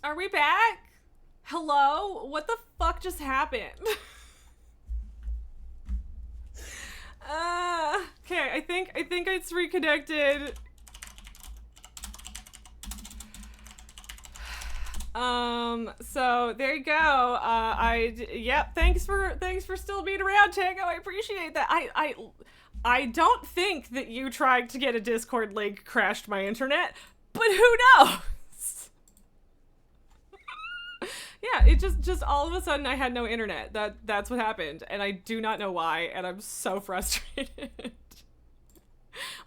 Are we back? Hello? What the fuck just happened? Okay, I think it's reconnected. So there you go. Yep, thanks for still being around, Tango. I appreciate that. I don't think that you trying to get a Discord link crashed my internet, but who knows? Yeah, it just all of a sudden I had no internet. That's what happened, and I do not know why, and I'm so frustrated.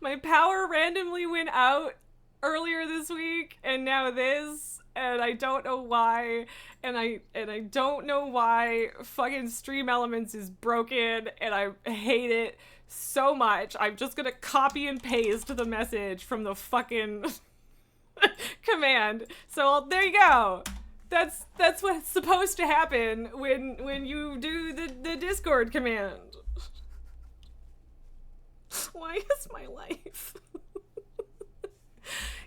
My power randomly went out earlier this week, and now this, and I don't know why, and I don't know why fucking Stream Elements is broken, and I hate it so much. I'm just gonna copy and paste the message from the fucking command. So there you go. That's what's supposed to happen when you do the Discord command. Why is my life?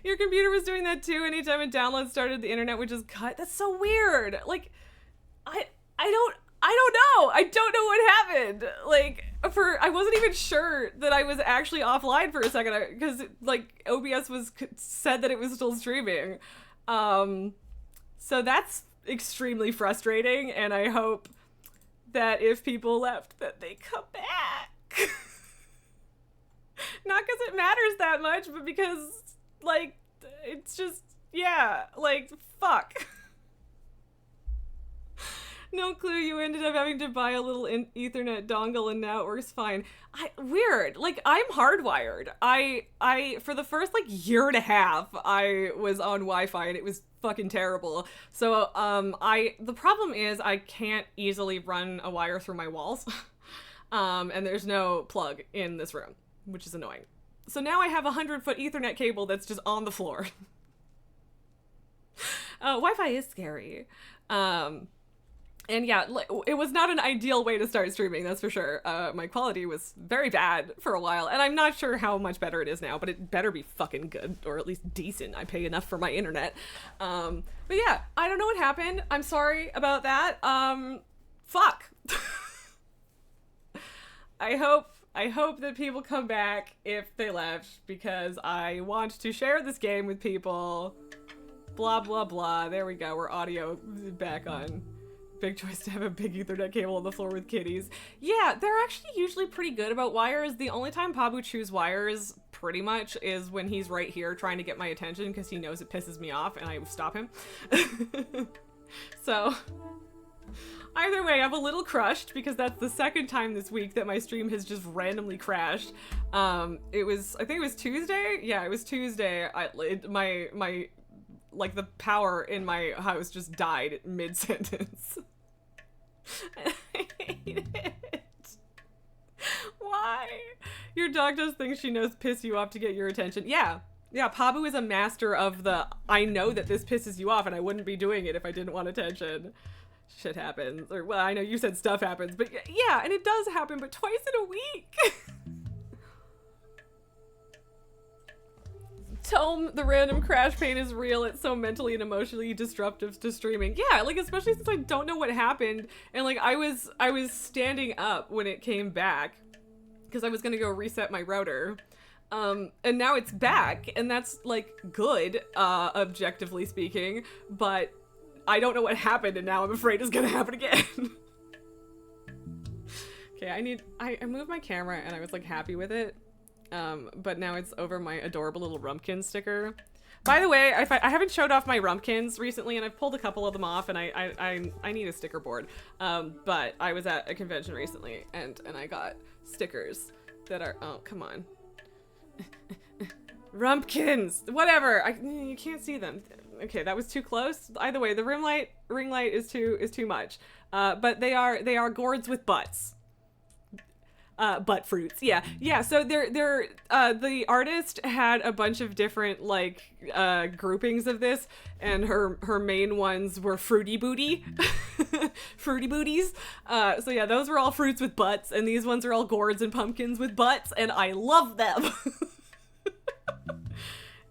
Your computer was doing that too. Anytime a download started, the internet would just cut. That's so weird. Like, I don't know. I don't know what happened. Like, I wasn't even sure that I was actually offline for a second because like OBS said that it was still streaming. So that's extremely frustrating, and I hope that if people left that they come back. Not because it matters that much, but because, like, it's just, yeah, like, fuck. No clue, you ended up having to buy a little Ethernet dongle and now it works fine. Weird. Like, I'm hardwired. I for the first, like, year and a half, I was on Wi-Fi and it was fucking terrible. So, the problem is I can't easily run a wire through my walls. And there's no plug in this room, which is annoying. So now I have a 100-foot Ethernet cable that's just on the floor. Wi-Fi is scary. And yeah, it was not an ideal way to start streaming, that's for sure. My quality was very bad for a while, and I'm not sure how much better it is now, but it better be fucking good, or at least decent. I pay enough for my internet. But yeah, I don't know what happened. I'm sorry about that. Fuck. I hope that people come back if they left, because I want to share this game with people. Blah, blah, blah. There we go. We're audio back on. Big choice to have a big Ethernet cable on the floor with kitties. Yeah, they're actually usually pretty good about wires. The only time Pabu chews wires, pretty much, is when he's right here trying to get my attention because he knows it pisses me off and I stop him. So, either way, I'm a little crushed because that's the second time this week that my stream has just randomly crashed. I think it was Tuesday? Yeah, it was Tuesday. Like, the power in my house just died mid-sentence. I hate it. Why? Your dog does things she knows piss you off to get your attention. Yeah, Pabu is a master of I know that this pisses you off and I wouldn't be doing it if I didn't want attention. Shit happens. Or, well, I know you said stuff happens, but yeah, and it does happen, but twice in a week. Tome, the random crash pain is real. It's so mentally and emotionally disruptive to streaming. Yeah, like, especially since I don't know what happened. And like, I was standing up when it came back because I was gonna go reset my router. And now it's back, and that's like good, objectively speaking, but I don't know what happened, and now I'm afraid it's gonna happen again. Okay, I moved my camera and I was like happy with it. But now it's over my adorable little Rumpkin sticker. By the way, I haven't showed off my Rumpkins recently, and I've pulled a couple of them off, and I need a sticker board. But I was at a convention recently, and I got stickers that are, oh, come on. Rumpkins! Whatever! You can't see them. Okay, that was too close. Either way, the ring light is too much. But they are gourds with butts. Butt fruits, yeah. So the artist had a bunch of different like groupings of this, and her main ones were fruity booty, fruity booties. So yeah, those were all fruits with butts, and these ones are all gourds and pumpkins with butts, and I love them.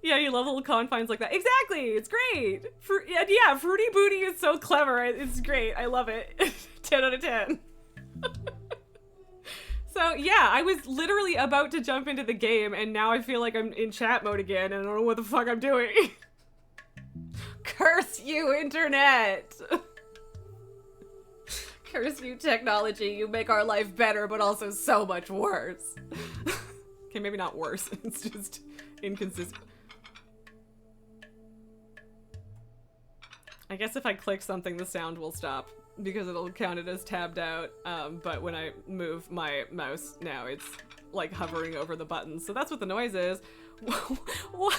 Yeah, you love little confines like that. Exactly! It's great! Yeah, Fruity Booty is so clever. It's great. I love it. 10 out of 10. So, yeah, I was literally about to jump into the game, and now I feel like I'm in chat mode again, and I don't know what the fuck I'm doing. Curse you, internet! Curse you, technology. You make our life better, but also so much worse. Okay, maybe not worse. It's just inconsistent. I guess if I click something, the sound will stop because it'll count it as tabbed out. But when I move my mouse now, it's like hovering over the buttons. So that's what the noise is. What?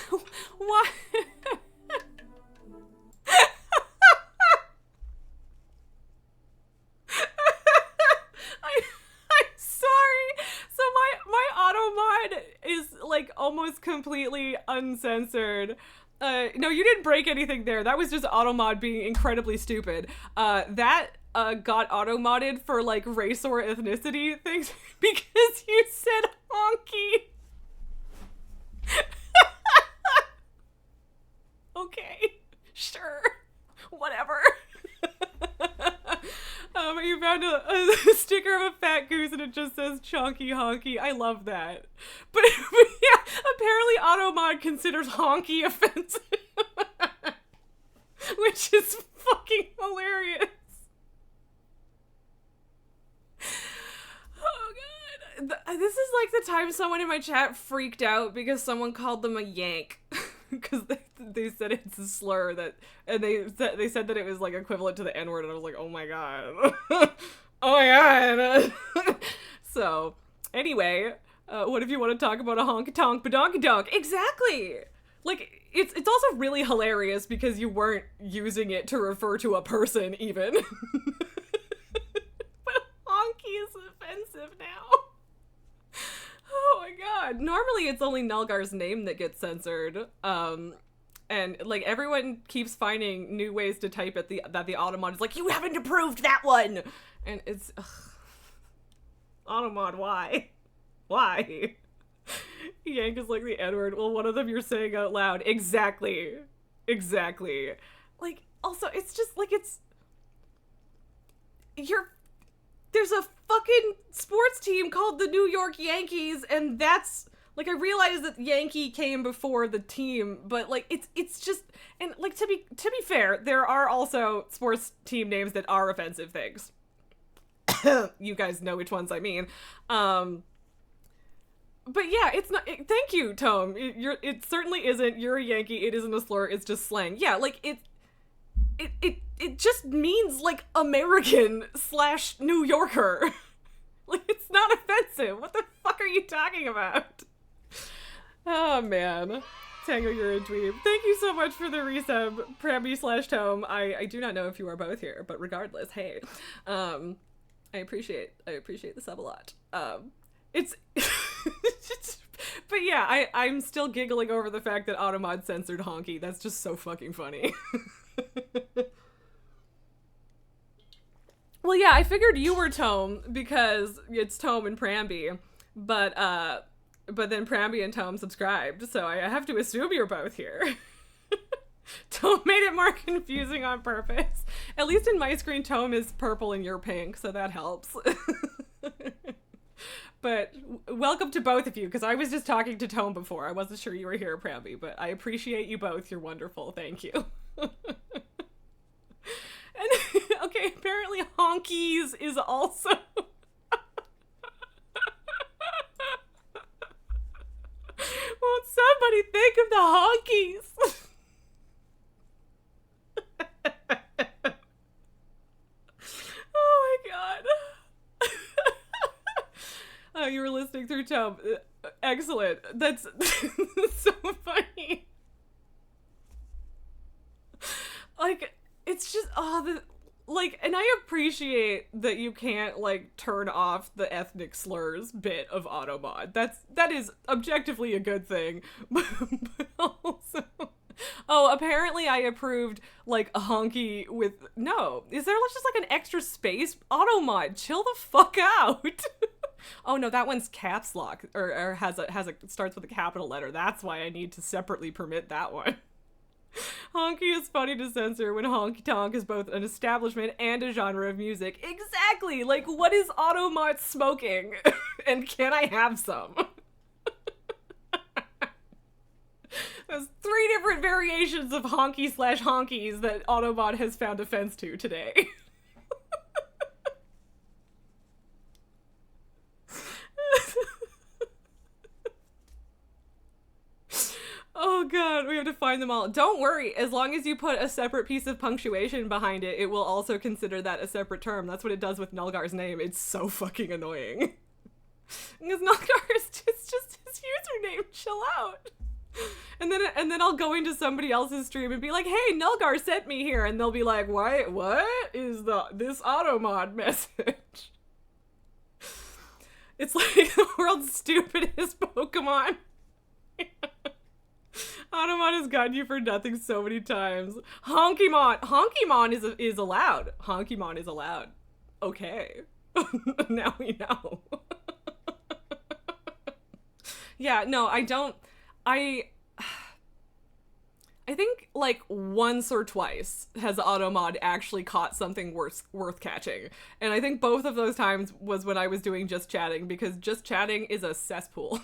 I'm sorry. So my auto mod is like almost completely uncensored. No, you didn't break anything there. That was just automod being incredibly stupid. That got auto-modded for like race or ethnicity things because you said honky. Okay, sure, whatever. You found a sticker of a fat goose and it just says chonky honky. I love that. But yeah, apparently automod considers honky offensive. Which is fucking hilarious. Oh god. This is like the time someone in my chat freaked out because someone called them a yank. Because they said it's a slur that, and they said that it was like equivalent to the N-word, and I was like, oh my god. Oh my god. So, anyway, what if you want to talk about a honky-tonk badonky-donk? Exactly! Like, it's also really hilarious because you weren't using it to refer to a person, even. But honky is offensive now. Oh my god. Normally it's only Nulgar's name that gets censored. And like everyone keeps finding new ways to type it that the Automod is like, you haven't approved that one! And it's Automod, why? Why? Yank is like the N-word. Well, one of them you're saying out loud. Exactly. Exactly. Like, also, it's just like there's a fucking sports team called the New York Yankees, and that's, like, I realize that Yankee came before the team, but, like, it's just, and, like, to be fair, there are also sports team names that are offensive things. You guys know which ones I mean. But yeah, it's not, thank you, Tome. It certainly isn't, you're a Yankee, it isn't a slur, it's just slang. Yeah, like, it just means, like, American / New Yorker. Like, it's not offensive. What the fuck are you talking about? Oh, man. Tango, you're a dweeb. Thank you so much for the resub, Pramby / Tome. I do not know if you are both here, but regardless, hey. I appreciate the sub a lot. It's... But yeah, I'm still giggling over the fact that Automod censored honky. That's just so fucking funny. Well, yeah, I figured you were Tome because it's Tome and Pramby, but then Pramby and Tome subscribed, so I have to assume you're both here. Tome made it more confusing on purpose. At least in my screen, Tome is purple and you're pink, so that helps. But welcome to both of you, because I was just talking to Tome before. I wasn't sure you were here, Pramby, but I appreciate you both. You're wonderful. Thank you. And okay, apparently honkies is also... Won't somebody think of the honkies? Oh my god. Oh, you were listening through Tome. Excellent. That's so funny. Like, it's just, like, and I appreciate that you can't, like, turn off the ethnic slurs bit of Automod. That is objectively a good thing. But also, oh, apparently I approved, like, a honky with, no. Is there just, like, an extra space? Automod, chill the fuck out. Oh no, that one's caps lock or has a starts with a capital letter. That's why I need to separately permit that one. Honky is funny to censor when honky tonk is both an establishment and a genre of music. Exactly! Like, what is Automot smoking? And can I have some? There's 3 different variations of honky/honkies that Autobot has found offense to today. Oh god, we have to find them all. Don't worry, as long as you put a separate piece of punctuation behind it, it will also consider that a separate term. That's what it does with Nulgar's name. It's so fucking annoying. Because Nulgar is just his username. Chill out. And then I'll go into somebody else's stream and be like, hey, Nulgar sent me here. And they'll be like, what is this Automod message? It's like the world's stupidest Pokemon. Automon has gotten you for nothing so many times. Honkymon! Honkymon is allowed. Honkymon is allowed. Okay. Now we know. Yeah, no, I don't... I think, like, once or twice has Automod actually caught something worth catching. And I think both of those times was when I was doing Just Chatting, because Just Chatting is a cesspool.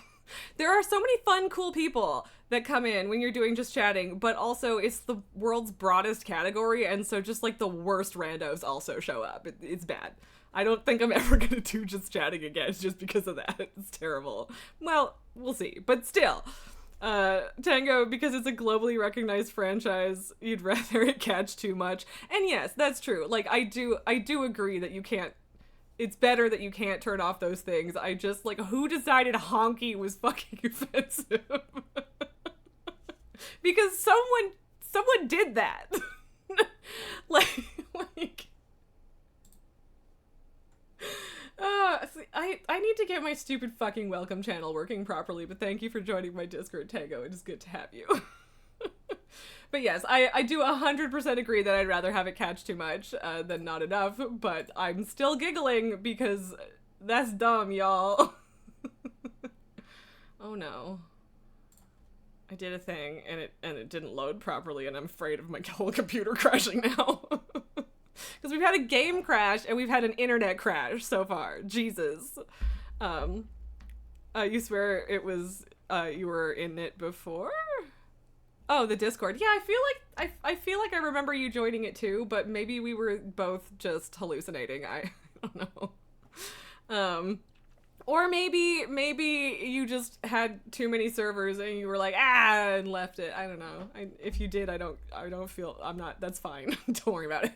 There are so many fun, cool people that come in when you're doing Just Chatting, but also it's the world's broadest category, and so just, like, the worst randos also show up. It's bad. I don't think I'm ever gonna do Just Chatting again just because of that. It's terrible. Well, we'll see. But still, Tango, because it's a globally recognized franchise, you'd rather it catch too much. And yes, that's true. Like, I do agree that you can't, it's better that you can't turn off those things. I just, like, who decided honky was fucking offensive? Because someone did that. like I need to get my stupid fucking welcome channel working properly, but thank you for joining my Discord, Tango. It is good to have you. But yes, I do 100% agree that I'd rather have it catch too much than not enough, but I'm still giggling because that's dumb, y'all. Oh no. I did a thing and it didn't load properly, and I'm afraid of my whole computer crashing now. Because we've had a game crash and we've had an internet crash so far. Jesus. You swear it was, you were in it before? Oh, the Discord. Yeah, I feel like I remember you joining it too, but maybe we were both just hallucinating. I don't know. Or maybe you just had too many servers and you were like, and left it. I don't know. If you did, I don't feel, that's fine. Don't worry about it.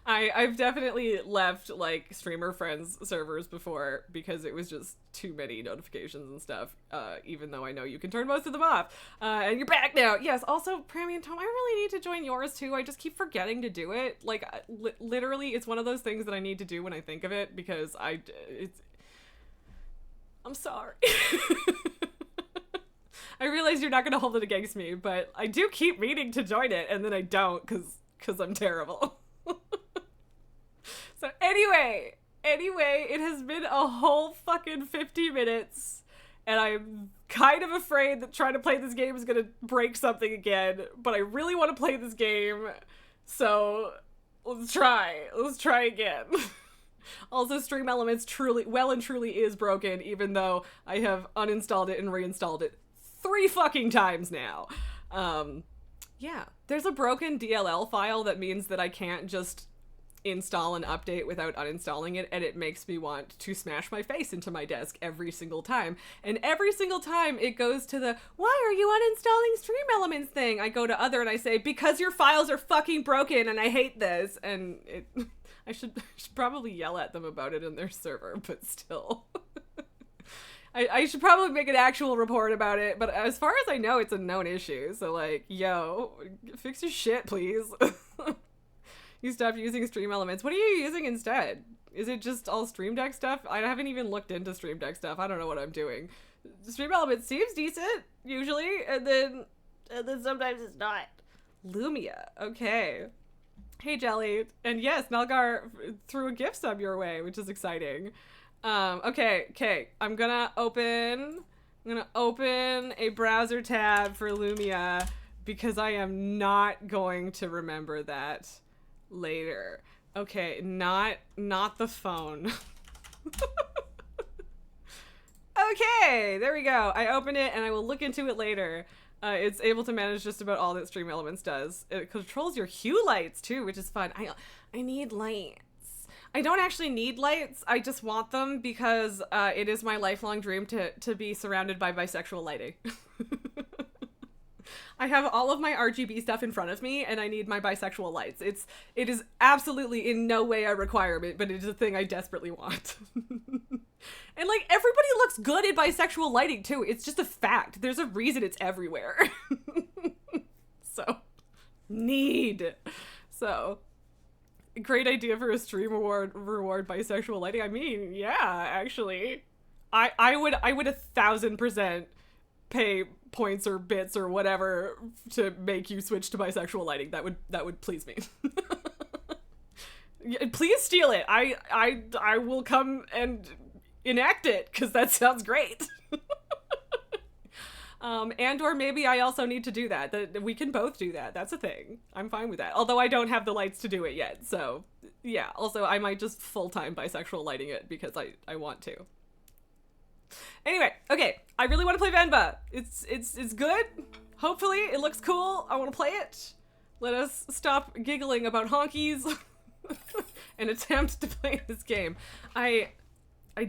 I've definitely left, like, streamer friends servers before because it was just too many notifications and stuff, even though I know you can turn most of them off. And you're back now. Yes, also, Prammy and Tom, I really need to join yours too. I just keep forgetting to do it. Like, literally, it's one of those things that I need to do when I think of it because I'm sorry. I realize you're not going to hold it against me, but I do keep meaning to join it, and then I don't because I'm terrible. So anyway, it has been a whole fucking 50 minutes, and I'm kind of afraid that trying to play this game is going to break something again, but I really want to play this game, so let's try again. Also, Stream Elements truly is broken, even though I have uninstalled it and reinstalled it 3 fucking times now. Yeah, there's a broken DLL file that means that I can't just install an update without uninstalling it, and it makes me want to smash my face into my desk every single time. And every single time it goes to the, why are you uninstalling Stream Elements thing? I go to other and I say, because your files are fucking broken and I hate this. And I should probably yell at them about it in their server, but still. I should probably make an actual report about it, but as far as I know, it's a known issue. So, like, yo, fix your shit, please. You stopped using Stream Elements. What are you using instead? Is it just all Stream Deck stuff? I haven't even looked into Stream Deck stuff. I don't know what I'm doing. Stream Elements seems decent, usually, and then sometimes it's not. Lumia, okay. Hey, Jelly. And yes, Nalgar threw a gift sub your way, which is exciting. Okay. I'm gonna open a browser tab for Lumia because I am not going to remember that later. Okay, not the phone. Okay, there we go. I open it and I will look into it later. It's able to manage just about all that Stream Elements does. It controls your hue lights too, which is fun. I need lights. I don't actually need lights. I just want them because it is my lifelong dream to be surrounded by bisexual lighting. I have all of my RGB stuff in front of me and I need my bisexual lights. It is absolutely in no way a requirement, but it is a thing I desperately want. And like everybody looks good in bisexual lighting too. It's just a fact. There's a reason it's everywhere. So need. So great idea for a stream reward bisexual lighting. I mean, yeah, actually. I would 1000% pay points or bits or whatever to make you switch to bisexual lighting. That would please me. Please steal it. I will come and enact it because that sounds great. And or maybe I also need to do that. We can both do that. That's a thing. I'm fine with that. Although I don't have the lights to do it yet. So yeah, also I might just full-time bisexual lighting it because I want to. Anyway, okay. I really want to play Venba. It's good. Hopefully it looks cool. I want to play it. Let us stop giggling about honkies and attempt to play this game. I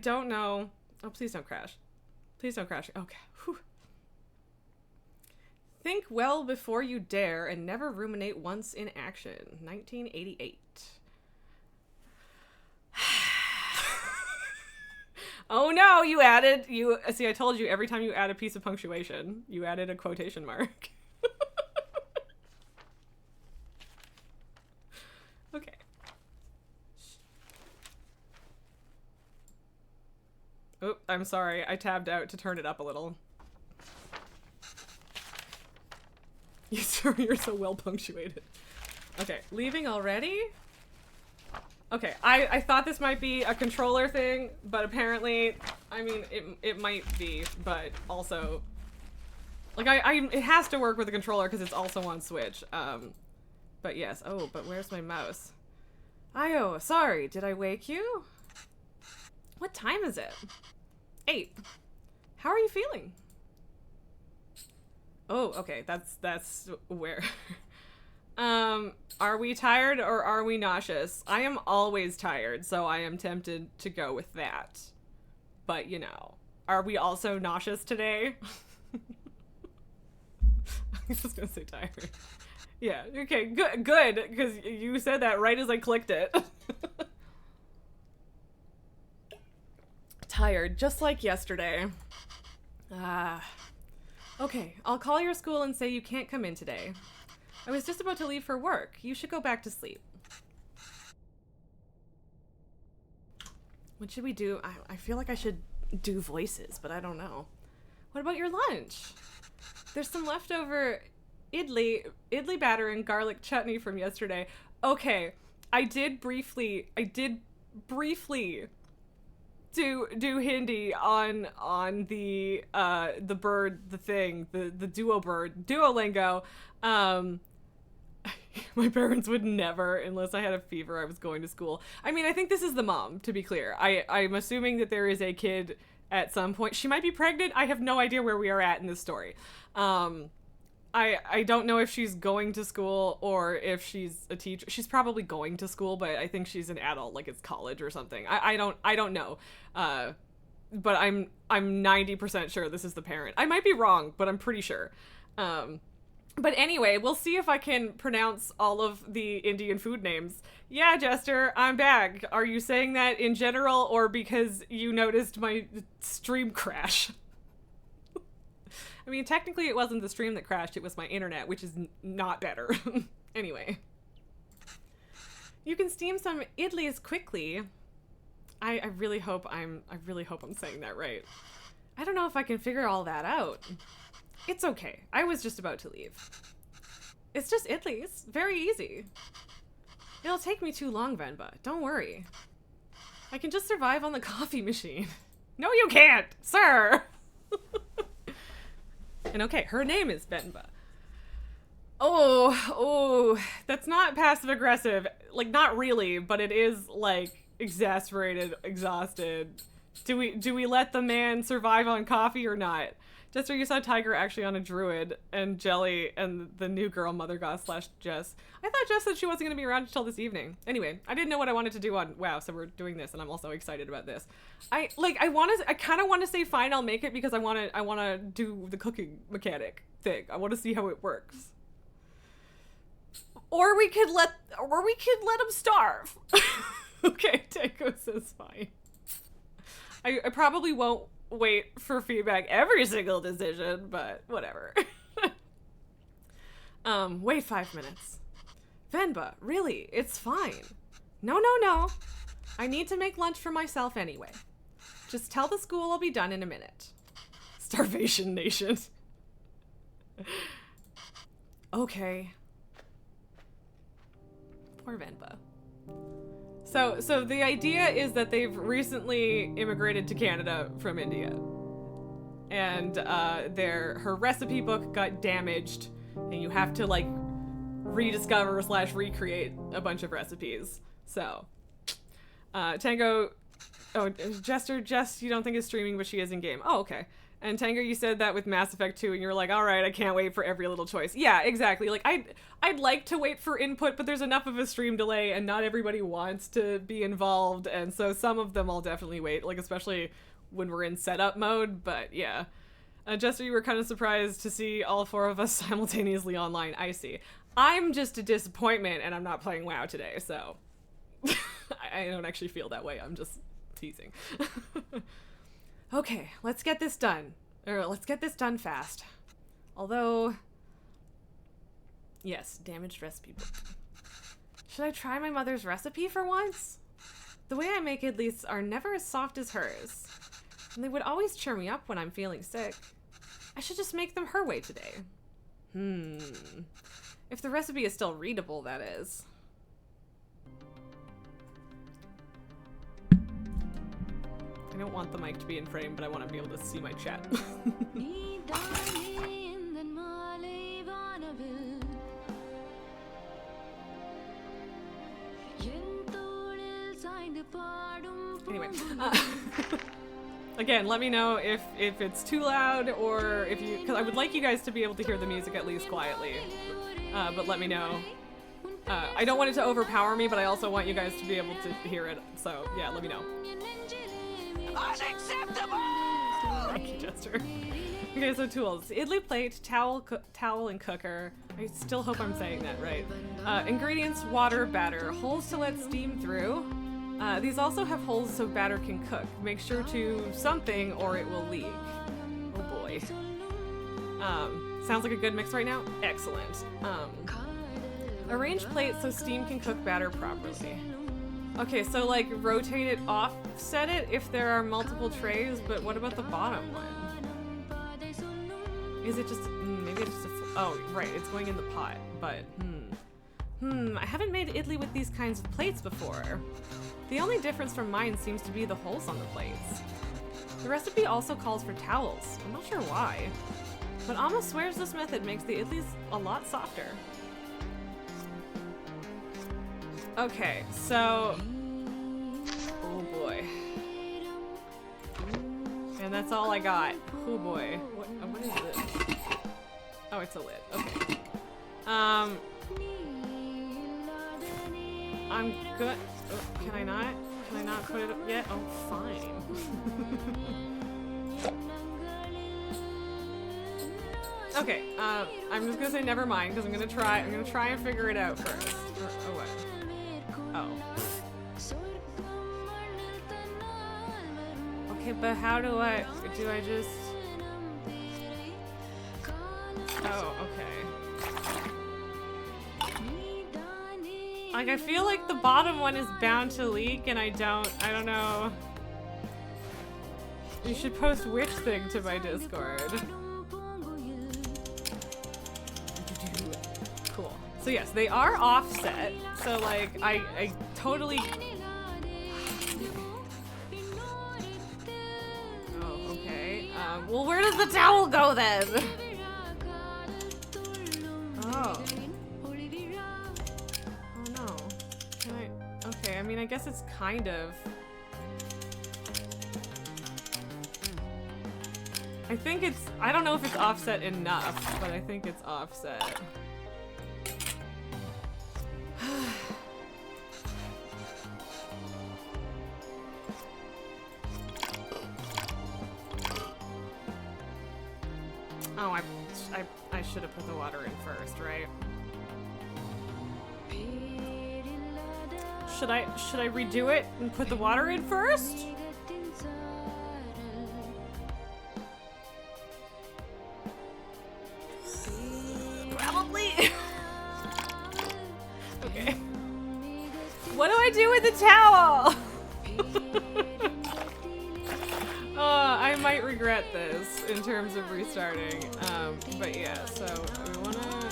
don't know. Oh, please don't crash. Please don't crash. Okay. Whew. Think well before you dare and never ruminate once in action. 1988. Oh no, see, I told you every time you add a piece of punctuation, you added a quotation mark. Okay. Oh, I'm sorry. I tabbed out to turn it up a little. You're so well punctuated. Okay, leaving already? Okay, I thought this might be a controller thing, but apparently, I mean, it might be, but also, like, it has to work with a controller because it's also on Switch. But yes. Oh, but where's my mouse? Io, sorry, did I wake you? What time is it? 8. How are you feeling? Oh, okay, that's where. Are we tired or are we nauseous? I am always tired, so I am tempted to go with that. But, you know, are we also nauseous today? I was just gonna say tired. Yeah, okay, good, because you said that right as I clicked it. Tired, just like yesterday. Okay, I'll call your school and say you can't come in today. I was just about to leave for work. You should go back to sleep. What should we do? I feel like I should do voices, but I don't know. What about your lunch? There's some leftover idli batter and garlic chutney from yesterday. Okay, I did briefly do Hindi on the bird, the thing, the Duolingo. My parents would never, unless I had a fever, I was going to school. I mean, I think this is the mom, to be clear. I'm assuming that there is a kid at some point. She might be pregnant. I have no idea where we are at in this story. I don't know if she's going to school or if she's a teacher. She's probably going to school, but I think she's an adult, like it's college or something. I don't know. But I'm 90% sure this is the parent. I might be wrong, but I'm pretty sure. But anyway, we'll see if I can pronounce all of the Indian food names. Yeah, Jester, I'm back. Are you saying that in general or because you noticed my stream crash? I mean, technically it wasn't the stream that crashed, it was my internet, which is not better. Anyway. You can steam some idlis quickly. I really hope I'm saying that right. I don't know if I can figure all that out. It's okay. I was just about to leave. It's just idlis. Very easy. It'll take me too long, Venba. Don't worry. I can just survive on the coffee machine. No, you can't, sir. And okay, her name is Venba. Oh, that's not passive aggressive. Like, not really, but it is like exasperated, exhausted. Do we let the man survive on coffee or not? Jester, you saw Tiger actually on a druid, and Jelly and the new girl, Mother Goth / Jess. I thought Jess said she wasn't going to be around until this evening. Anyway, I didn't know what I wanted to do on WoW, so we're doing this, and I'm also excited about this. I kind of want to say fine, I'll make it because I want to do the cooking mechanic thing. I want to see how it works. Or we could let him starve. Okay, Tango says fine. I probably won't wait for feedback every single decision, but whatever. Wait 5 minutes. Venba, really, it's fine. No. I need to make lunch for myself anyway. Just tell the school I'll be done in a minute. Starvation Nation. Okay. Poor Venba. So the idea is that they've recently immigrated to Canada from India, and her recipe book got damaged, and you have to like rediscover / recreate a bunch of recipes. So, Tango, Jess, you don't think is streaming, but she is in game. Oh, okay. And Tango, you said that with Mass Effect 2, and you're like, all right, I can't wait for every little choice. Yeah, exactly. Like, I'd like to wait for input, but there's enough of a stream delay, and not everybody wants to be involved, and so some of them I'll definitely wait, like, especially when we're in setup mode, but yeah. Jester, you were kind of surprised to see all 4 of us simultaneously online. I see. I'm just a disappointment, and I'm not playing WoW today, so... I don't actually feel that way, I'm just teasing. Okay, let's get this done. Or let's get this done fast. Although... Yes, damaged recipe book. Should I try my mother's recipe for once? The way I make idlis are never as soft as hers. And they would always cheer me up when I'm feeling sick. I should just make them her way today. If the recipe is still readable, that is. I don't want the mic to be in frame, but I want to be able to see my chat. Anyway, again, let me know if it's too loud or if you, because I would like you guys to be able to hear the music at least quietly, but let me know. I don't want it to overpower me, but I also want you guys to be able to hear it, so yeah, let me know. Unacceptable! Thank you, Jester. Okay, so tools. Idli plate, towel, and cooker. I still hope I'm saying that right. Ingredients, water, batter. Holes to let steam through. These also have holes so batter can cook. Make sure to something or it will leak. Oh boy. Sounds like a good mix right now? Excellent. Arrange plate so steam can cook batter properly. Okay, so like rotate it, offset it if there are multiple trays, but what about the bottom one? Is it just, maybe it's just oh, right, it's going in the pot, but I haven't made idli with these kinds of plates before. The only difference from mine seems to be the holes on the plates. The recipe also calls for towels. I'm not sure why, but Amma swears this method makes the idlis a lot softer. Okay, so... Oh boy. And that's all I got. Oh boy. What is this? Oh, it's a lid. Okay. I'm good. Oh, can I not? Can I not put it up yet? Oh, fine. Okay, I'm just gonna say never mind, because I'm gonna try and figure it out first. Oh, what? Oh. Okay, but how do I just... Oh, okay. Like, I feel like the bottom one is bound to leak, and I don't know. You should post which thing to my Discord. Cool. So yes, they are offset. So like, I totally... Well, where does the towel go then? Oh. Oh no. Can I? Okay, I mean, I guess it's kind of. I think it's. I don't know if it's offset enough, but I think it's offset. Oh, I should have put the water in first, right? Should I redo it and put the water in first? Probably. Okay. What do I do with the towel? I might regret this in terms of restarting. But yeah, so we wanna.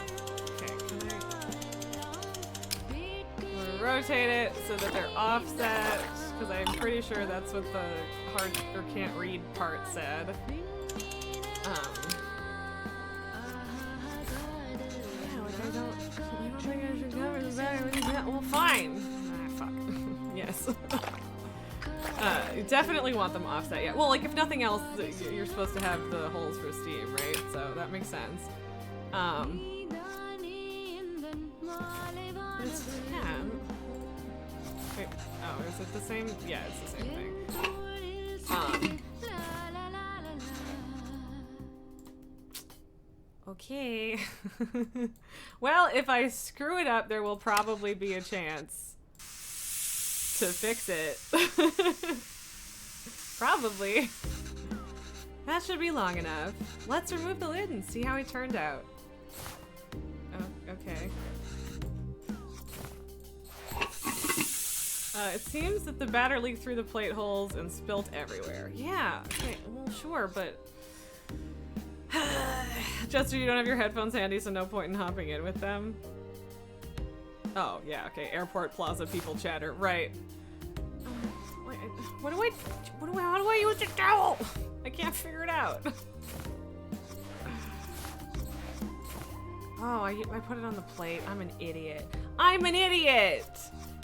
Okay, I'm gonna rotate it so that they're offset, because I'm pretty sure that's what the hard or can't read part said. Yeah, like I don't think I should cover the battery. Well, fine. Ah, fuck. Yes. You definitely want them offset, yeah. Well, like, if nothing else, you're supposed to have the holes for steam, right? So that makes sense. Yeah. Wait, oh, is it the same? Yeah, it's the same thing. Okay. Well, if I screw it up, there will probably be a chance to fix it. Probably. That should be long enough. Let's remove the lid and see how it turned out. Oh, okay. It seems that the batter leaked through the plate holes and spilt everywhere. Yeah, okay, well, sure, but... Jester, you don't have your headphones handy, so no point in hopping in with them. Oh, yeah, okay. Airport Plaza people chatter. Right. Wait, how do I use a towel? I can't figure it out. Oh, I put it on the plate. I'm an idiot. I'm an idiot!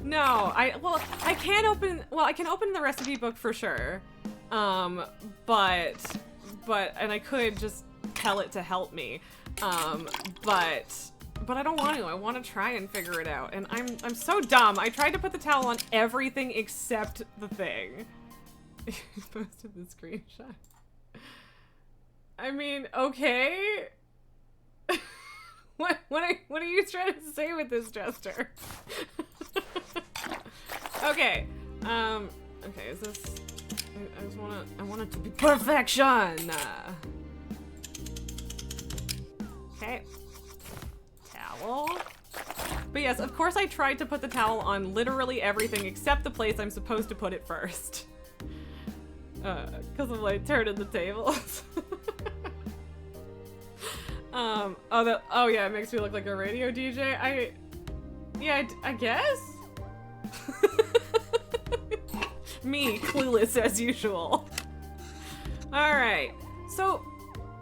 No, I can open the recipe book for sure. But I could just tell it to help me. But I don't want to. I want to try and figure it out. And I'm so dumb. I tried to put the towel on everything except the thing. You posted the screenshot. I mean, okay. What are you trying to say with this, Jester? Okay. Okay, is this I want it to be perfection. Okay. Towel. But yes, of course I tried to put the towel on literally everything except the place I'm supposed to put it first. Because of like turning the tables. Oh yeah, it makes me look like a radio DJ. I guess? Me, clueless as usual. Alright, so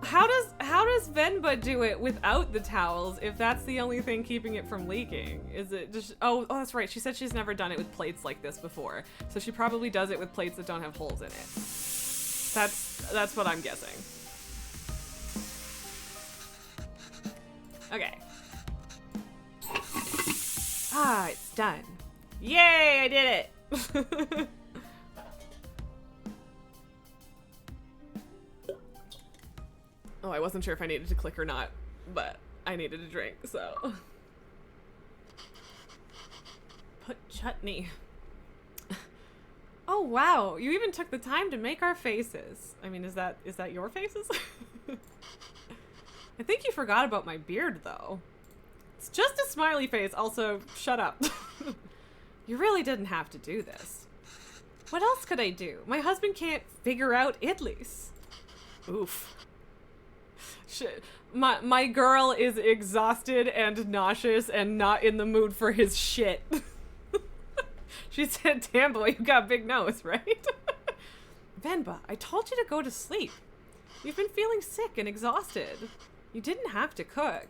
how does Venba do it without the towels if that's the only thing keeping it from leaking? Is it just, oh that's right, she said she's never done it with plates like this before. So she probably does it with plates that don't have holes in it. That's what I'm guessing. Okay. Ah, it's done. Yay, I did it! Oh, I wasn't sure if I needed to click or not, but I needed a drink, so. Put chutney. Oh wow, you even took the time to make our faces. I mean, is that your faces? I think you forgot about my beard, though. It's just a smiley face, also, shut up. You really didn't have to do this. What else could I do? My husband can't figure out idlis. Oof. Shit. My girl is exhausted and nauseous and not in the mood for his shit. She said, damn boy, you got a big nose, right? Venba, I told you to go to sleep. You've been feeling sick and exhausted. You didn't have to cook.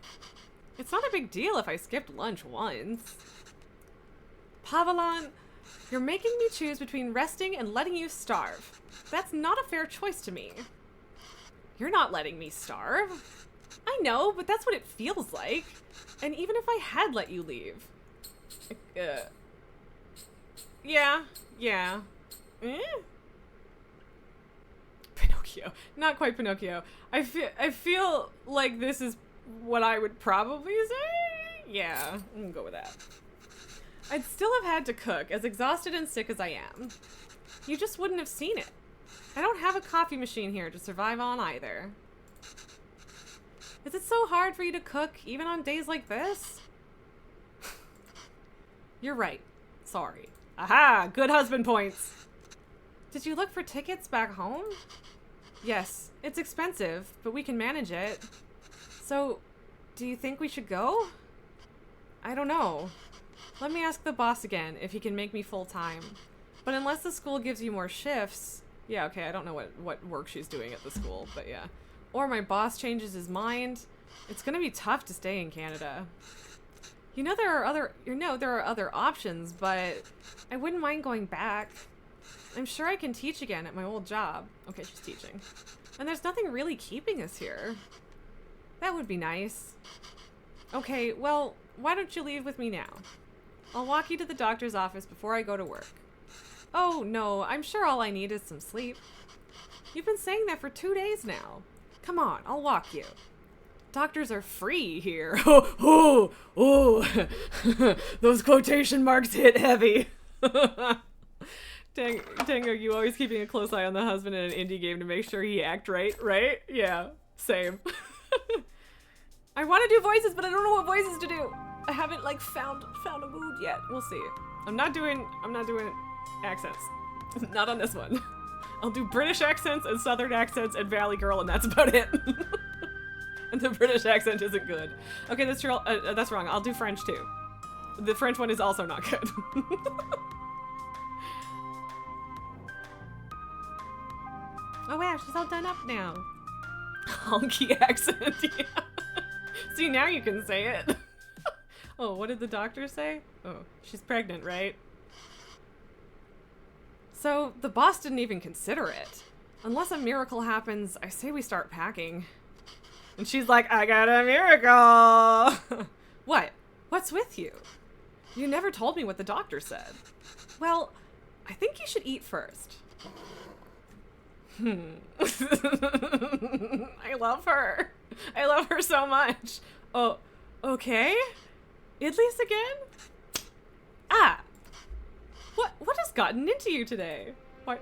It's not a big deal if I skipped lunch once. Pavelan, you're making me choose between resting and letting you starve. That's not a fair choice to me. You're not letting me starve. I know, but that's what it feels like. And even if I had let you leave. Yeah. Eh? Pinocchio. Not quite Pinocchio. I feel like this is what I would probably say. Yeah, I'm gonna go with that. I'd still have had to cook, as exhausted and sick as I am. You just wouldn't have seen it. I don't have a coffee machine here to survive on either. Is it so hard for you to cook, even on days like this? You're right. Sorry. Aha! Good husband points! Did you look for tickets back home? Yes. It's expensive, but we can manage it. So, do you think we should go? I don't know. Let me ask the boss again if he can make me full-time. But unless the school gives you more shifts... Yeah, okay, I don't know what work she's doing at the school, but yeah. Or my boss changes his mind. It's gonna be tough to stay in Canada. There are other options, but I wouldn't mind going back. I'm sure I can teach again at my old job. Okay, she's teaching. And there's nothing really keeping us here. That would be nice. Okay, well, why don't you leave with me now? I'll walk you to the doctor's office before I go to work. Oh, no, I'm sure all I need is some sleep. You've been saying that for 2 days now. Come on, I'll walk you. Doctors are free here. Those quotation marks hit heavy. Tango, you always keeping a close eye on the husband in an indie game to make sure he act right? Yeah, same. I want to do voices, but I don't know what voices to do. I haven't found a mood yet. We'll see. I'm not doing accents. Not on this one. I'll do British accents and Southern accents and Valley Girl, and that's about it. And the British accent isn't good. Okay, that's true. That's wrong. I'll do French too. The French one is also not good. Oh wow, she's all done up now. Honky accent, yeah. See, now you can say it. Oh, what did the doctor say? Oh, she's pregnant, right? So, the boss didn't even consider it. Unless a miracle happens, I say we start packing. And she's like, I got a miracle! What? What's with you? You never told me what the doctor said. Well, I think you should eat first. I love her. I love her so much. Oh, okay? Idlis again? Ah! What has gotten into you today? What?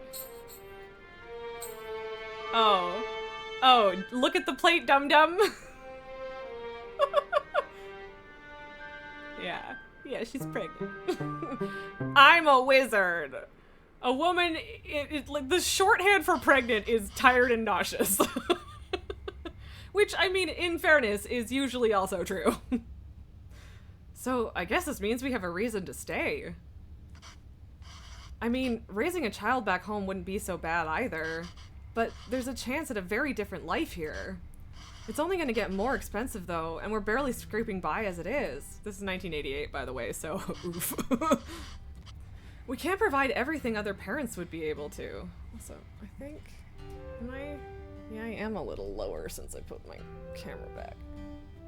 Oh, look at the plate, dum-dum. Yeah, she's pregnant. I'm a wizard. A woman, like the shorthand for pregnant is tired and nauseous. Which, I mean, in fairness, is usually also true. So, I guess this means we have a reason to stay. I mean, raising a child back home wouldn't be so bad either. But there's a chance at a very different life here. It's only going to get more expensive, though, and we're barely scraping by as it is. This is 1988, by the way, so oof. We can't provide everything other parents would be able to. Also, I think... Yeah, I am a little lower since I put my camera back.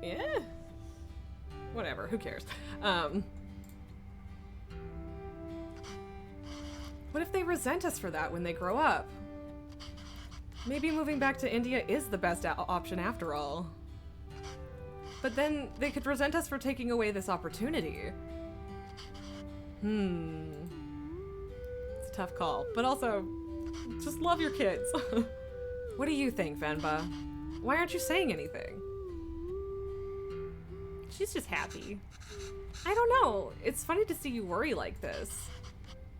Yeah? Whatever, who cares? What if they resent us for that when they grow up? Maybe moving back to India is the best option after all. But then they could resent us for taking away this opportunity. It's a tough call, but also, just love your kids. What do you think, Venba? Why aren't you saying anything? She's just happy. I don't know. It's funny to see you worry like this.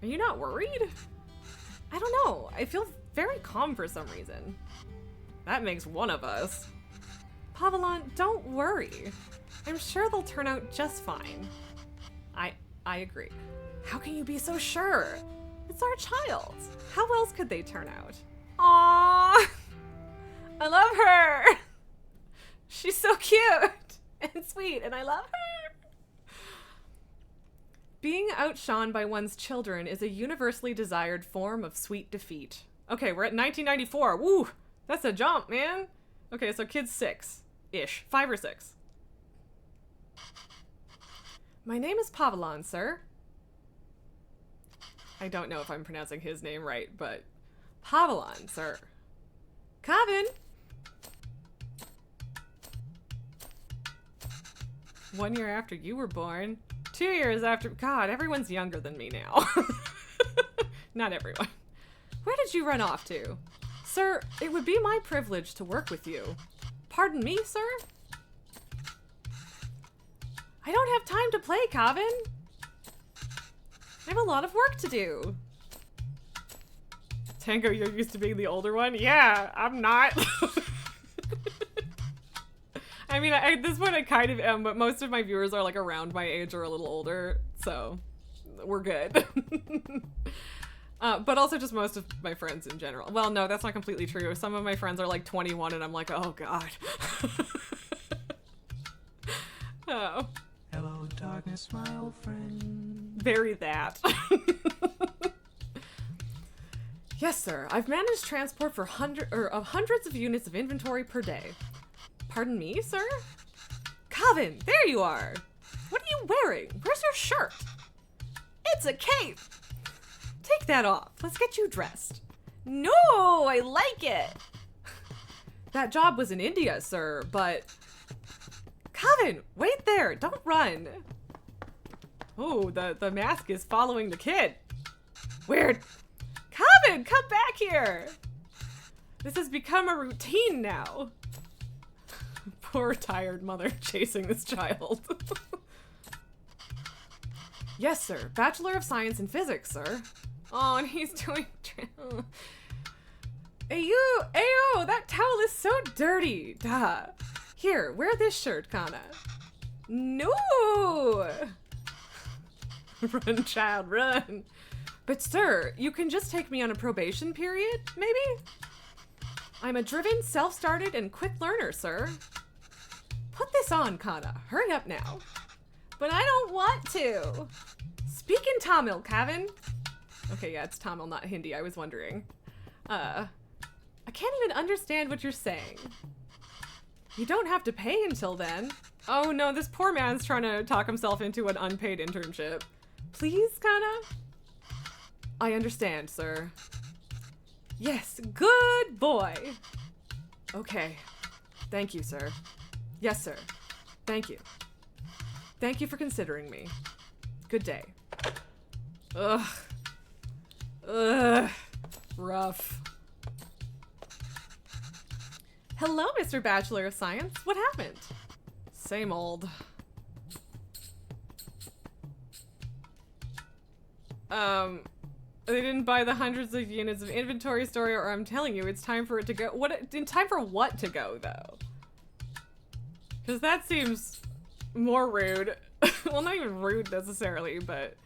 Are you not worried? I don't know. I feel very calm for some reason. That makes one of us. Pavelan, don't worry. I'm sure they'll turn out just fine. I agree. How can you be so sure? It's our child. How else could they turn out? Aww. I love her. She's so cute and sweet, and I love her. Being outshone by one's children is a universally desired form of sweet defeat. Okay, we're at 1994. Woo! That's a jump, man. Okay, so kid's 6-ish. 5 or 6. My name is Pavilon, sir. I don't know if I'm pronouncing his name right, but Pavilon, sir. Kavin! 1 year after you were born. 2 years after... God, everyone's younger than me now. Not everyone. Where did you run off to? Sir, it would be my privilege to work with you. Pardon me, sir? I don't have time to play, Kavin. I have a lot of work to do. Tango, you're used to being the older one? Yeah, I'm not. I mean, at this point I kind of am, but most of my viewers are like around my age or a little older, so we're good. But also just most of my friends in general. Well, no, that's not completely true. Some of my friends are like 21 and I'm like, oh god. Oh. Hello, darkness, my old friend. Very that. Yes, sir. I've managed transport for hundreds of units of inventory per day. Pardon me, sir? Kavin, there you are. What are you wearing? Where's your shirt? It's a cape. Take that off. Let's get you dressed. No, I like it. That job was in India, sir, but... Kavin, wait there. Don't run. Oh, the mask is following the kid. Weird. Kavin, come back here. This has become a routine now. Poor tired mother chasing this child. Yes, sir. Bachelor of Science in Physics, sir. Oh, and he's doing... Ayo, that towel is so dirty. Duh. Here, wear this shirt, Kana. No! Run, child, run. But sir, you can just take me on a probation period, maybe? I'm a driven, self-started, and quick learner, sir. Put this on, Kana. Hurry up now. But I don't want to. Speak in Tamil, Kavin. Okay, yeah, it's Tamil, not Hindi. I was wondering. I can't even understand what you're saying. You don't have to pay until then. Oh no, this poor man's trying to talk himself into an unpaid internship. Please, Kana? I understand, sir. Yes, good boy. Okay. Thank you, sir. Yes, sir. Thank you. Thank you for considering me. Good day. Ugh. Ugh. Rough. Hello, Mr. Bachelor of Science. What happened? Same old. They didn't buy the hundreds of units of inventory story, or I'm telling you, it's time for it to go. In time for what to go, though? Because that seems more rude. Well, not even rude necessarily, but...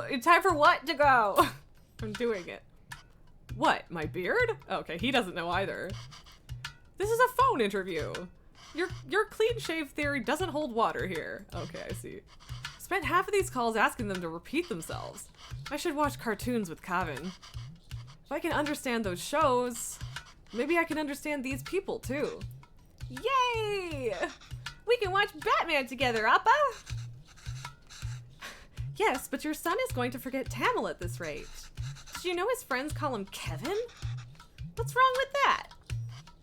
In time for what to go? I'm doing it. What, my beard? Okay, he doesn't know either. This is a phone interview. Your clean shave theory doesn't hold water here. Okay, I see. Spent half of these calls asking them to repeat themselves. I should watch cartoons with Kavin. If I can understand those shows, maybe I can understand these people too. Yay! We can watch Batman together, Appa! Yes, but your son is going to forget Tamil at this rate. Did you know his friends call him Kevin? What's wrong with that?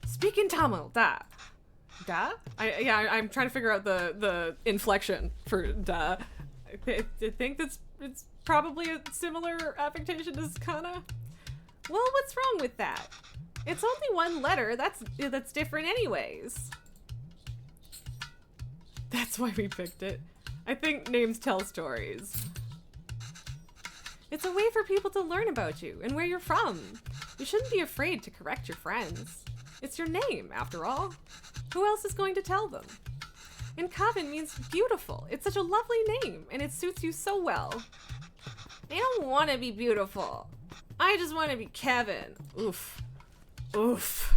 Speak in Tamil, da. Da? I'm trying to figure out the inflection for da. I think it's probably a similar affectation as kana. Well, what's wrong with that? It's only one letter. That's different anyways. That's why we picked it. I think names tell stories. It's a way for people to learn about you and where you're from. You shouldn't be afraid to correct your friends. It's your name, after all. Who else is going to tell them? And Kavin means beautiful. It's such a lovely name, and it suits you so well. I don't want to be beautiful. I just want to be Kevin. Oof. Oof.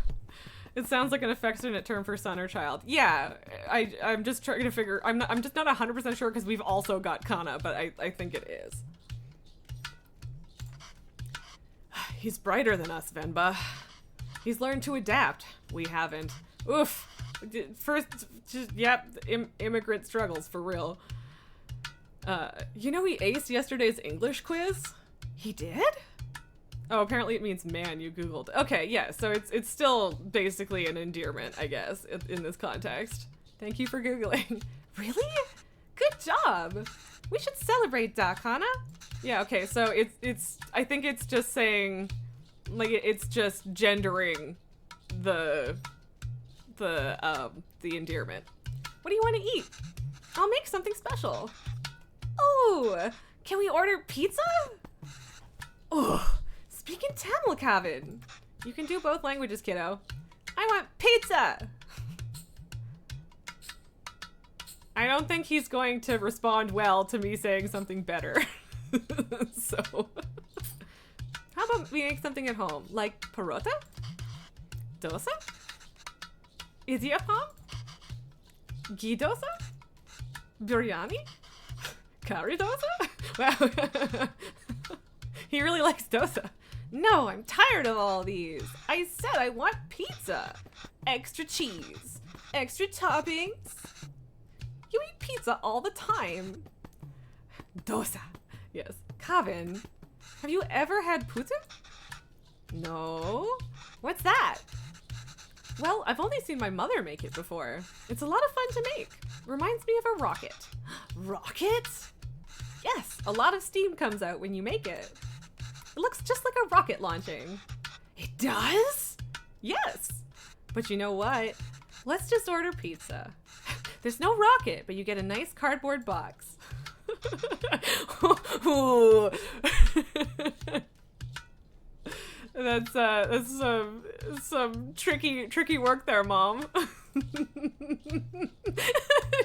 It sounds like an affectionate term for son or child. Yeah, I'm just trying to figure. I'm just not 100% sure because we've also got Kana, but I think it is. He's brighter than us, Venba. He's learned to adapt. We haven't. Oof. First, just, yep, immigrant struggles for real. You know he aced yesterday's English quiz? He did? Oh, apparently it means man, you Googled. Okay, yeah, so it's still basically an endearment, I guess, in this context. Thank you for Googling. Really? Good job! We should celebrate, Kana. Yeah, okay, so it's I think it's just saying, like, it's just gendering the endearment. What do you want to eat? I'll make something special. Oh, can we order pizza? Oh, speak in Tamil, Kevin. You can do both languages, kiddo. I want pizza. I don't think he's going to respond well to me saying something better. So, how about we make something at home, like parota, dosa, idiyappam, ghee dosa, biryani, curry dosa. Wow, he really likes dosa. No, I'm tired of all these. I said I want pizza, extra cheese, extra toppings. You eat pizza all the time. Dosa. Yes. Kevin, have you ever had putu? No. What's that? Well, I've only seen my mother make it before. It's a lot of fun to make. Reminds me of a rocket. Rocket? Yes, a lot of steam comes out when you make it. It looks just like a rocket launching. It does? Yes. But you know what? Let's just order pizza. There's no rocket, but you get a nice cardboard box. That's some tricky work there, Mom.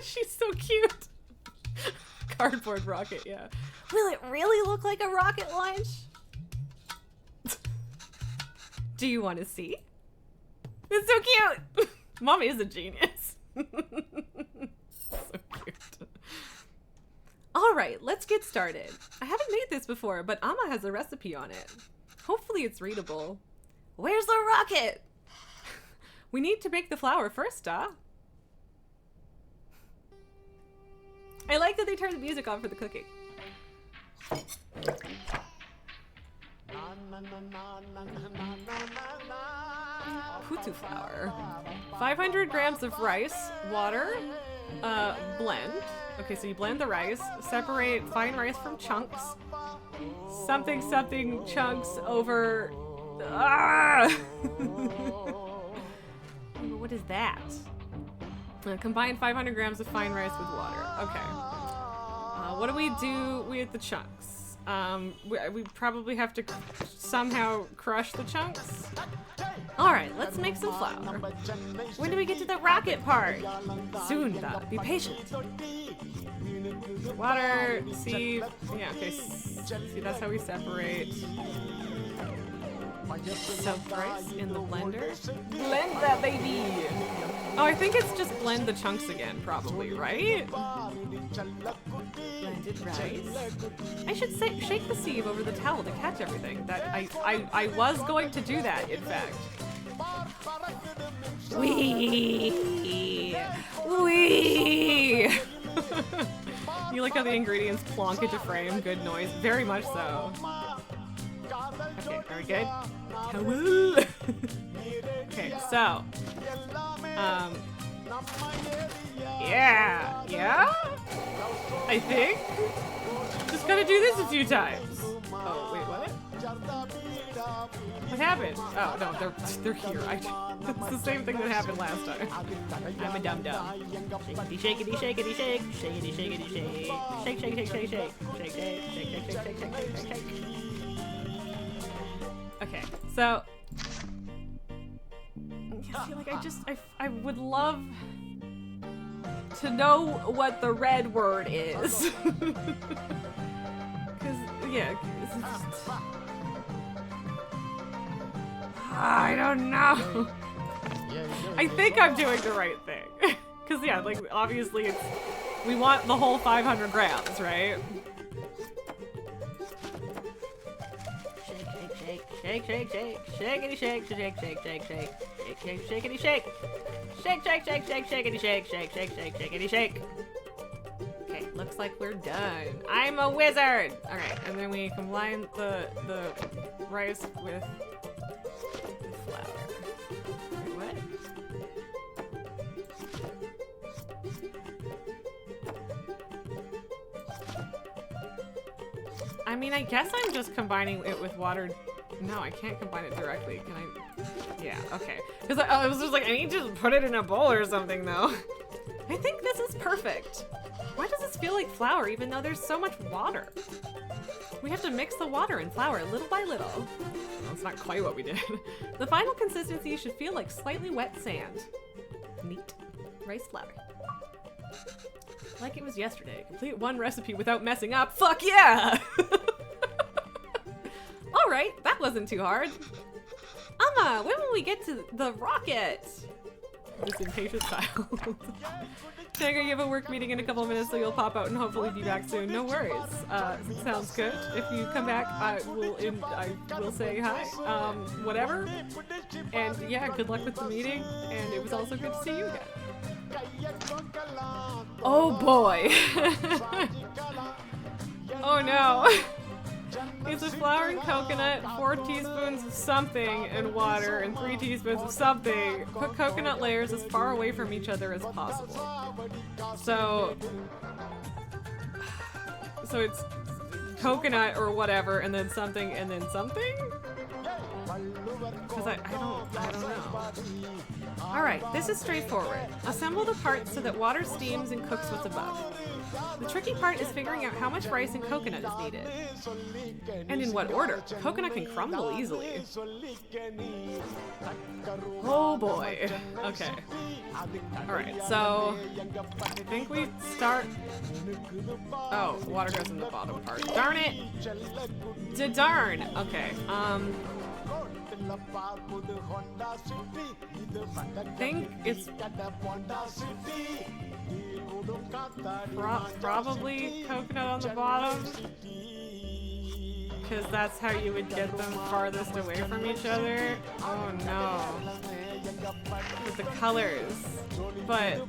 She's so cute. Cardboard rocket, yeah. Will it really look like a rocket launch? Do you want to see? It's so cute. Mom is a genius. So cute. All right, let's get started. I haven't made this before, but Amma has a recipe on it. Hopefully it's readable. Where's the rocket? We need to make the flour first, duh. I like that they turned the music on for the cooking. Putu flour. 500 grams of rice, water, blend. Okay, so you blend the rice, separate fine rice from chunks. Something chunks over... Ah! What is that? Combine 500 grams of fine rice with water. Okay. What do we do with the chunks? We probably have to somehow crush the chunks. Alright, let's make some flour. When do we get to the rocket part? Soon, though. Be patient. Water, see... Yeah, okay. See, that's how we separate. Soaked rice in the blender. Blend that, baby! Oh, I think it's just blend the chunks again, probably, right? Blended rice. I should shake the sieve over the towel to catch everything. That I was going to do that, in fact. Wee! You like how the ingredients plonk into frame? Good noise. Very much so. Okay, are we good? Okay, so. Yeah? I think? Just gotta do this a few times. Oh, wait, what? What happened? Oh, no, they're here. It's the same thing that happened last time. I'm a dum-dum. Shakety, shakety, shake. Shakety, shakety, shake. Shake, shake, shake, shake, shake. Shake, shake, shake, shake, shake, shake, shake, shake. Okay, so... I feel like I would love to know what the red word is. Cause, yeah, I don't know. I think I'm doing the right thing. Because, yeah, like, obviously it's... We want the whole 500 grams, right? Shake, shake, shake, shakety shake, shake, shake, shake, shake, shake, shake, shakety shake, shake, shake, shake, shake, shakety shake, shake, shake, shake, shakety shake. Okay, looks like we're done. I'm a wizard. All right, and then we combine the rice with flour. Wait, what? I mean, I guess I'm just combining it with water. No, I can't combine it directly. Can I? Yeah, okay. Because I was just like, I need to put it in a bowl or something, though. I think this is perfect. Why does this feel like flour, even though there's so much water? We have to mix the water and flour little by little. Well, that's not quite what we did. The final consistency should feel like slightly wet sand. Neat. Rice flour. Like it was yesterday. Complete one recipe without messing up. Fuck yeah! Alright, that wasn't too hard. When will we get to the rocket? This impatient child. Tiger, you have a work meeting in a couple of minutes, so you'll pop out and hopefully be back soon. No worries. Sounds good. If you come back, I will say hi. Whatever. And yeah, good luck with the meeting. And it was also good to see you again. Oh boy. Oh no. It's a flour and coconut, 4 teaspoons of something, and water, and 3 teaspoons of something. Put coconut layers as far away from each other as possible. So it's coconut or whatever, and then something, and then something? Because I don't know. Alright, this is straightforward. Assemble the parts so that water steams and cooks what's above. The tricky part is figuring out how much rice and coconut is needed. And in what order. Coconut can crumble easily. Oh boy. Okay. Alright, so I think we start... Oh, water goes in the bottom part. Darn it! Darn! Okay, I think it's probably coconut on the bottom, because that's how you would get them farthest away from each other. Oh no. With the colors. But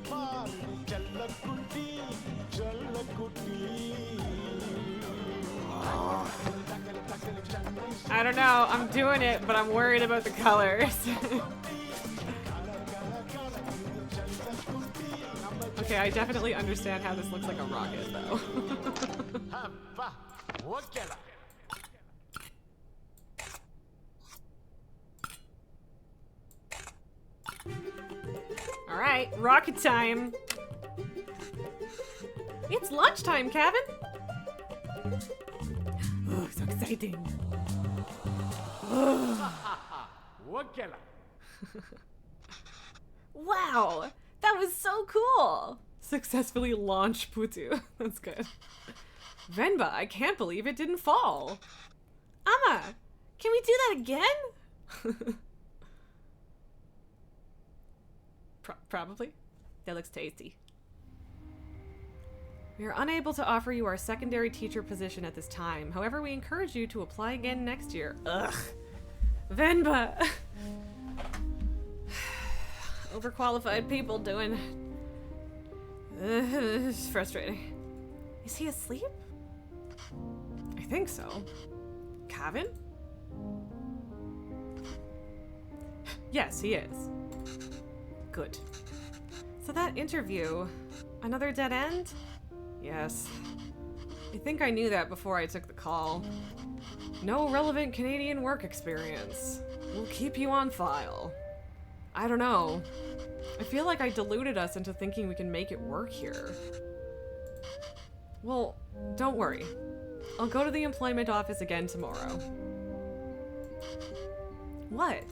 I don't know, I'm doing it, but I'm worried about the colors. Okay, I definitely understand how this looks like a rocket, though. Alright, rocket time! It's lunchtime, Kevin! Oh, so exciting! Wow! That was so cool! Successfully launch Putu. That's good. Venba, I can't believe it didn't fall. Amma, can we do that again? Probably. That looks tasty. We are unable to offer you our secondary teacher position at this time. However, we encourage you to apply again next year. Ugh. Venba! Overqualified people doing... It's frustrating. Is he asleep? I think so. Kevin? Yes, he is. Good. So that interview, another dead end? Yes. I think I knew that before I took the call. No relevant Canadian work experience. We'll keep you on file. I don't know. I feel like I deluded us into thinking we can make it work here. Well, don't worry. I'll go to the employment office again tomorrow. What?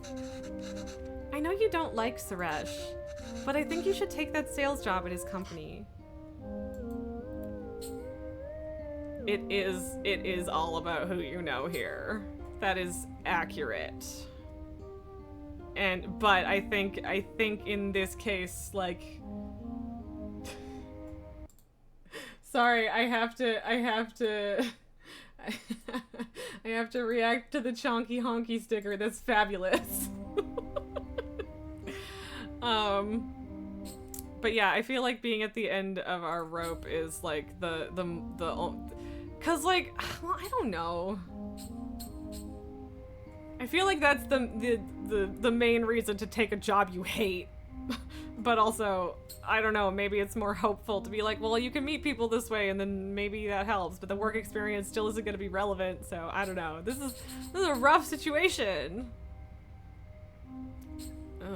I know you don't like Suresh, but I think you should take that sales job at his company. It is all about who you know here. That is accurate. But I think in this case, like, sorry, I have to I have to react to the chonky honky sticker. That's fabulous. But yeah, I feel like being at the end of our rope is like cause like, well, I don't know. I feel like that's the main reason to take a job you hate. But also, I don't know, maybe it's more hopeful to be like, well, you can meet people this way and then maybe that helps, but the work experience still isn't going to be relevant, so I don't know. This is a rough situation.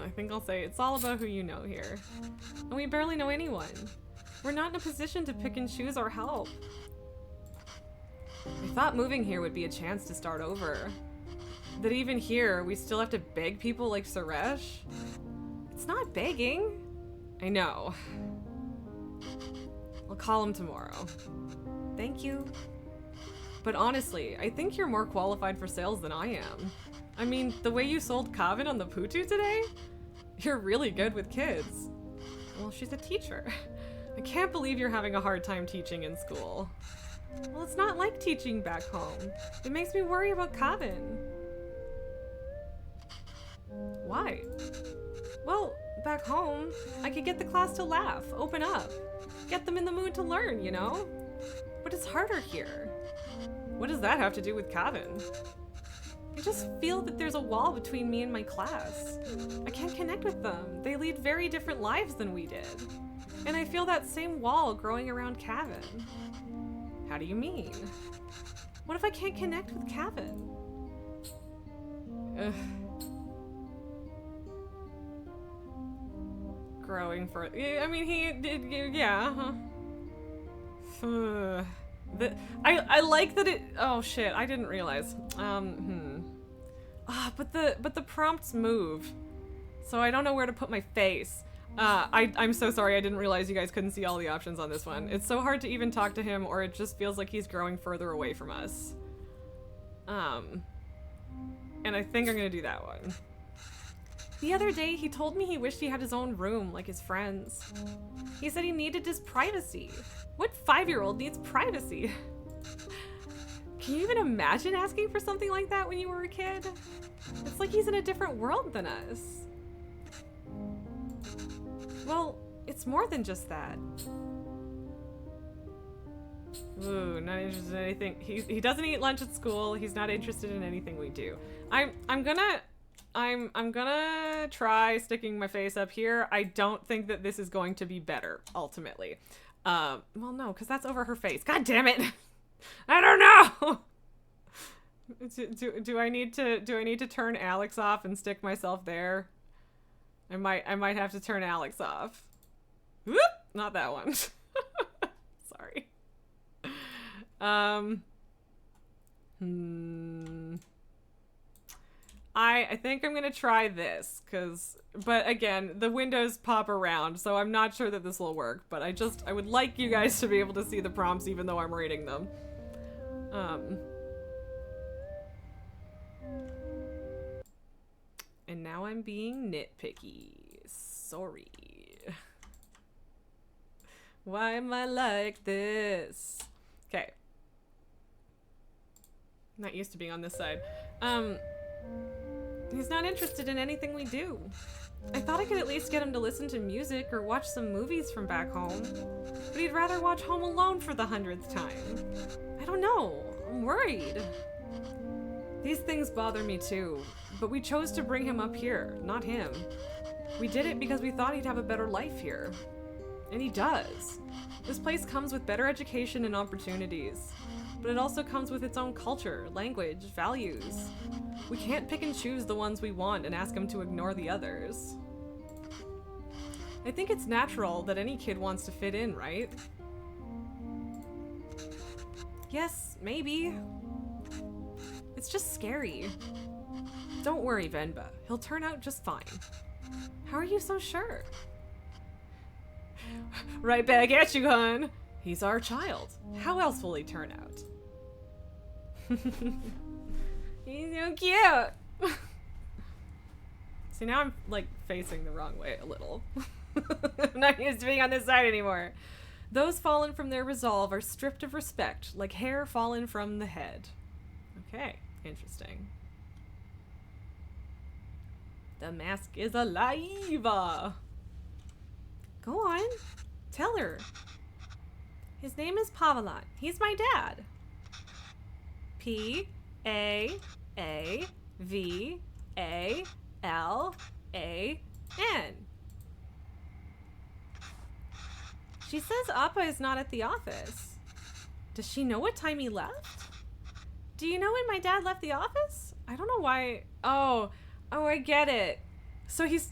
I think I'll say it's all about who you know here. And we barely know anyone. We're not in a position to pick and choose our help. I thought moving here would be a chance to start over. That even here, we still have to beg people like Suresh? It's not begging. I know. I'll call him tomorrow. Thank you. But honestly, I think you're more qualified for sales than I am. I mean, the way you sold Kavin on the Putu today? You're really good with kids. Well, she's a teacher. I can't believe you're having a hard time teaching in school. Well, it's not like teaching back home. It makes me worry about Kavin. Why? Well, back home, I could get the class to laugh, open up, get them in the mood to learn, you know? But it's harder here. What does that have to do with Kavin? I just feel that there's a wall between me and my class. I can't connect with them. They lead very different lives than we did. And I feel that same wall growing around Kavin. How do you mean? What if I can't connect with Kavin? Ugh. Growing for I mean, he did, yeah. I like that it. Oh shit! I didn't realize. But the prompts move, so I don't know where to put my face. I'm so sorry. I didn't realize you guys couldn't see all the options on this one. It's so hard to even talk to him, or it just feels like he's growing further away from us. And I think I'm gonna do that one. The other day, he told me he wished he had his own room, like his friends. He said he needed his privacy. What 5-year-old needs privacy? Can you even imagine asking for something like that when you were a kid? It's like he's in a different world than us. Well, it's more than just that. Ooh, not interested in anything. He doesn't eat lunch at school. He's not interested in anything we do. I'm gonna try sticking my face up here. I don't think that this is going to be better, ultimately. Well, no, because that's over her face. God damn it! I don't know. Do I need to turn Alex off and stick myself there? I might have to turn Alex off. Whoop! Not that one. Sorry. I think I'm gonna try this, but again, the windows pop around, so I'm not sure that this will work, but I would like you guys to be able to see the prompts even though I'm reading them. And now I'm being nitpicky. Sorry. Why am I like this? Okay. I'm not used to being on this side. He's not interested in anything we do. I thought I could at least get him to listen to music or watch some movies from back home. But he'd rather watch Home Alone for the 100th time. I don't know. I'm worried. These things bother me too, but we chose to bring him up here, not him. We did it because we thought he'd have a better life here. And he does. This place comes with better education and opportunities. But it also comes with its own culture, language, values. We can't pick and choose the ones we want and ask him to ignore the others. I think it's natural that any kid wants to fit in, right? Yes, maybe. It's just scary. Don't worry, Venba. He'll turn out just fine. How are you so sure? Right back at you, hon. He's our child. How else will he turn out? He's so cute. See, now I'm, like, facing the wrong way a little. I'm not used to being on this side anymore. Those fallen from their resolve are stripped of respect, like hair fallen from the head. Okay, interesting. The mask is alive! Go on. Tell her. His name is Pavelan. He's my dad. P-A-A-V-A-L-A-N. She says Appa is not at the office. Does she know what time he left? Do you know when my dad left the office? I don't know why. Oh, I get it. So he's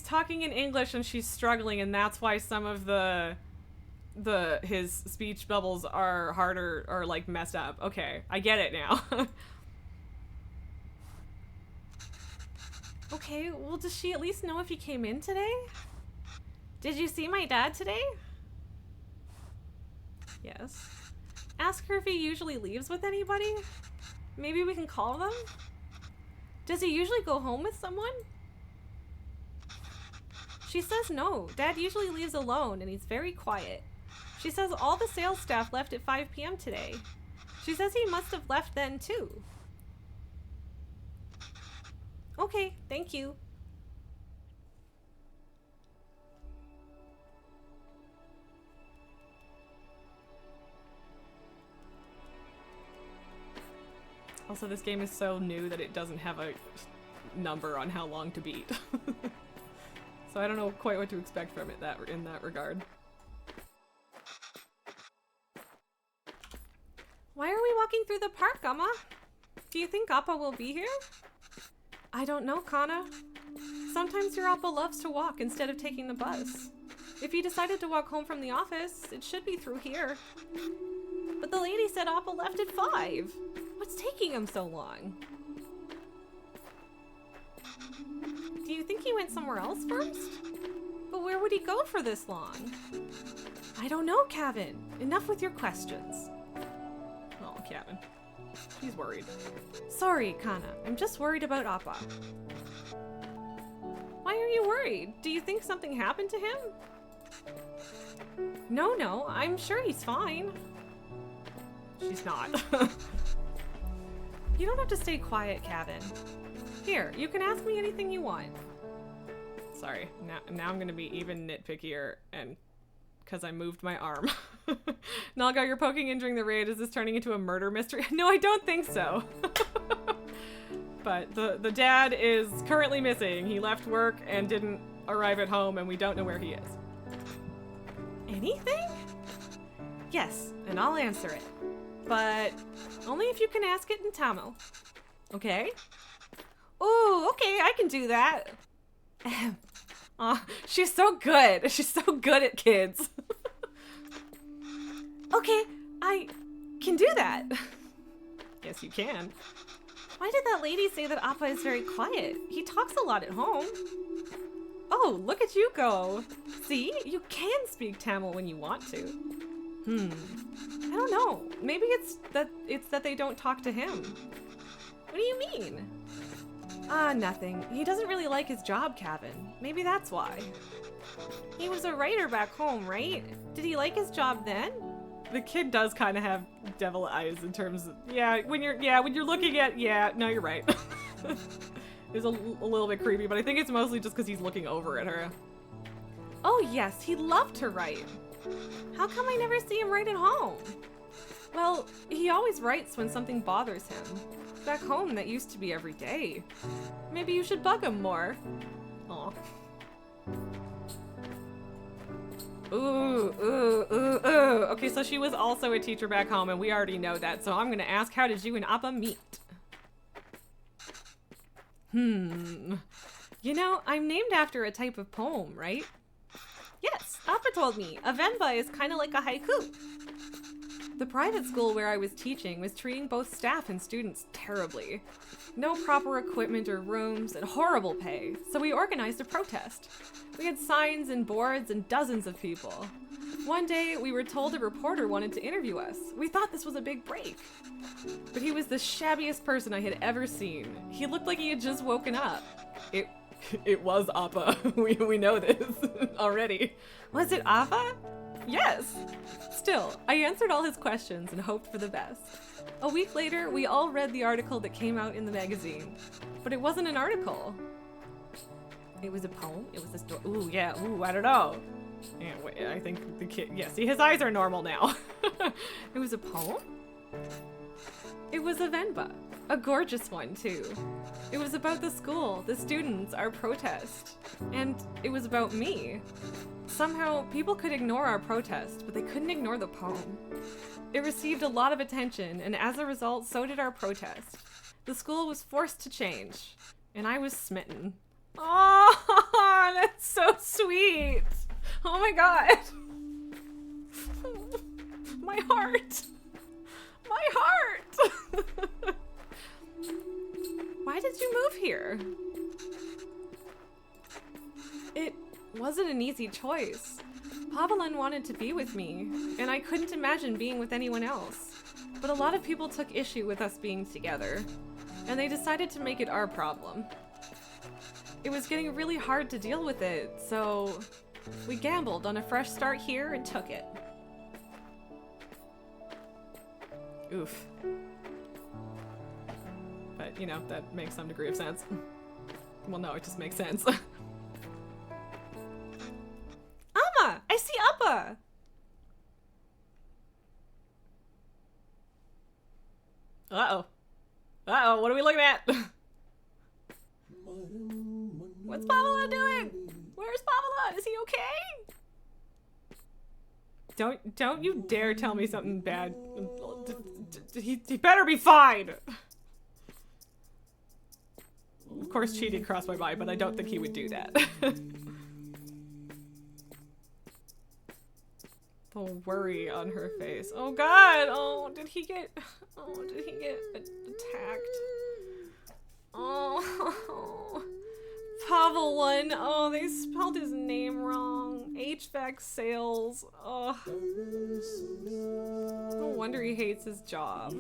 talking in English and she's struggling, and that's why some of his speech bubbles are harder or like messed up. Okay, I get it now. Okay, well, does she at least know if he came in today? Did you see my dad today? Yes. Ask her if he usually leaves with anybody. Maybe we can call them? Does he usually go home with someone? She says no. Dad usually leaves alone and he's very quiet. She says all the sales staff left at 5 p.m. today. She says he must have left then too. Okay, thank you. Also, this game is so new that it doesn't have a number on how long to beat. So I don't know quite what to expect from it in that regard. Why are we walking through the park, Amma? Do you think Appa will be here? I don't know, Kana. Sometimes your Appa loves to walk instead of taking the bus. If he decided to walk home from the office, it should be through here. But the lady said Appa left at 5. What's taking him so long? Do you think he went somewhere else first? But where would he go for this long? I don't know, Kevin. Enough with your questions. Oh, Kevin. He's worried. Sorry, Kana. I'm just worried about Appa. Why are you worried? Do you think something happened to him? No. I'm sure he's fine. She's not. You don't have to stay quiet, Kevin. Here, you can ask me anything you want. Sorry, now I'm gonna be even nitpickier, and because I moved my arm. Nalga, you're poking entering the raid. Is this turning into a murder mystery? No, I don't think so. But the dad is currently missing. He left work and didn't arrive at home, and we don't know where he is. Anything? Yes, and I'll answer it. But only if you can ask it in Tamil. Okay? Ooh, okay, I can do that. Aw, she's so good. She's so good at kids. Okay, I can do that. Yes, you can. Why did that lady say that Appa is very quiet? He talks a lot at home. Oh, look at you go. See, you can speak Tamil when you want to. I don't know. Maybe it's that they don't talk to him. What do you mean? Nothing. He doesn't really like his job, Kevin. Maybe that's why. He was a writer back home, right? Did he like his job then? The kid does kind of have devil eyes in terms of, when you're looking at, no, you're right. It's a little bit creepy, but I think it's mostly just because he's looking over at her. Oh yes, he loved to write. How come I never see him write at home? Well, he always writes when something bothers him. Back home, that used to be every day. Maybe you should bug him more. Aw. Ooh. Okay, so she was also a teacher back home, and we already know that, so I'm gonna ask, how did you and Appa meet? You know, I'm named after a type of poem, right? Yes, Appa told me. A Venba is kind of like a haiku. The private school where I was teaching was treating both staff and students terribly. No proper equipment or rooms, and horrible pay, so we organized a protest. We had signs and boards and dozens of people. One day, we were told a reporter wanted to interview us. We thought this was a big break. But he was the shabbiest person I had ever seen. He looked like he had just woken up. It It was Appa. We know this already. Was it Appa? Yes. Still, I answered all his questions and hoped for the best. A week later, we all read the article that came out in the magazine. But it wasn't an article. It was a poem? It was a story. Ooh, yeah. Ooh, I don't know. Yeah, wait, I think the kid... Yeah, see, his eyes are normal now. It was a poem? It was a Venba. A gorgeous one, too. It was about the school, the students, our protest. And it was about me. Somehow, people could ignore our protest, but they couldn't ignore the poem. It received a lot of attention, and as a result, so did our protest. The school was forced to change, and I was smitten. Oh, that's so sweet. Oh my god. My heart. My heart. Why did you move here? It wasn't an easy choice. Pavelin wanted to be with me, and I couldn't imagine being with anyone else. But a lot of people took issue with us being together, and they decided to make it our problem. It was getting really hard to deal with it, so we gambled on a fresh start here and took it. Oof. But, you know, that makes some degree of sense. Well, no, it just makes sense. Amma! I see Appa! Uh-oh. Uh-oh, what are we looking at? What's Pavela doing? Where's Pavela? Is he okay? Don't you dare tell me something bad. He better be fine! Of course cheating crossed my mind, but I don't think he would do that. The worry on her face. Oh god! Oh, did he get attacked? Oh, Pavel one. Oh, they spelled his name wrong. HVAC sales. Oh. No wonder he hates his job.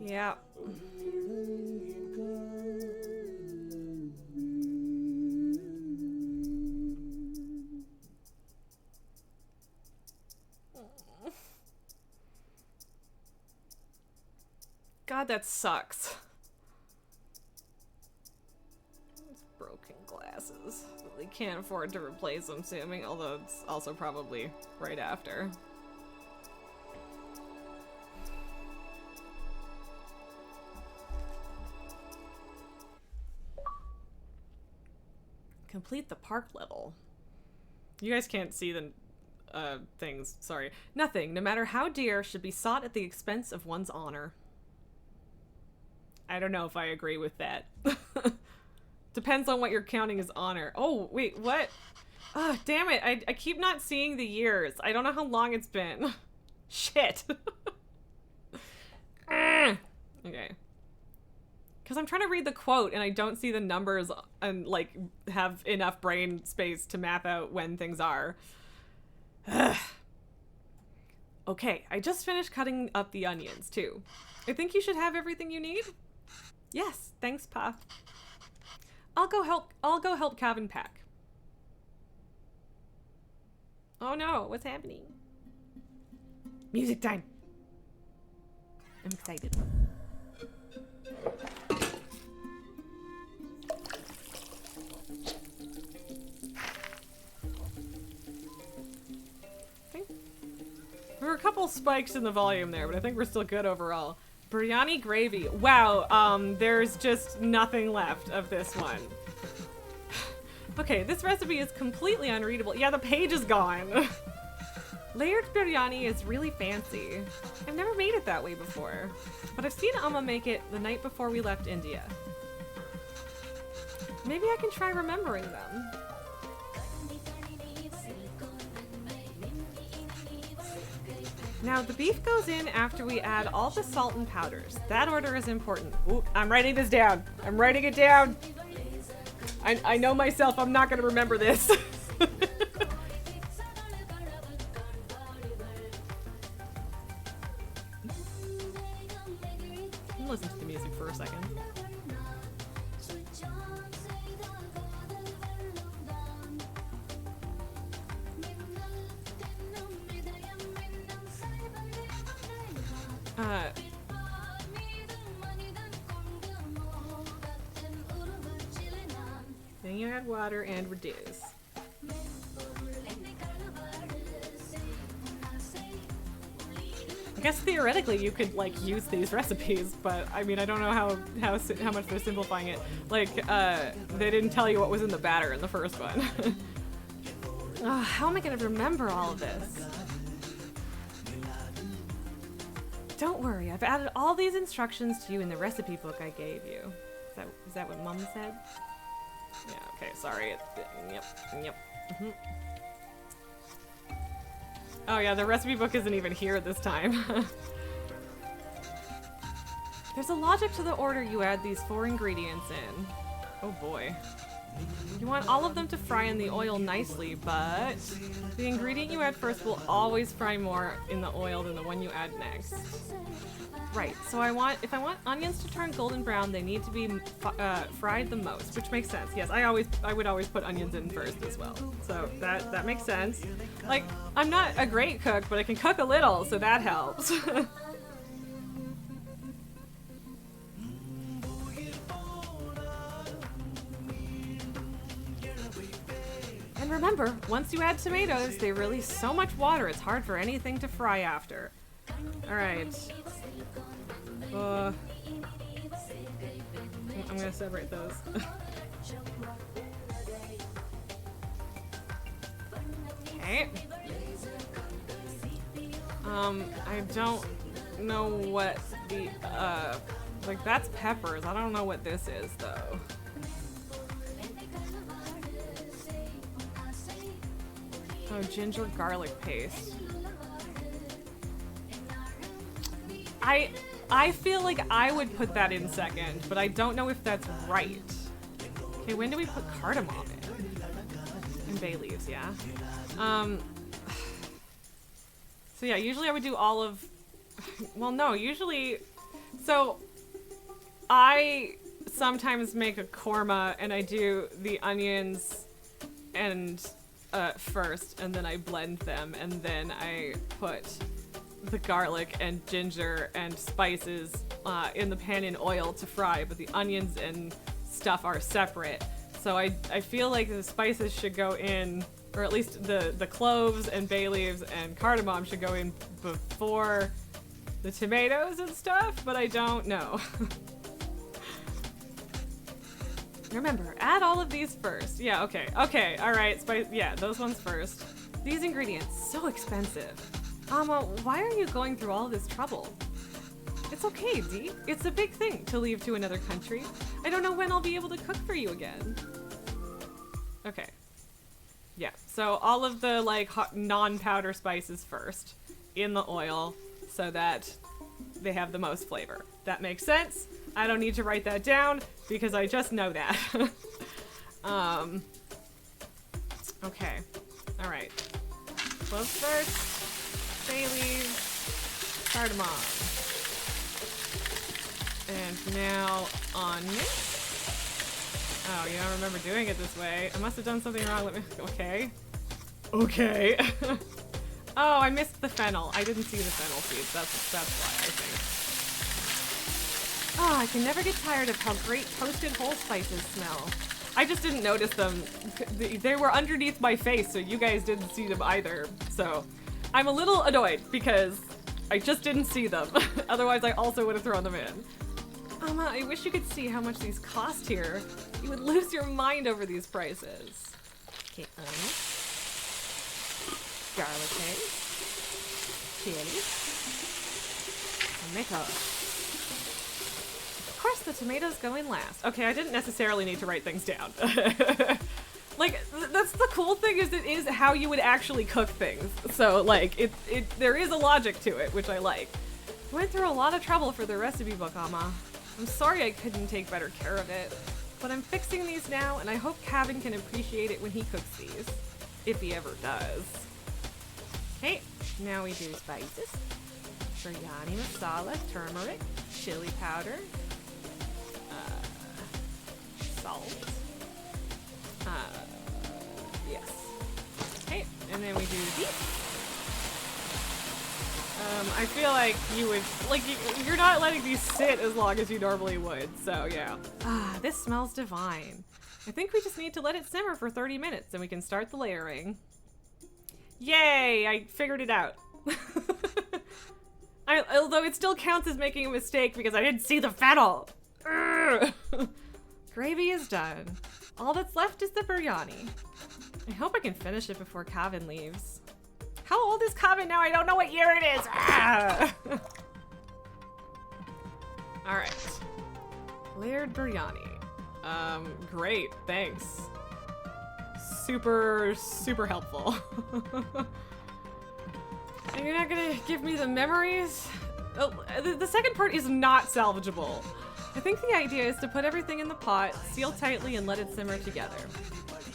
Yeah. God, that sucks. Broken glasses. They can't afford to replace them, assuming, although it's also probably right after. Complete the park level. You guys can't see the things, sorry. Nothing, no matter how dear, should be sought at the expense of one's honor. I don't know if I agree with that. Depends on what you're counting as honor. Oh, wait, what? Ah, damn it. I keep not seeing the years. I don't know how long it's been. Shit. Okay. Because I'm trying to read the quote and I don't see the numbers and, like, have enough brain space to map out when things are. Okay, I just finished cutting up the onions, too. I think you should have everything you need? Yes, thanks, Pa. I'll go help Calvin pack. Oh no, what's happening? Music time. I'm excited. Okay. There were a couple spikes in the volume there, but I think we're still good overall. Biryani gravy. Wow, there's just nothing left of this one. Okay, this recipe is completely unreadable. Yeah, the page is gone. Layered biryani is really fancy. I've never made it that way before, but I've seen Amma make it the night before we left India. Maybe I can try remembering them. Now, the beef goes in after we add all the salt and powders. That order is important. Ooh, I'm writing this down. I'm writing it down. I know myself, I'm not going to remember this. Listen to the music for a second. Then you add water and reduce. I guess theoretically you could like use these recipes, but I mean I don't know how much they're simplifying it. Like they didn't tell you what was in the batter in the first one. How am I gonna remember all of this? Don't worry, I've added all these instructions to you in the recipe book I gave you. Is that what Mom said? Yeah. Okay. Sorry. Yep. Mm-hmm. Oh yeah, the recipe book isn't even here this time. There's a logic to the order you add these 4 ingredients in. Oh boy. You want all of them to fry in the oil nicely, but the ingredient you add first will always fry more in the oil than the one you add next. Right, so if I want onions to turn golden brown, they need to be fried the most, which makes sense. Yes, I would always put onions in first as well. So that makes sense. Like, I'm not a great cook, but I can cook a little, so that helps. And remember, once you add tomatoes, they release so much water it's hard for anything to fry after. Alright. I'm gonna separate those. Okay. I don't know what the, like that's peppers. I don't know what this is though. Oh, ginger garlic paste. I feel like I would put that in second, but I don't know if that's right. Okay, when do we put cardamom in? And bay leaves, yeah. So yeah, usually I would do all of, well no, usually, so I sometimes make a korma and I do the onions and first, and then I blend them, and then I put the garlic and ginger and spices in the pan in oil to fry, but the onions and stuff are separate. So I feel like the spices should go in, or at least the cloves and bay leaves and cardamom should go in before the tomatoes and stuff, but I don't know. Remember, add all of these first. Yeah, okay, alright, spice, yeah, those ones first. These ingredients, so expensive. Why are you going through all this trouble? It's okay, Dee. It's a big thing to leave to another country. I don't know when I'll be able to cook for you again. Okay. Yeah, so all of the, like, non-powder spices first in the oil so that they have the most flavor. That makes sense. I don't need to write that down because I just know that. Okay. Alright. Cloves first. Bay leaves. Cardamom. And now onion. Oh, you don't remember doing it this way. I must have done something wrong. Okay. Okay. Oh, I missed the fennel. I didn't see the fennel seeds. That's why, I think. Oh, I can never get tired of how great toasted whole spices smell. I just didn't notice them. They were underneath my face, so you guys didn't see them either. So I'm a little annoyed because I just didn't see them. Otherwise, I also would have thrown them in. I wish you could see how much these cost here. You would lose your mind over these prices. Okay, garlic paste, chili, tomato. Of course, the tomatoes go in last. Okay, I didn't necessarily need to write things down. Like, that's the cool thing, is it is how you would actually cook things. So, like, there is a logic to it, which I like. I went through a lot of trouble for the recipe book, Amma. I'm sorry I couldn't take better care of it, but I'm fixing these now, and I hope Kevin can appreciate it when he cooks these. If he ever does. Okay, now we do spices. Biryani masala, turmeric, chili powder, salt. Yes. Okay, and then we do these. I feel like you would, like, you're not letting these sit as long as you normally would, so yeah. Ah, this smells divine. I think we just need to let it simmer for 30 minutes and we can start the layering. Yay, I figured it out. Although it still counts as making a mistake because I didn't see the fennel. Gravy is done. All that's left is the biryani. I hope I can finish it before Kavin leaves. How old is Kavin now? I don't know what year it is. Ah! All right. Layered biryani. Great, thanks. Super, super helpful. And you're not gonna give me the memories? Oh, the second part is not salvageable. I think the idea is to put everything in the pot, seal tightly, and let it simmer together.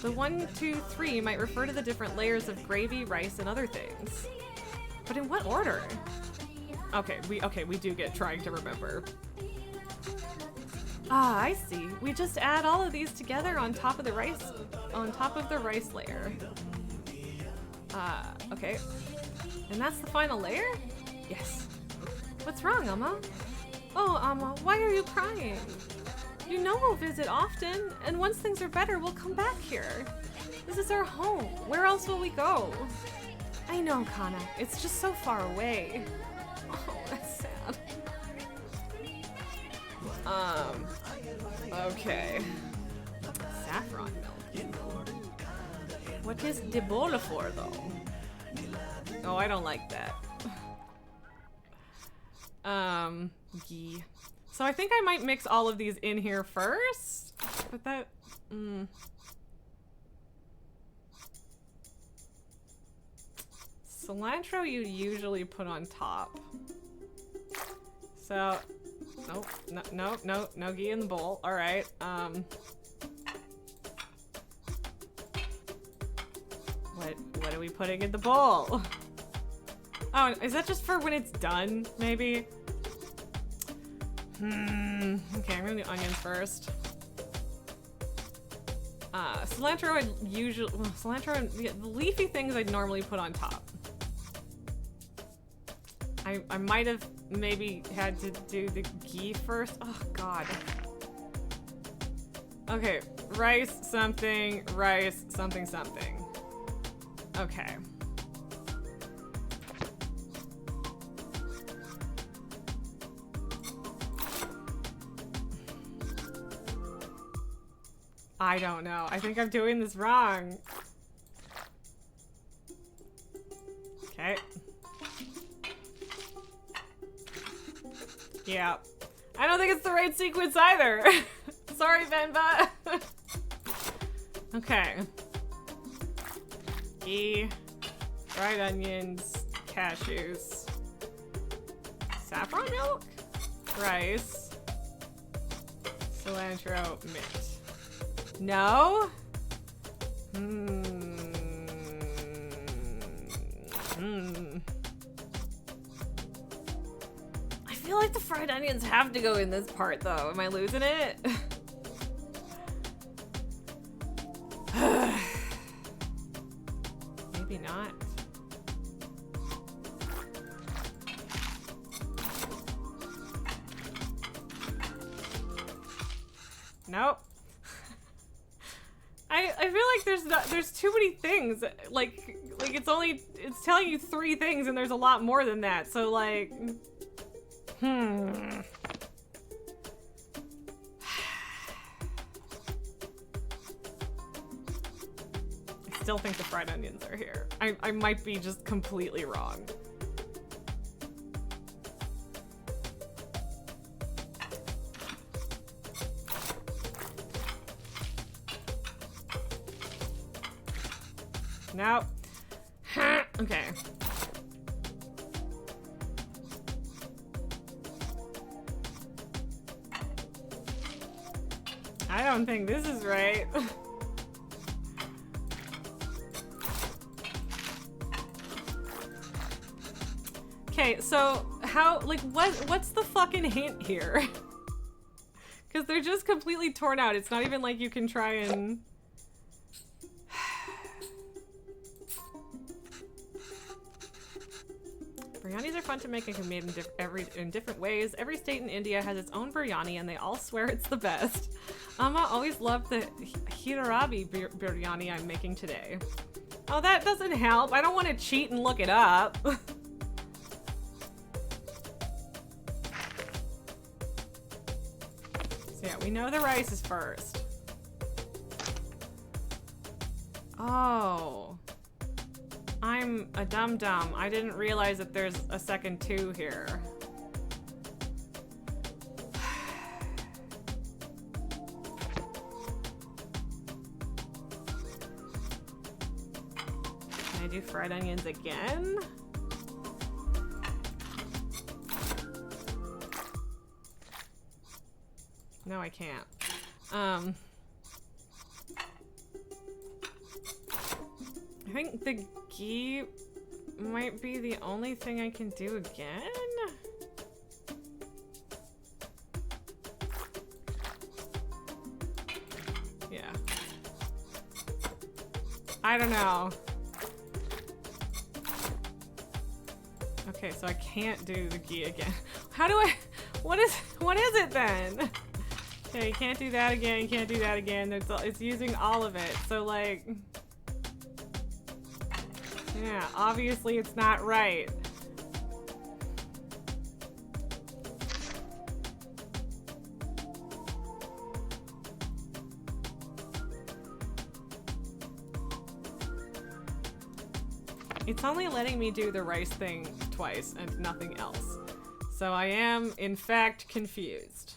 The 1, 2, 3 might refer to the different layers of gravy, rice, and other things. But in what order? Okay, we do get trying to remember. Ah, I see. We just add all of these together on top of the rice layer. Okay. And that's the final layer? Yes. What's wrong, Amma? Oh, Amma, why are you crying? You know we'll visit often, and once things are better, we'll come back here. This is our home. Where else will we go? I know, Kana. It's just so far away. Oh, that's sad. Okay. Saffron milk. What is the bowl for, though? Oh, I don't like that. Ghee. So I think I might mix all of these in here first, but that, Cilantro you usually put on top. So, nope, no ghee in the bowl. All right, what are we putting in the bowl? Oh, is that just for when it's done, maybe? Okay, I'm gonna do onions first. Cilantro I'd usually, cilantro and the leafy things I'd normally put on top. I might have maybe had to do the ghee first. Oh god. Okay, rice, something, something. Okay. I don't know. I think I'm doing this wrong. Okay. Yeah. I don't think it's the right sequence either. Sorry, Venba. Okay. Ghee, fried onions, cashews, saffron milk, rice, cilantro, mint. No? I feel like the fried onions have to go in this part though. Am I losing it? Maybe not. Nope. I feel like there's too many things. Like it's telling you 3 things and there's a lot more than that. So like, I still think the fried onions are here. I might be just completely wrong. Nope. Okay. I don't think this is right. Okay, so how, like, what's the fucking hint here? Because they're just completely torn out. It's not even like you can try and... Biryanis are fun to make and can be made in different ways. Every state in India has its own biryani and they all swear it's the best. Amma always loved the Hyderabadi biryani I'm making today. Oh, that doesn't help. I don't want to cheat and look it up. So yeah, we know the rice is first. Oh. I'm a dum-dum. I didn't realize that there's a second 2 here. Can I do fried onions again? No, I can't. I think the ghee might be the only thing I can do again? Yeah. I don't know. Okay, so I can't do the ghee again. How do I... what is it then? Okay, you can't do that again, you can't do that again. It's using all of it, so like... yeah, obviously it's not right. It's only letting me do the rice thing twice and nothing else. So I am, in fact, confused.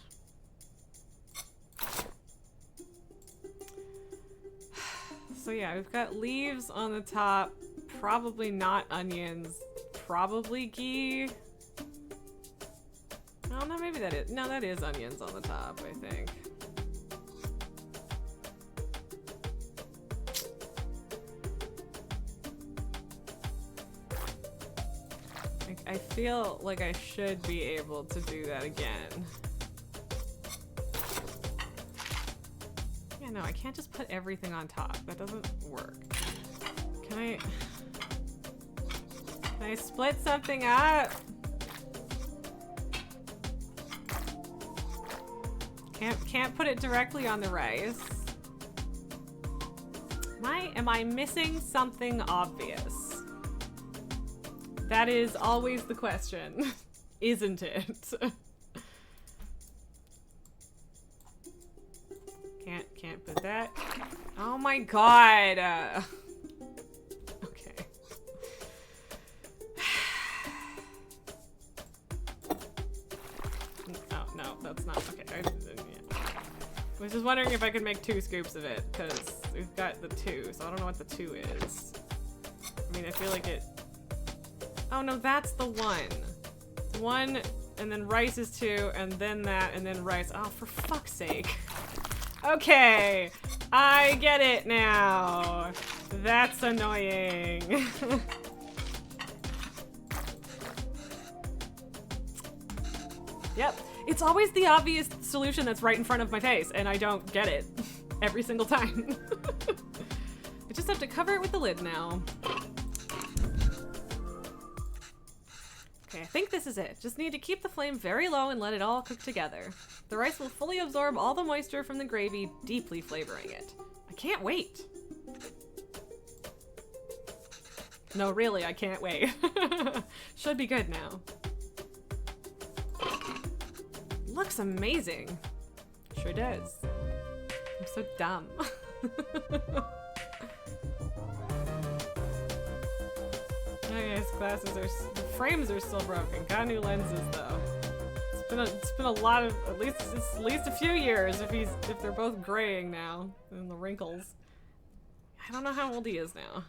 So yeah, we've got leaves on the top. Probably not onions. Probably ghee. Oh no, maybe that is. No, that is onions on the top, I think. I feel like I should be able to do that again. Yeah, no, I can't just put everything on top. That doesn't work. Can I split something up? Can't put it directly on the rice. Am I missing something obvious? That is always the question, isn't it? Can't put that. Oh my god. Okay. Oh no, that's not okay. Yeah. I was just wondering if I could make 2 scoops of it because we've got the 2, so I don't know what the 2 is. I mean, I feel like it. Oh no, that's the 1. 1, and then rice is 2, and then that, and then rice. Oh, for fuck's sake. Okay, I get it now. That's annoying. Yep, it's always the obvious solution that's right in front of my face, and I don't get it every single time. I just have to cover it with the lid now. Okay, I think this is it. Just need to keep the flame very low and let it all cook together. The rice will fully absorb all the moisture from the gravy, deeply flavoring it. I can't wait. No, really, I can't wait. Should be good now. Looks amazing. Sure does. I'm so dumb. Okay, his glasses are, the frames are still broken. Got new lenses though. It's been a lot of, at least a few years if they're both graying now and the wrinkles. I don't know how old he is now.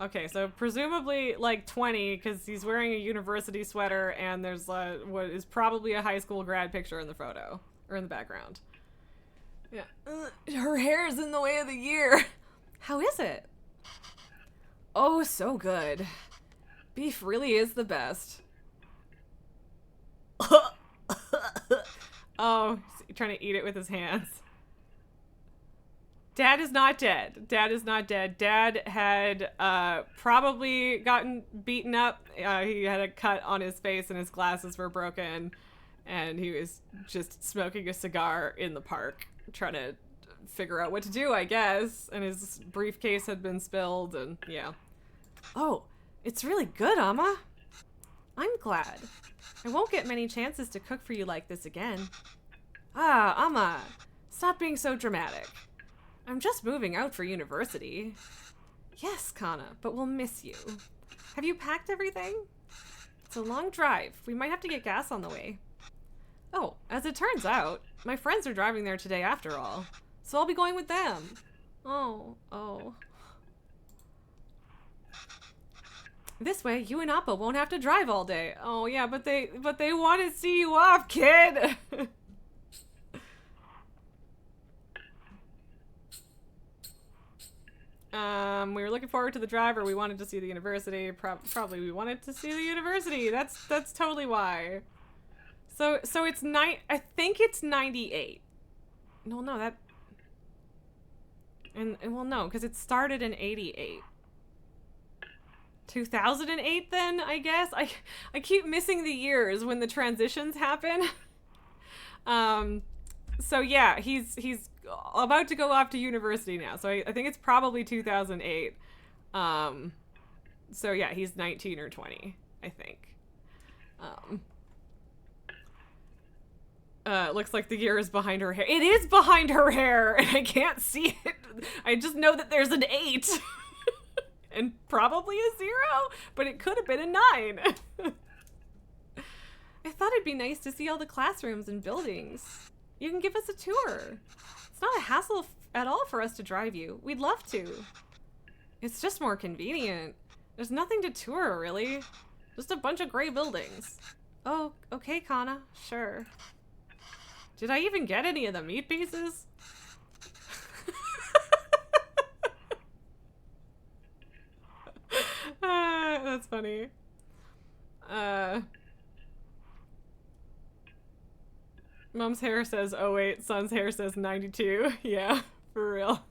Okay, so presumably like 20 because he's wearing a university sweater and there's what is probably a high school grad picture in the photo or in the background. Yeah. Her hair is in the way of the year. How is it? Oh, so good. Beef really is the best. Oh, he's trying to eat it with his hands. Dad is not dead. Dad is not dead. Dad had probably gotten beaten up. He had a cut on his face and his glasses were broken. And he was just smoking a cigar in the park, trying to figure out what to do, I guess. And his briefcase had been spilled, and yeah. Oh, it's really good, Amma. I'm glad. I won't get many chances to cook for you like this again. Ah, Amma, stop being so dramatic. I'm just moving out for university. Yes, Kana, but we'll miss you. Have you packed everything? It's a long drive. We might have to get gas on the way. Oh, as it turns out, my friends are driving there today after all, so I'll be going with them. Oh. This way, you and Appa won't have to drive all day. Oh yeah, but they want to see you off, kid. We were looking forward to the drive, or we wanted to see the university. Probably we wanted to see the university. That's totally why. So it's I think it's 98. No, that. And well, no, because it started in 88. 2008 then, I guess. I keep missing the years when the transitions happen. So yeah, he's about to go off to university now. So I think it's probably 2008. So yeah, he's 19 or 20, I think. Looks like the year is behind her hair. It is behind her hair, and I can't see it. I just know that there's an 8. And probably a 0, but it could have been a 9. I thought it'd be nice to see all the classrooms and buildings. You can give us a tour. It's not a hassle at all for us to drive you. We'd love to. It's just more convenient. There's nothing to tour, really. Just a bunch of gray buildings. Oh, okay, Kana. Sure. Did I even get any of the meat pieces? That's funny. Mom's hair says 08, son's hair says 92. Yeah, for real.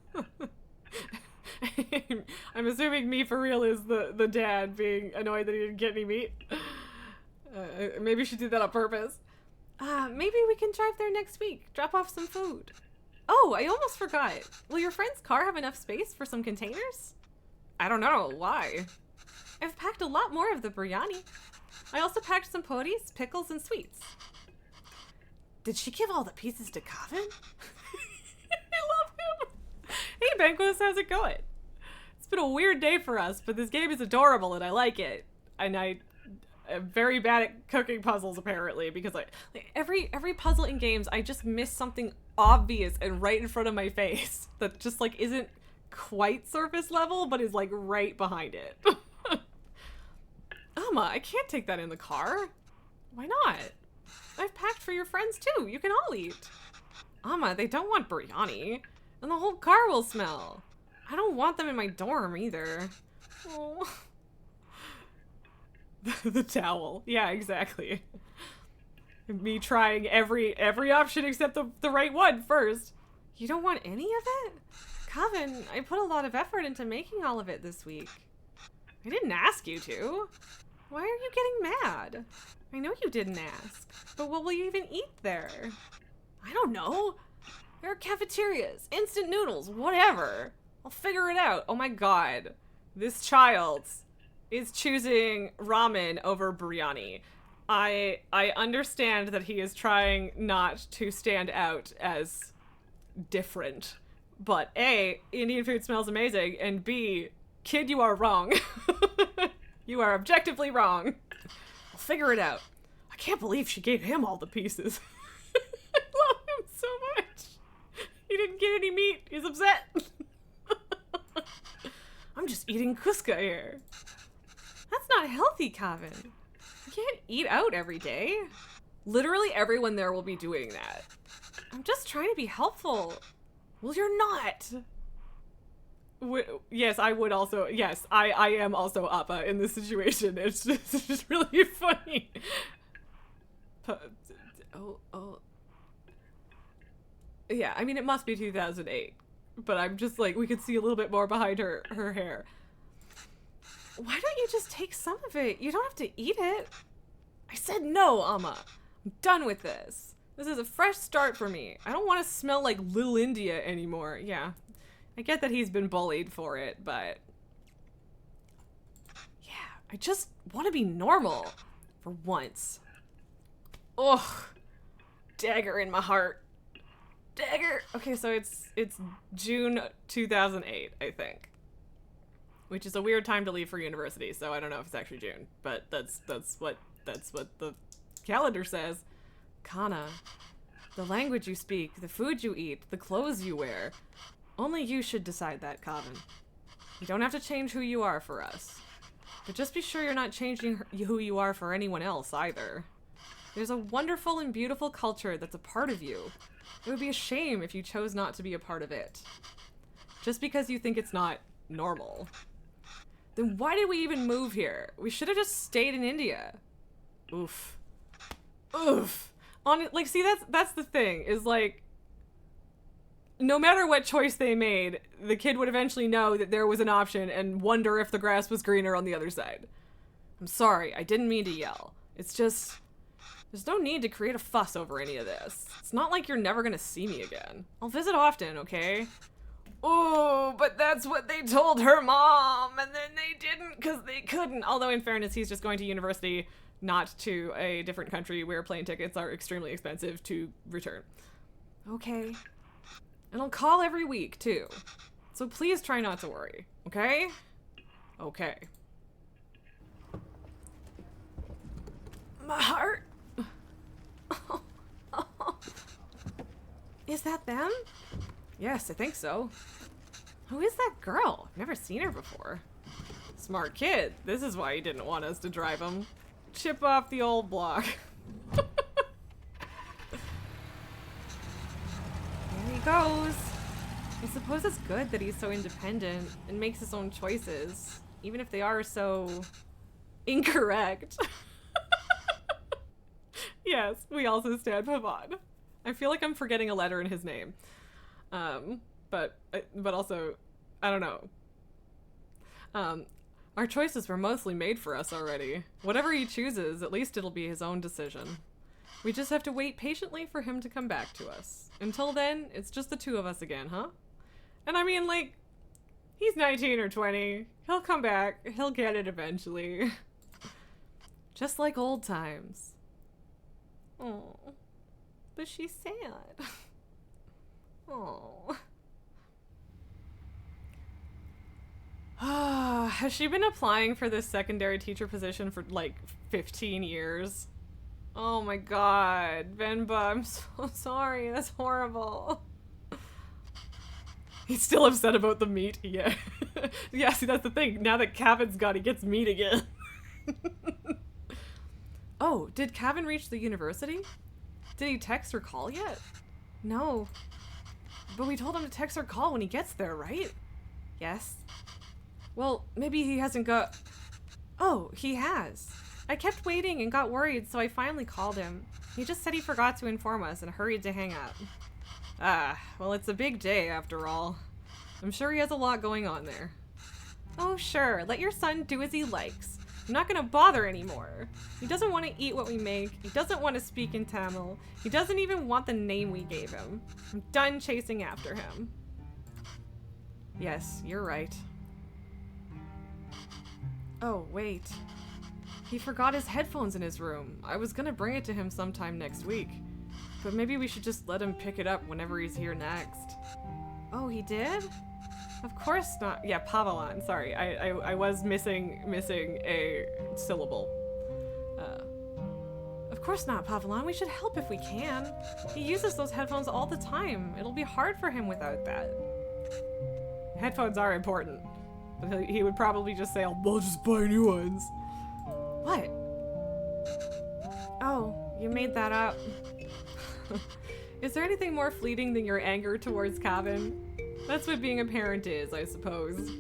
I'm assuming me for real is the dad being annoyed that he didn't get any meat. Maybe she did that on purpose. Maybe we can drive there next week. Drop off some food. Oh, I almost forgot. Will your friend's car have enough space for some containers? I don't know. Why? I've packed a lot more of the biryani. I also packed some poris, pickles, and sweets. Did she give all the pieces to Kevin? I love him. Hey, Benquist, how's it going? It's been a weird day for us, but this game is adorable and I like it. And I'm very bad at cooking puzzles apparently, because like every puzzle in games, I just miss something obvious and right in front of my face that just like isn't quite surface level, but is like right behind it. Amma, I can't take that in the car. Why not? I've packed for your friends too. You can all eat. Amma, they don't want biryani. And the whole car will smell. I don't want them in my dorm either. Oh. The towel. Yeah, exactly. Me trying every option except the right one first. You don't want any of it? Kevin, I put a lot of effort into making all of it this week. I didn't ask you to. Why are you getting mad? I know you didn't ask, but what will you even eat there? I don't know. There are cafeterias, instant noodles, whatever. I'll figure it out. Oh my god. This child is choosing ramen over biryani. I understand that he is trying not to stand out as different, but A, Indian food smells amazing, and B, kid, you are wrong. You are objectively wrong. I'll figure it out. I can't believe she gave him all the pieces. I love him so much. He didn't get any meat. He's upset. I'm just eating Cusca here. That's not healthy, Kevin. You can't eat out every day. Literally everyone there will be doing that. I'm just trying to be helpful. Well, you're not. Yes, I would also. Yes, I am also Appa in this situation. It's just really funny. Oh. Yeah, I mean, it must be 2008. but I'm just like, we could see a little bit more behind her hair. Why don't you just take some of it? You don't have to eat it. I said no, Amma. I'm done with this. This is a fresh start for me. I don't want to smell like Little India anymore. Yeah, I get that he's been bullied for it, but yeah, I just want to be normal for once. Ugh, dagger in my heart. Dagger. Okay, so it's June 2008, I think, which is a weird time to leave for university. So I don't know if it's actually June, but that's what the calendar says. Kana, the language you speak, the food you eat, the clothes you wear. Only you should decide that, Kavin. You don't have to change who you are for us. But just be sure you're not changing who you are for anyone else, either. There's a wonderful and beautiful culture that's a part of you. It would be a shame if you chose not to be a part of it. Just because you think it's not normal. Then why did we even move here? We should have just stayed in India. Oof. Oof. Like, see, that's the thing, is like, no matter what choice they made, the kid would eventually know that there was an option and wonder if the grass was greener on the other side. I'm sorry, I didn't mean to yell. It's just, there's no need to create a fuss over any of this. It's not like you're never gonna see me again. I'll visit often, okay? Oh, but that's what they told her mom, and then they didn't because they couldn't. Although, in fairness, he's just going to university, not to a different country where plane tickets are extremely expensive to return. Okay. And I'll call every week, too. So please try not to worry, okay? Okay. My heart. Is that them? Yes, I think so. Who is that girl? I've never seen her before. Smart kid. This is why he didn't want us to drive him. Chip off the old block. There he goes. I suppose it's good that he's so independent and makes his own choices, even if they are so incorrect. Yes, we also stand Pavan. I feel like I'm forgetting a letter in his name. But also, I don't know. Our choices were mostly made for us already. Whatever he chooses, at least it'll be his own decision. We just have to wait patiently for him to come back to us. Until then, it's just the two of us again, huh? And I mean, like, he's 19 or 20. He'll come back. He'll get it eventually. Just like old times. Oh, but she's sad. Oh. Has she been applying for this secondary teacher position for like 15 years? Oh my god, Venba, I'm so sorry. That's horrible. He's still upset about the meat. Yeah. Yeah, see, that's the thing. Now that Cavin's got, he gets meat again. Oh, did Kavin reach the university? Did he text or call yet? No. But we told him to text or call when he gets there, right? Yes. Well, maybe he hasn't got... Oh, he has. I kept waiting and got worried, so I finally called him. He just said he forgot to inform us and hurried to hang up. Ah, well, it's a big day after all. I'm sure he has a lot going on there. Oh, sure. Let your son do as he likes. I'm not gonna bother anymore. He doesn't want to eat what we make. He doesn't want to speak in Tamil. He doesn't even want the name we gave him. I'm done chasing after him. Yes, you're right. Oh, wait. He forgot his headphones in his room. I was gonna bring it to him sometime next week. But maybe we should just let him pick it up whenever he's here next. Oh, he did? Of course not. Yeah, Pavalan. Sorry, I was missing a syllable. Of course not, Pavalan. We should help if we can. He uses those headphones all the time. It'll be hard for him without that. Headphones are important. But he would probably just say, I'll just buy new ones. What? Oh, you made that up. Is there anything more fleeting than your anger towards Kavin? That's what being a parent is, I suppose.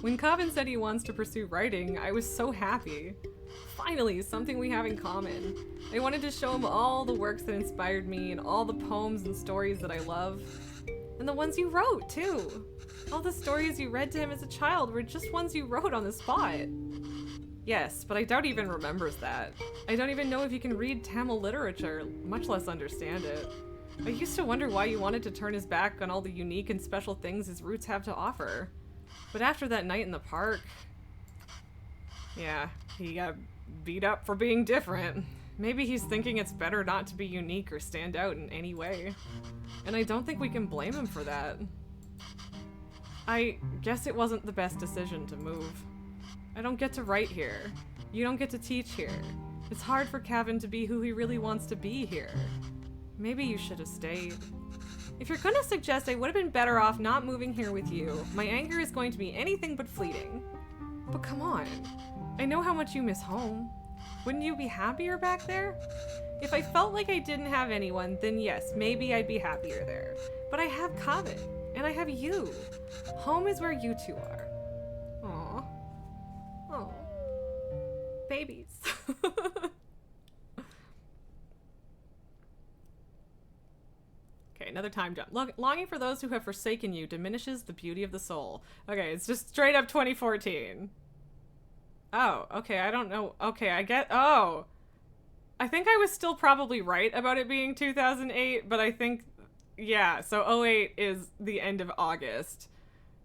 When Kavin said he wants to pursue writing, I was so happy. Finally, something we have in common. I wanted to show him all the works that inspired me and all the poems and stories that I love. And the ones you wrote, too. All the stories you read to him as a child were just ones you wrote on the spot. Yes, but I doubt he even remembers that. I don't even know if he can read Tamil literature, much less understand it. I used to wonder why you wanted to turn his back on all the unique and special things his roots have to offer. But after that night in the park... Yeah, he got beat up for being different. Maybe he's thinking it's better not to be unique or stand out in any way. And I don't think we can blame him for that. I guess it wasn't the best decision to move. I don't get to write here. You don't get to teach here. It's hard for Kevin to be who he really wants to be here. Maybe you should have stayed. If you're gonna suggest I would have been better off not moving here with you, my anger is going to be anything but fleeting. But come on. I know how much you miss home. Wouldn't you be happier back there? If I felt like I didn't have anyone, then yes, maybe I'd be happier there. But I have Kevin, and I have you. Home is where you two are. Aw. Aw. Babies. Okay, another time jump. Longing for those who have forsaken you diminishes the beauty of the soul. Okay, it's just straight up 2014. Oh, okay, I don't know. Okay, I get... Oh! I think I was still probably right about it being 2008, but I think... Yeah, so 08 is the end of August.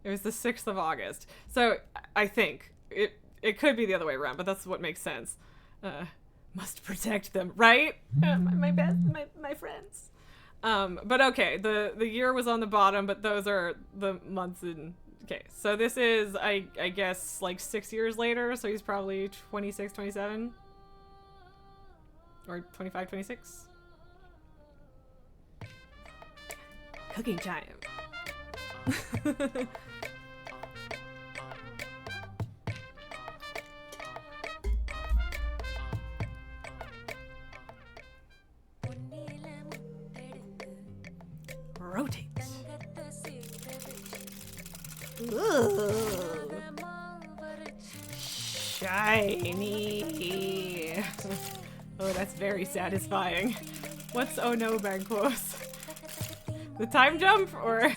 It was the 6th of August. So, I think. It could be the other way around, but that's what makes sense. Must protect them, right? My friends. But okay, the year was on the bottom, but those are the months in... Okay, so this is, I guess, like 6 years later, so he's probably 26, 27? Or 25, 26? Cooking time. Rotate. Ooh. Shiny. Oh, that's very satisfying. What's oh no, Banquos? The time jump, or?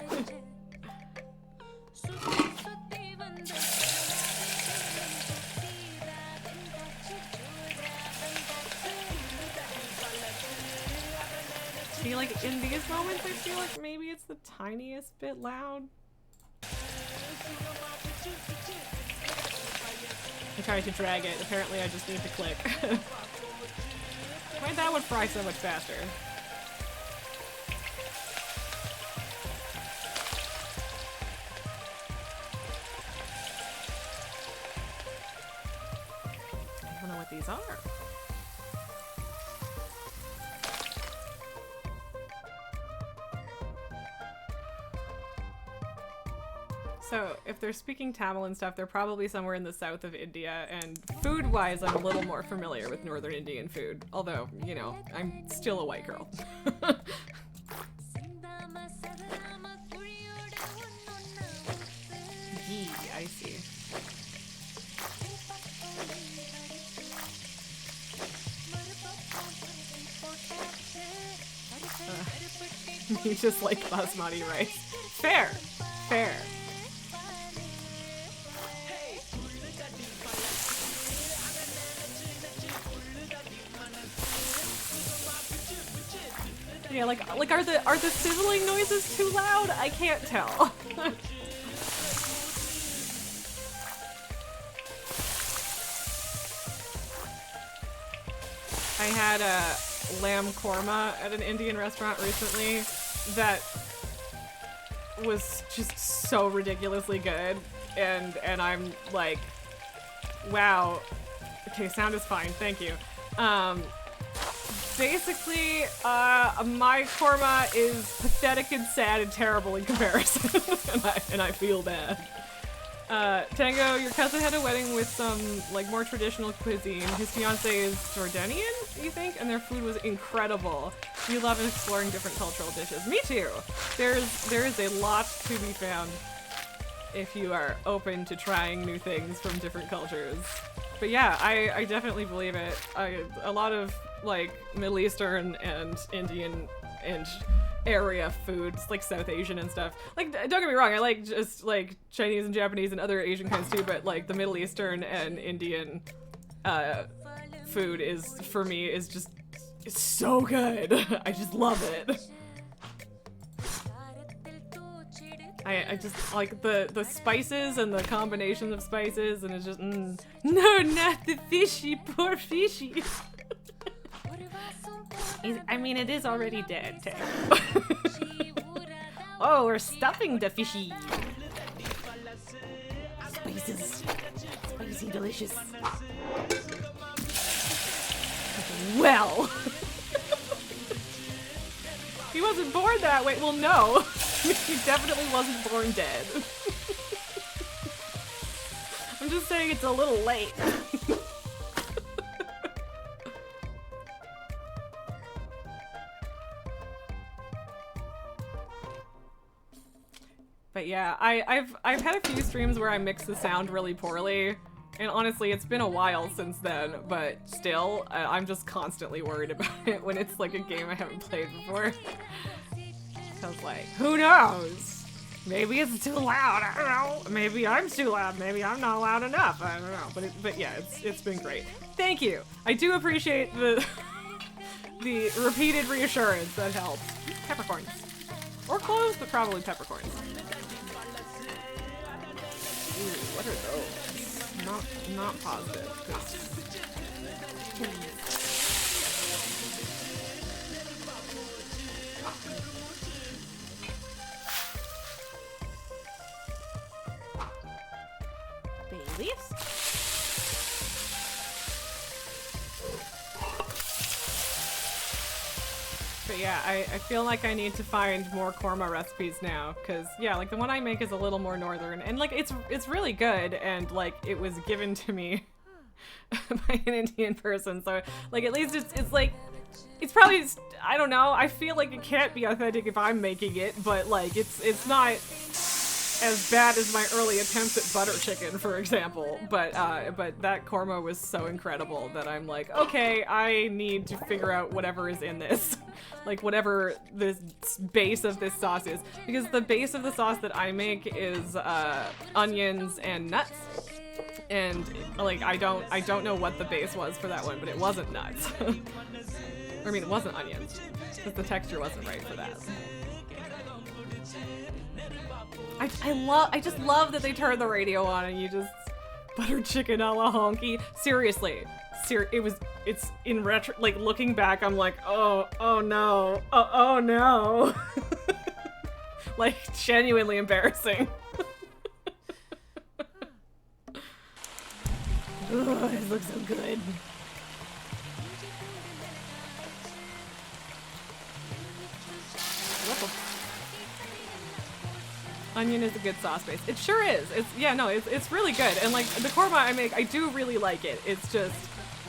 See, like, in these moments, I feel like maybe it's the tiniest bit loud. I tried to drag it. Apparently, I just need to click. Why that would fry so much faster? I don't know what these are. So, if they're speaking Tamil and stuff, they're probably somewhere in the south of India, and food-wise, I'm a little more familiar with northern Indian food. Although, you know, I'm still a white girl. Yee, I see. You just like basmati rice. Fair. Fair. Yeah, like are the sizzling noises too loud? I can't tell. I had a lamb korma at an Indian restaurant recently that was just so ridiculously good, and I'm like, wow. Okay, sound is fine, thank you. Basically, my korma is pathetic and sad and terrible in comparison, and I feel bad. Tango, your cousin had a wedding with some, like, more traditional cuisine. His fiance is Jordanian, you think? And their food was incredible. You love exploring different cultural dishes. Me too! There is a lot to be found if you are open to trying new things from different cultures. But yeah, I definitely believe it. A lot of, like, Middle Eastern and Indian and area foods, like South Asian and stuff. Like, don't get me wrong, I like just like Chinese and Japanese and other Asian kinds too, but like the Middle Eastern and Indian food is, for me, is just, it's so good. I just love it. I just like the spices and the combination of spices, and it's just, no, not the fishy, poor fishy. I mean, it is already dead, too. Oh, we're stuffing the fishy. Spices. Spicy delicious. Well. He wasn't born that way. Well, no. He definitely wasn't born dead. I'm just saying it's a little late. But yeah, I've had a few streams where I mix the sound really poorly, and honestly, it's been a while since then, but still, I'm just constantly worried about it when it's like a game I haven't played before. I was like, who knows? Maybe it's too loud, I don't know. Maybe I'm too loud, maybe I'm not loud enough, I don't know. But yeah, it's been great. Thank you! I do appreciate the the repeated reassurance, that helps. Peppercorns. Or cloves, but probably peppercorns. Ooh, what are those? Not positive. Bay leaves? But yeah, I feel like I need to find more korma recipes now, because yeah, like the one I make is a little more northern, and like it's really good, and like it was given to me by an Indian person, so like at least it's like, it's probably just, I don't know, I feel like it can't be authentic if I'm making it, but like it's not as bad as my early attempts at butter chicken, for example, but that korma was so incredible that I'm like, okay, I need to figure out whatever is in this. Like, whatever the base of this sauce is. Because the base of the sauce that I make is onions and nuts. And, like, I don't know what the base was for that one, but it wasn't nuts. I mean, it wasn't onions. Because the texture wasn't right for that. I just love that they turned the radio on and you just butter chicken a la honky. Seriously, it's in retro, like looking back, I'm like, oh no, oh no. Like genuinely embarrassing. Oh, it looks so good. Onion is a good sauce base. It sure is. It's really good. And like the korma I make, I do really like it. It's just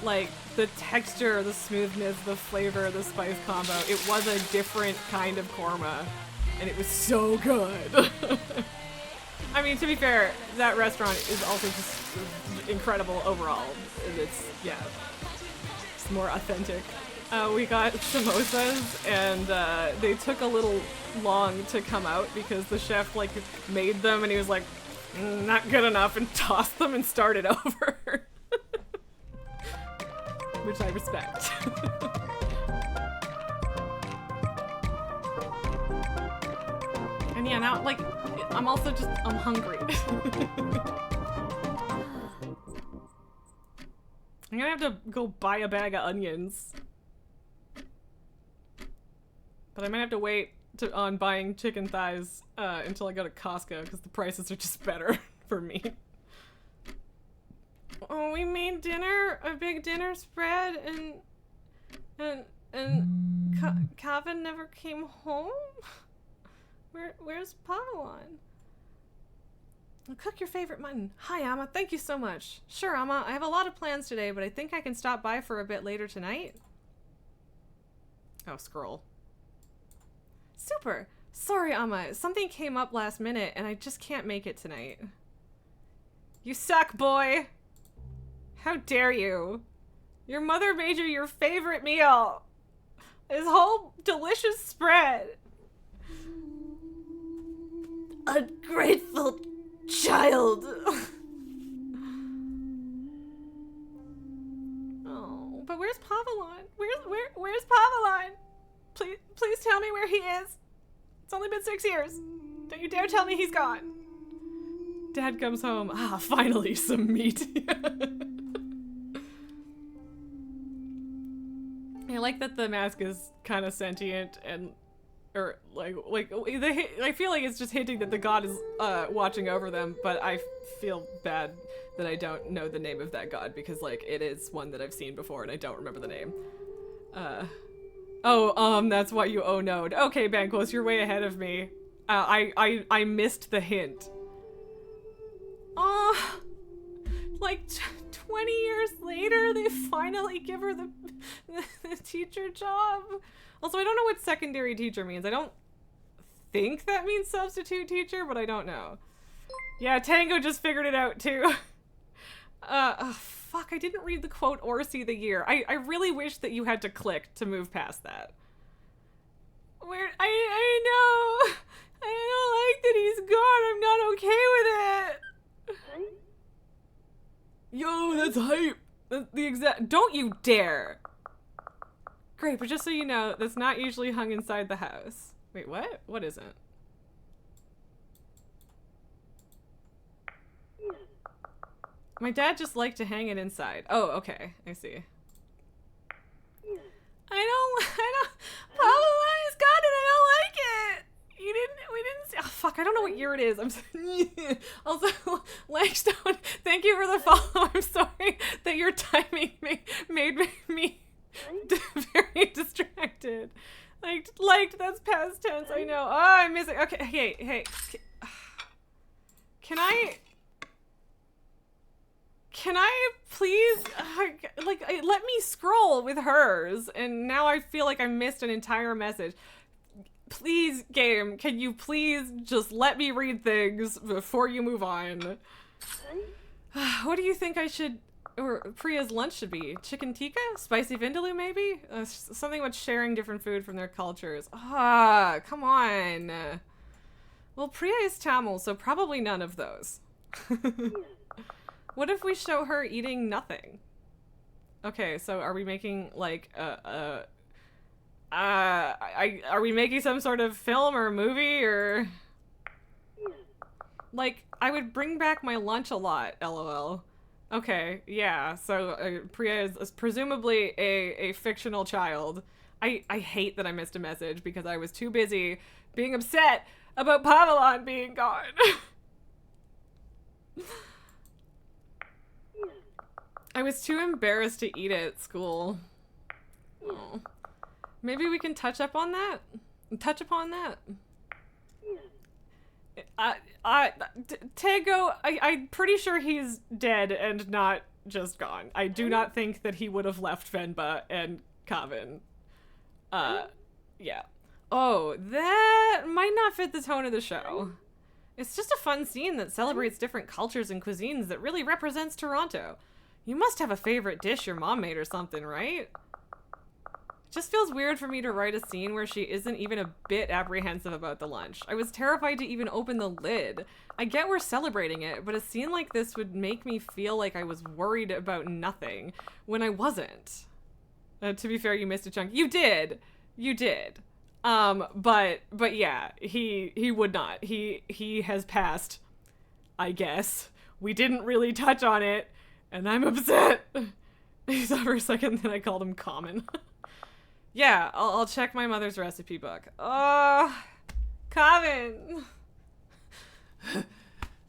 like the texture, the smoothness, the flavor, the spice combo. It was a different kind of korma, and it was so good. I mean, to be fair, that restaurant is also just incredible overall. It's more authentic. We got samosas, and they took a little long to come out because the chef like made them and he was like, not good enough, and tossed them and started over. Which I respect. And yeah, now like I'm also just, I'm hungry. I'm gonna have to go buy a bag of onions. But I might have to wait on buying chicken thighs until I go to Costco because the prices are just better for meat. Oh, we made dinner, a big dinner spread, and Calvin never came home? Where's Padawan? Cook your favorite mutton. Hi, Amma. Thank you so much. Sure, Amma. I have a lot of plans today, but I think I can stop by for a bit later tonight. Oh, scroll. Super. Sorry, Amma. Something came up last minute, and I just can't make it tonight. You suck, boy. How dare you? Your mother made you your favorite meal. This whole delicious spread. Ungrateful child. Oh, but where's Pavalon? Where's Pavalon? Please tell me where he is. It's only been 6 years. Don't you dare tell me he's gone. Dad comes home. Ah, finally some meat. I like that the mask is kind of sentient and, or I feel like it's just hinting that the god is watching over them, but I feel bad that I don't know the name of that god because like it is one that I've seen before and I don't remember the name. That's why you oh no. Okay, Banquos, you're way ahead of me. I missed the hint. Oh, like 20 years later, they finally give her the teacher job. Also, I don't know what secondary teacher means. I don't think that means substitute teacher, but I don't know. Yeah, Tango just figured it out too. Fuck, I didn't read the quote or see the year. I really wish that you had to click to move past that. I know. I don't like that he's gone. I'm not okay with it. Yo, that's hype. That's the exact. Don't you dare. Great, but just so you know, that's not usually hung inside the house. Wait, what? What isn't? My dad just liked to hang it inside. Oh, okay. I see. Pavalon is gone and I don't like it. We didn't see, oh fuck, I don't know what year it is. I'm also, Langstone, thank you for the follow. I'm sorry that your timing made me very distracted. Liked, that's past tense, I know. Oh, I'm missing, okay, hey. Can I please, let me scroll with hers, and now I feel like I missed an entire message. Please, game, can you please just let me read things before you move on? What do you think I should, or Priya's lunch should be? Chicken tikka? Spicy vindaloo, maybe? Something with sharing different food from their cultures. Ah, come on. Well, Priya is Tamil, so probably none of those. What if we show her eating nothing? Okay, so are we making like are we making some sort of film or movie or like I would bring back my lunch a lot, lol. Okay, yeah, so Priya is presumably a fictional child. I hate that I missed a message because I was too busy being upset about Pavalon being gone. I was too embarrassed to eat at school. Oh. Maybe we can touch upon that? Tego, I'm pretty sure he's dead and not just gone. I do not think that he would have left Venba and Kavin. Yeah. Oh, that might not fit the tone of the show. It's just a fun scene that celebrates different cultures and cuisines that really represents Toronto. You must have a favorite dish your mom made or something, right? It just feels weird for me to write a scene where she isn't even a bit apprehensive about the lunch. I was terrified to even open the lid. I get we're celebrating it, but a scene like this would make me feel like I was worried about nothing when I wasn't. To be fair, you missed a chunk. You did. But yeah, he would not. He has passed, I guess. We didn't really touch on it. And I'm upset. I thought for a second that I called him common. Yeah, I'll check my mother's recipe book. Oh, Kavin.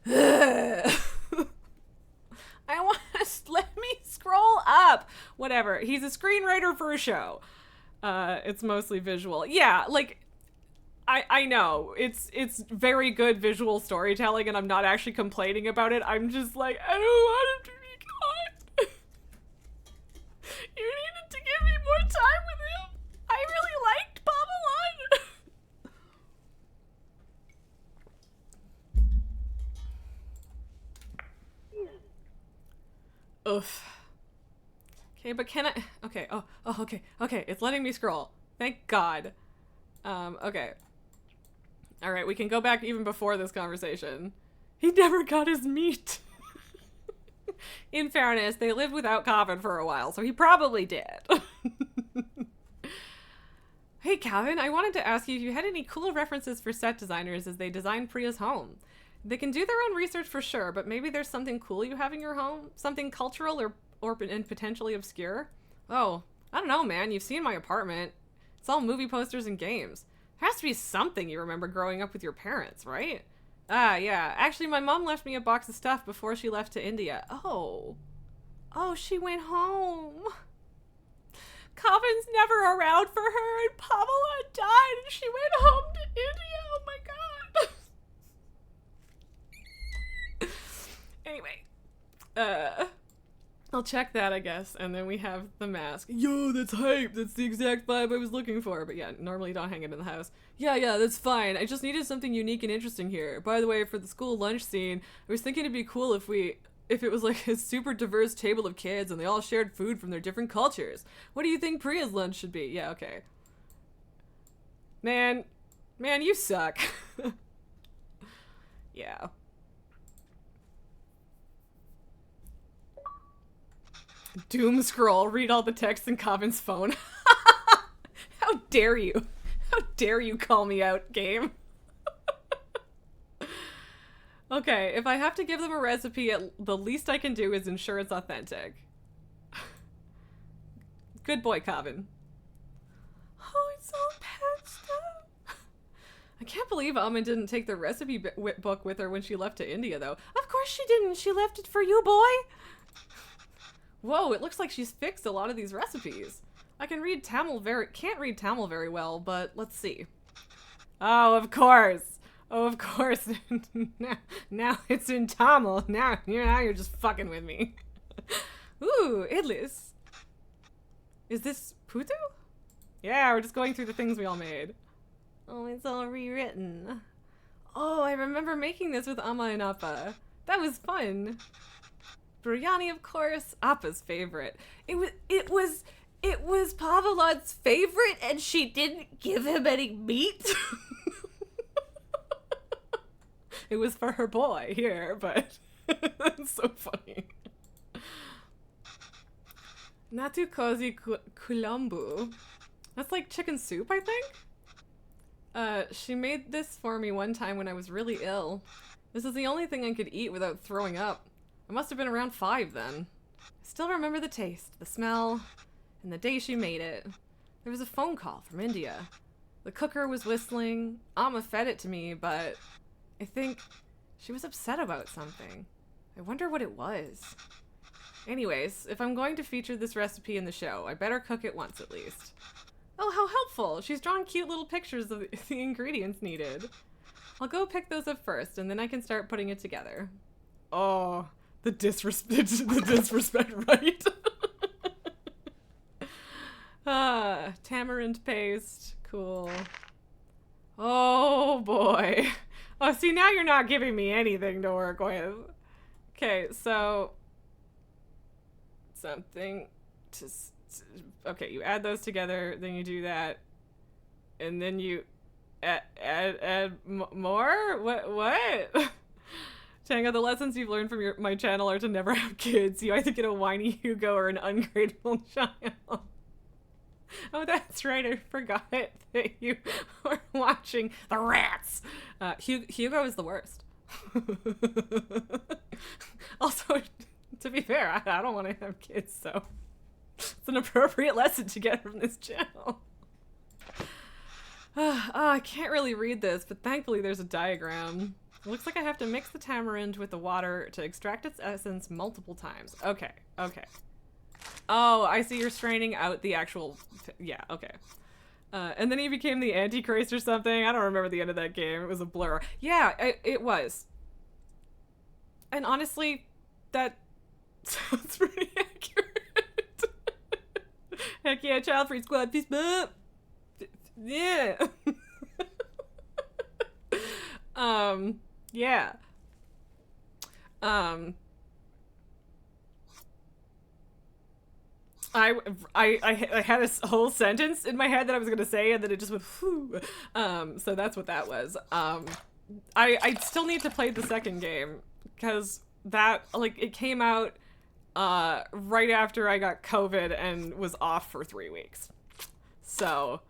I want to let me scroll up. Whatever. He's a screenwriter for a show. It's mostly visual. Yeah, like I know it's very good visual storytelling, and I'm not actually complaining about it. I'm just like I don't want him to be gone. You needed to give me more time with him. I really liked Pavalon. Oof. Okay, but can I? Okay. Oh, okay. Okay, it's letting me scroll. Thank God. Okay. All right, we can go back even before this conversation. He never got his meat. In fairness, they lived without Calvin for a while, so he probably did. Hey, Calvin, I wanted to ask you if you had any cool references for set designers as they design Priya's home. They can do their own research for sure, but maybe there's something cool you have in your home? Something cultural and potentially obscure? Oh, I don't know, man. You've seen my apartment. It's all movie posters and games. There has to be something you remember growing up with your parents, right? Ah, yeah. Actually, my mom left me a box of stuff before she left to India. Oh. Oh, she went home. Calvin's never around for her, and Pamela died, and she went home to India. Oh my god. Anyway. I'll check that, I guess, and then we have the mask. Yo, that's hype! That's the exact vibe I was looking for. But yeah, normally don't hang it in the house. Yeah, that's fine. I just needed something unique and interesting here. By the way, for the school lunch scene, I was thinking it'd be cool if it was like a super diverse table of kids and they all shared food from their different cultures. What do you think Priya's lunch should be? Yeah, okay. Man, you suck. Yeah. Doom scroll, read all the text in Calvin's phone. How dare you? How dare you call me out, game? Okay, if I have to give them a recipe, the least I can do is ensure it's authentic. Good boy, Calvin. Oh, it's all patched up. I can't believe Amma didn't take the recipe book with her when she left to India, though. Of course she didn't. She left it for you, boy. Whoa, it looks like she's fixed a lot of these recipes. I can't read Tamil very well, but let's see. Oh, of course. now it's in Tamil. Now you're just fucking with me. Ooh, Idlis. Is this Putu? Yeah, we're just going through the things we all made. Oh, it's all rewritten. Oh, I remember making this with Amma and Appa. That was fun. Biryani, of course, Appa's favorite. It was Pavelad's favorite, and she didn't give him any meat. It was for her boy here, but that's so funny. Natu Kozi Kulambu. That's like chicken soup, I think? She made this for me one time when I was really ill. This is the only thing I could eat without throwing up. I must have been around 5 then. I still remember the taste, the smell, and the day she made it. There was a phone call from India. The cooker was whistling. Amma fed it to me, but I think she was upset about something. I wonder what it was. Anyways, if I'm going to feature this recipe in the show, I better cook it once at least. Oh, how helpful! She's drawn cute little pictures of the ingredients needed. I'll go pick those up first, and then I can start putting it together. Oh, the disrespect, right? Tamarind paste, cool. Oh boy. Oh, see, now you're not giving me anything to work with. Okay, so something to okay, you add those together, then you do that, and then you add more? What? Tango, the lessons you've learned from my channel are to never have kids. You either get a whiny Hugo or an ungrateful child. Oh, that's right. I forgot that you were watching the rats. Hugo is the worst. Also, to be fair, I don't want to have kids, so it's an appropriate lesson to get from this channel. I can't really read this, but thankfully there's a diagram. It looks like I have to mix the tamarind with the water to extract its essence multiple times. Okay. Oh, I see, you're straining out the actual... Yeah, okay. And then he became the Antichrist or something. I don't remember the end of that game. It was a blur. Yeah, it was. And honestly, that sounds pretty accurate. Heck yeah, child free squad, peace bump. Yeah. Yeah. I had a whole sentence in my head that I was gonna say, and then it just went whew. So that's what that was. I still need to play the second game because that like it came out right after I got COVID and was off for 3 weeks. So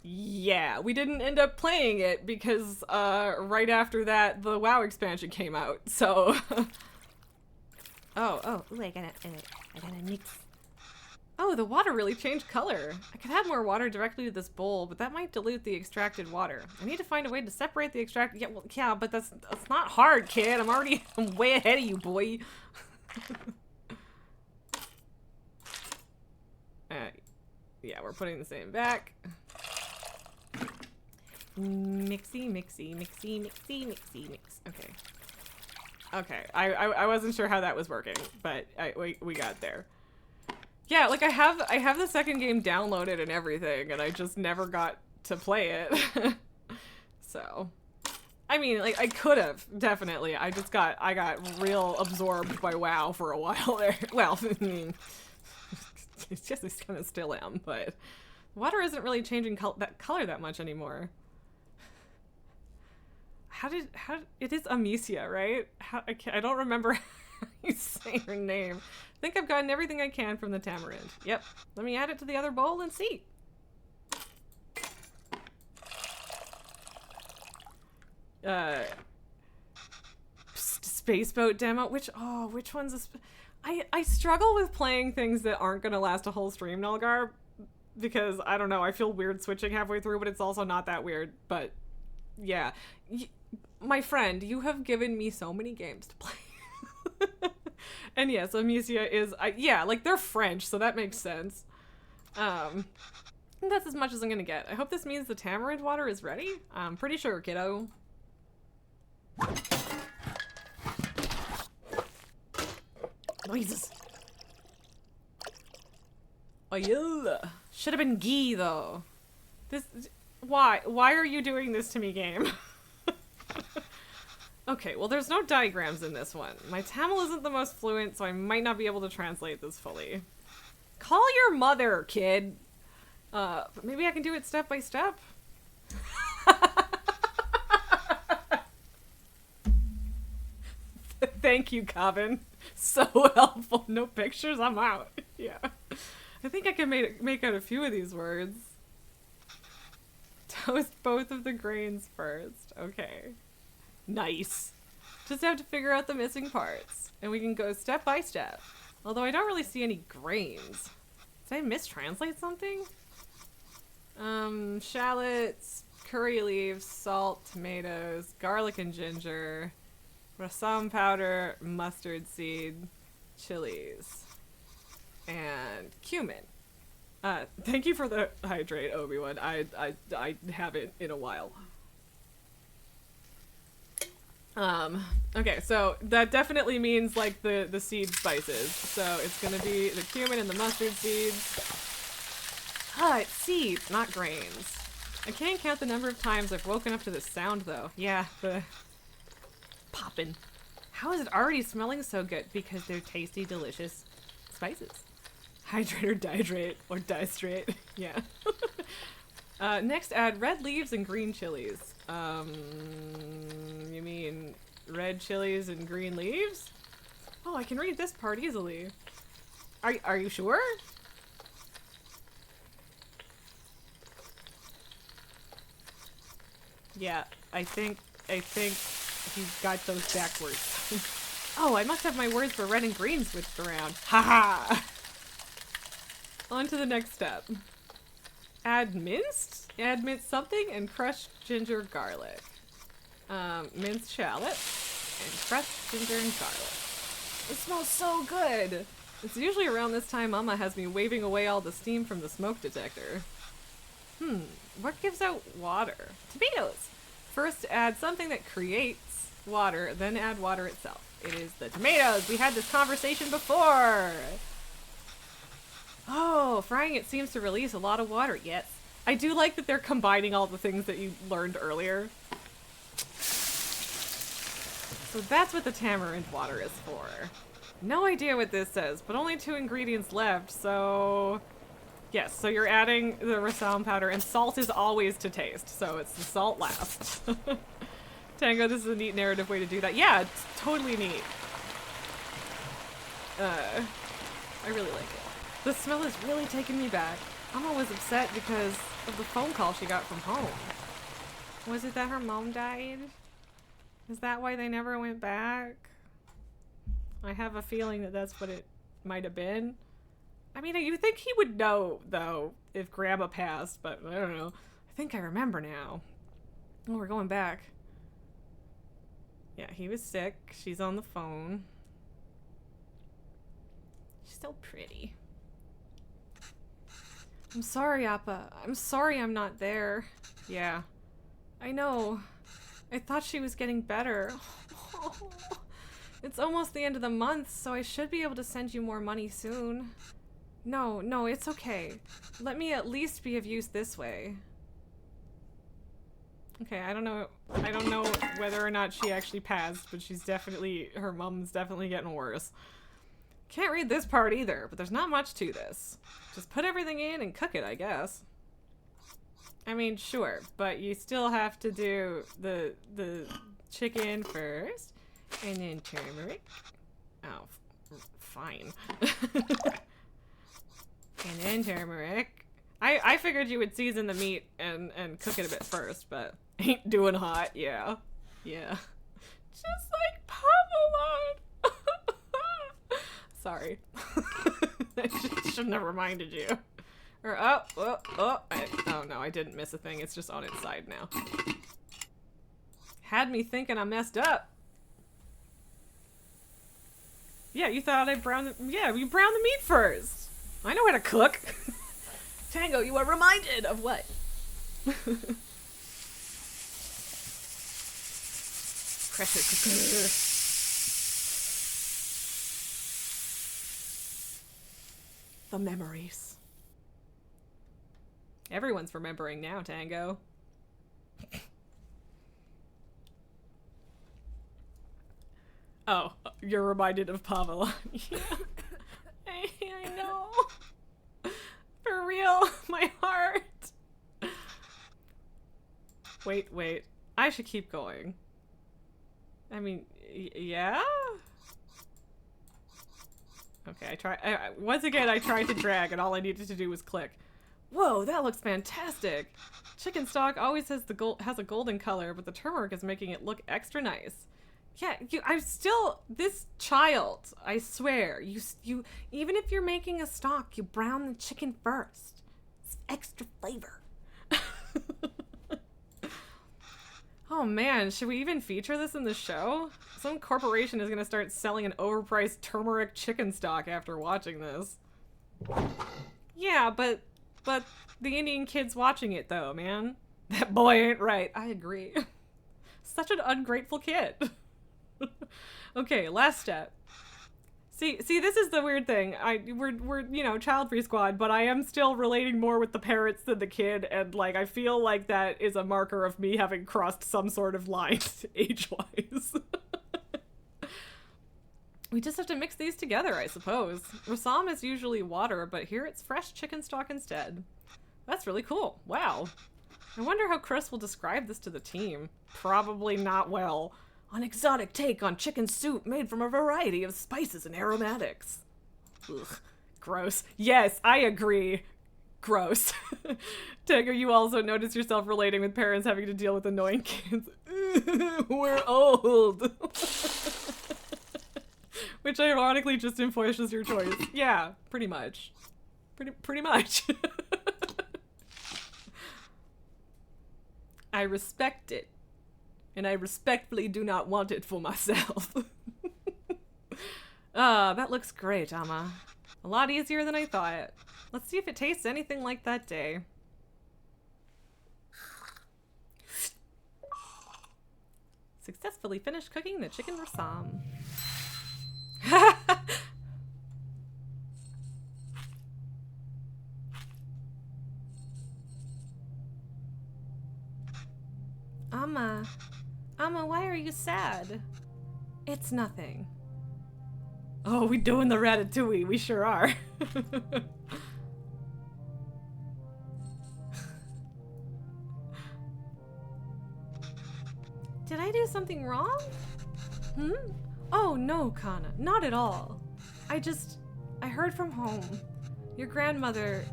yeah, we didn't end up playing it because right after that the WoW expansion came out. So ooh, I gotta mix. Oh, the water really changed color. I could add more water directly to this bowl, but that might dilute the extracted water. I need to find a way to separate the extract. Yeah, but that's not hard, kid. I'm way ahead of you, boy. Yeah, we're putting the same back. Mixy, mixy, mixy, mixy, mixy, mix. Okay. Okay, I wasn't sure how that was working, but we got there. Yeah, like I have the second game downloaded and everything, and I just never got to play it. So, I mean, like I could have definitely. I got real absorbed by WoW for a while there. Well, I mean, it's just I kind of still am, but water isn't really changing that color that much anymore. How it is Amicia, right? I don't remember how you say her name. I think I've gotten everything I can from the tamarind. Yep. Let me add it to the other bowl and see. Spaceboat demo. Which one's I struggle with playing things that aren't gonna last a whole stream, Nulgar, because I don't know. I feel weird switching halfway through, but it's also not that weird. But yeah. My friend, you have given me so many games to play. And yes, Amicia is, yeah, like they're French, so that makes sense. That's as much as I'm gonna get. I hope this means the tamarind water is ready. I'm pretty sure, kiddo. Noises. Oh yeah. Should have been ghee though. Why are you doing this to me, game? Okay, well there's no diagrams in this one. My Tamil isn't the most fluent, so I might not be able to translate this fully. Call your mother, kid. But maybe I can do it step by step. Thank you, Coven. So helpful. No pictures, I'm out. Yeah. I think I can make out a few of these words. Toast both of the grains first. Okay. Nice. Just have to figure out the missing parts. And we can go step by step. Although I don't really see any grains. Did I mistranslate something? Shallots, curry leaves, salt, tomatoes, garlic and ginger, rasam powder, mustard seed, chilies, and cumin. Thank you for the hydrate, Obi-Wan. I haven't in a while. Okay, so that definitely means like the seed spices. So it's gonna be the cumin and the mustard seeds. Ah, it's seeds, not grains. I can't count the number of times I've woken up to this sound though. Yeah, the poppin'. How is it already smelling so good? Because they're tasty, delicious spices. Hydrate or dihydrate or distrate. Yeah. Next, add red leaves and green chilies. You mean red chilies and green leaves? Oh, I can read this part easily. Are you sure? Yeah, I think he's got those backwards. Oh, I must have my words for red and green switched around. Haha! On to the next step. Add minced? Add minced something and crushed ginger garlic. Minced shallot and crushed ginger and garlic. It smells so good! It's usually around this time Mama has me waving away all the steam from the smoke detector. What gives out water? Tomatoes! First add something that creates water, then add water itself. It is the tomatoes! We had this conversation before! Oh, frying it seems to release a lot of water. Yes. I do like that they're combining all the things that you learned earlier. So that's what the tamarind water is for. No idea what this says, but only 2 ingredients left, so... Yes, so you're adding the rasam powder, and salt is always to taste, so it's the salt last. Tango, this is a neat narrative way to do that. Yeah, it's totally neat. I really like it. The smell is really taking me back. Amma was upset because of the phone call she got from home. Was it that her mom died? Is that why they never went back? I have a feeling that that's what it might have been. I mean, you think he would know, though, if Grandma passed, but I don't know. I think I remember now. Oh, we're going back. Yeah, he was sick. She's on the phone. She's so pretty. I'm sorry, Appa. I'm sorry I'm not there. Yeah. I know. I thought she was getting better. It's almost the end of the month, so I should be able to send you more money soon. No, it's okay. Let me at least be of use this way. Okay, I don't know whether or not she actually passed, but her mom's definitely getting worse. Can't read this part either, but there's not much to this. Just put everything in and cook it, I guess. I mean, sure, but you still have to do the chicken first, and then turmeric. Oh, fine. And then turmeric. I figured you would season the meat and cook it a bit first, but ain't doing hot, yeah. Yeah. Just like Pavelon! Sorry. I shouldn't have reminded you. Or, oh no, I didn't miss a thing. It's just on its side now. Had me thinking I messed up. Yeah, you thought I browned the... Yeah, you browned the meat first. I know how to cook. Tango, you are reminded of what? Pressure cooker. The memories. Everyone's remembering now, Tango. Oh, you're reminded of Pavelon. Yeah. I know. For real, my heart. Wait. I should keep going. I mean, yeah? Okay, once again, I tried to drag and all I needed to do was click. Whoa, that looks fantastic. Chicken stock always has a golden color, but the turmeric is making it look extra nice. Yeah, this child, I swear, you, even if you're making a stock, you brown the chicken first. It's extra flavor. Oh man, should we even feature this in the show? Some corporation is gonna start selling an overpriced turmeric chicken stock after watching this. Yeah, but the Indian kid's watching it though, man. That boy ain't right. I agree. Such an ungrateful kid. Okay, last step. See, this is the weird thing. We're child free squad, but I am still relating more with the parents than the kid, and like I feel like that is a marker of me having crossed some sort of line age-wise. We just have to mix these together, I suppose. Rasam is usually water, but here it's fresh chicken stock instead. That's really cool. Wow. I wonder how Chris will describe this to the team. Probably not well. An exotic take on chicken soup made from a variety of spices and aromatics. Ugh, gross. Yes, I agree. Gross. Tango, you also notice yourself relating with parents having to deal with annoying kids. We're old. Which ironically just enforces your choice. Yeah, pretty much. Pretty much. I respect it. And I respectfully do not want it for myself. That looks great, Amma. A lot easier than I thought. Let's see if it tastes anything like that day. Successfully finished cooking the chicken rasam. Amma, why are you sad? It's nothing. Oh, we doing the ratatouille. We sure are. Did I do something wrong? Hmm? Oh, no, Kana. Not at all. I heard from home. Your grandmother,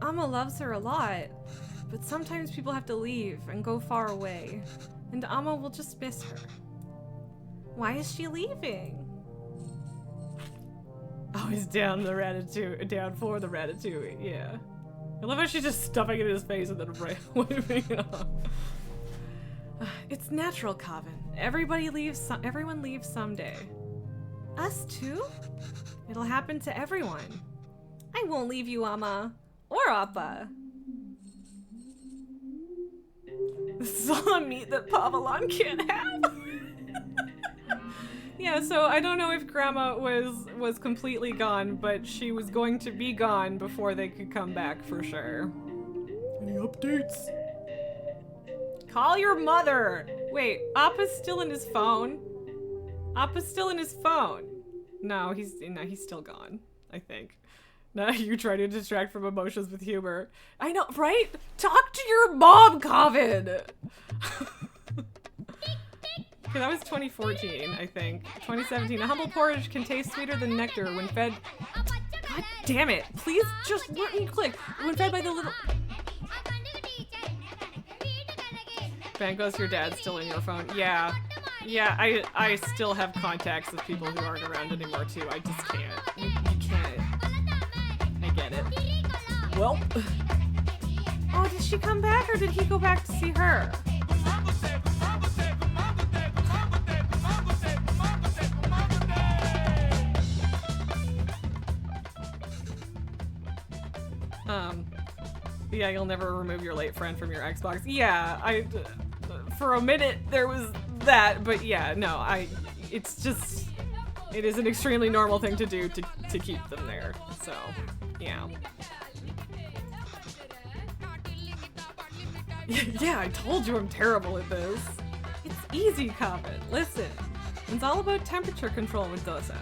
Amma loves her a lot, but sometimes people have to leave and go far away, and Amma will just miss her. Why is she leaving? Oh, he's down the ratatouille, down for the ratatouille, yeah. I love how she's just stuffing it in his face and then waving it off. It's natural, Kavin. Everyone leaves someday. Us too? It'll happen to everyone. I won't leave you, Amma. Or Appa. This is all the meat that Pavalon can't have. Yeah, so I don't know if Grandma was completely gone, but she was going to be gone before they could come back for sure. Any updates? Call your mother! Wait, Appa's still in his phone? Appa's still in his phone. No, he's still gone, I think. No, you try to distract from emotions with humor. I know, right? Talk to your mom, Kavin! Okay, that was 2014, I think. 2017. A humble porridge can taste sweeter than nectar when fed... God damn it! Please just let me click! When fed by the little... Bangos, your dad's still in your phone. Yeah. Yeah, I still have contacts with people who aren't around anymore, too. I just can't. You can't. I get it. Well. Oh, did she come back or did he go back to see her? Yeah, you'll never remove your late friend from your Xbox. Yeah, for a minute there was that, but yeah, no, it's just, it is an extremely normal thing to do to keep them there, so, yeah. Yeah, I told you I'm terrible at this. It's easy, Kavin. Listen, it's all about temperature control with dosa.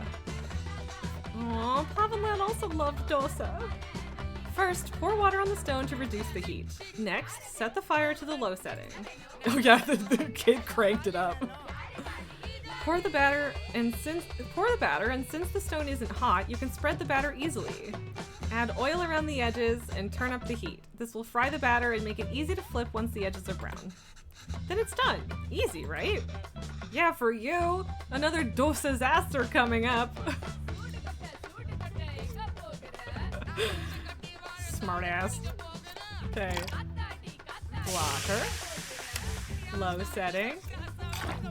Aw, Pavanlan also loved dosa. First, pour water on the stone to reduce the heat. Next, set the fire to the low setting. Oh yeah, the kid cranked it up. Pour the batter, and since the stone isn't hot, you can spread the batter easily. Add oil around the edges and turn up the heat. This will fry the batter and make it easy to flip once the edges are brown. Then it's done. Easy, right? Yeah, for you. Another dosa-zaster coming up. Smart ass. Okay. Water. Low setting.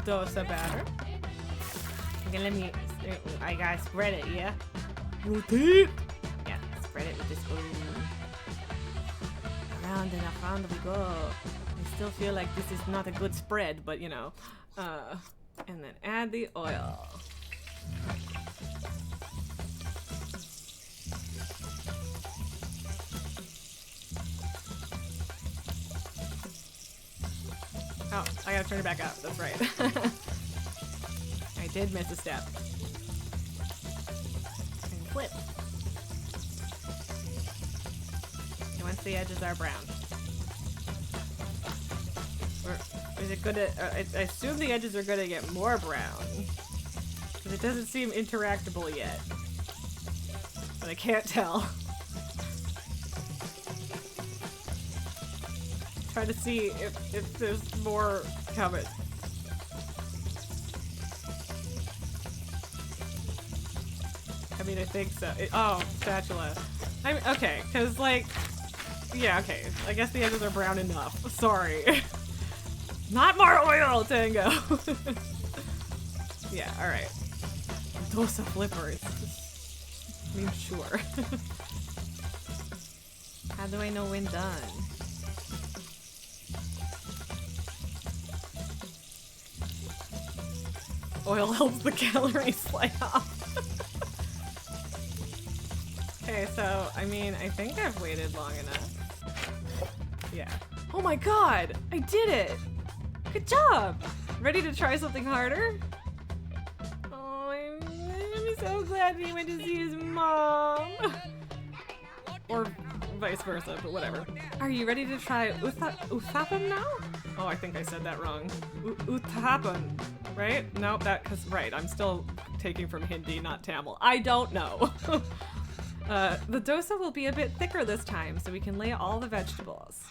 Dosa batter. Okay, I gotta spread it, yeah? Rotate! Yeah, spread it with this. Around and around we go. I still feel like this is not a good spread, but you know. And then add the oil. Oh, I gotta turn it back up. That's right. I did miss a step. And flip. And once the edges are brown. Or is it gonna... I assume the edges are gonna get more brown. Because it doesn't seem interactable yet. But I can't tell. Try to see if there's more coming. I mean, I think so. Oh, spatula. Okay, because like, yeah, okay. I guess the edges are brown enough. Sorry. Not more oil, Tango. Yeah, alright. Dosa flippers. I mean, sure. How do I know when done? Oil helps the calories slide off. Okay, so, I mean, I think I've waited long enough. Yeah. Oh my god! I did it! Good job! Ready to try something harder? Oh, I'm so glad he went to see his mom. Or vice versa, but whatever. Are you ready to try uthapam now? Oh, I think I said that wrong. Uthapam, right? No, right, I'm still taking from Hindi, not Tamil. I don't know. The dosa will be a bit thicker this time, so we can lay all the vegetables.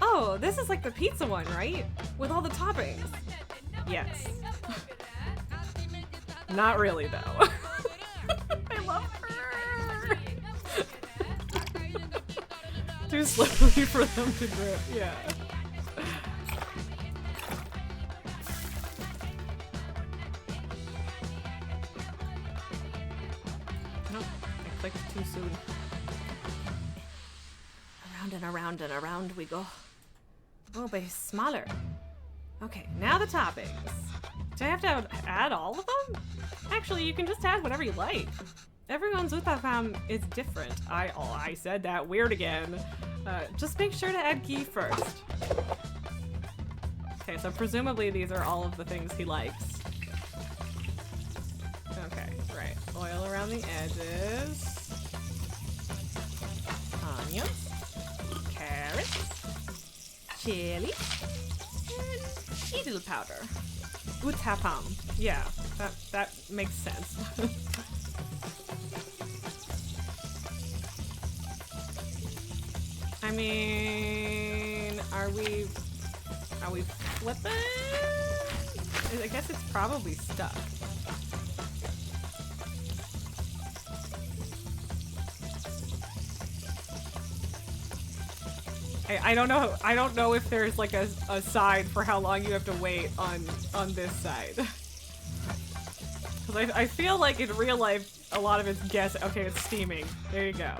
Oh, this is like the pizza one, right? With all the toppings. Yes. Not really, though. I love her. Too slippery for them to grip, yeah. Nope, I clicked too soon. Around and around and around we go. Oh, but he's smaller. Okay, now the toppings. Do I have to add all of them? Actually, you can just add whatever you like. Everyone's uthapam is different. I said that weird again. Just make sure to add ghee first. Okay, so presumably these are all of the things he likes. Okay, right. Oil around the edges. Onions. Carrots. Chili. And edel powder. Uthapam. Yeah, that makes sense. I mean, are we flipping? I guess it's probably stuck. I don't know. I don't know if there's like a side for how long you have to wait on this side. Because I feel like in real life, a lot of it's guess. Okay, it's steaming. There you go.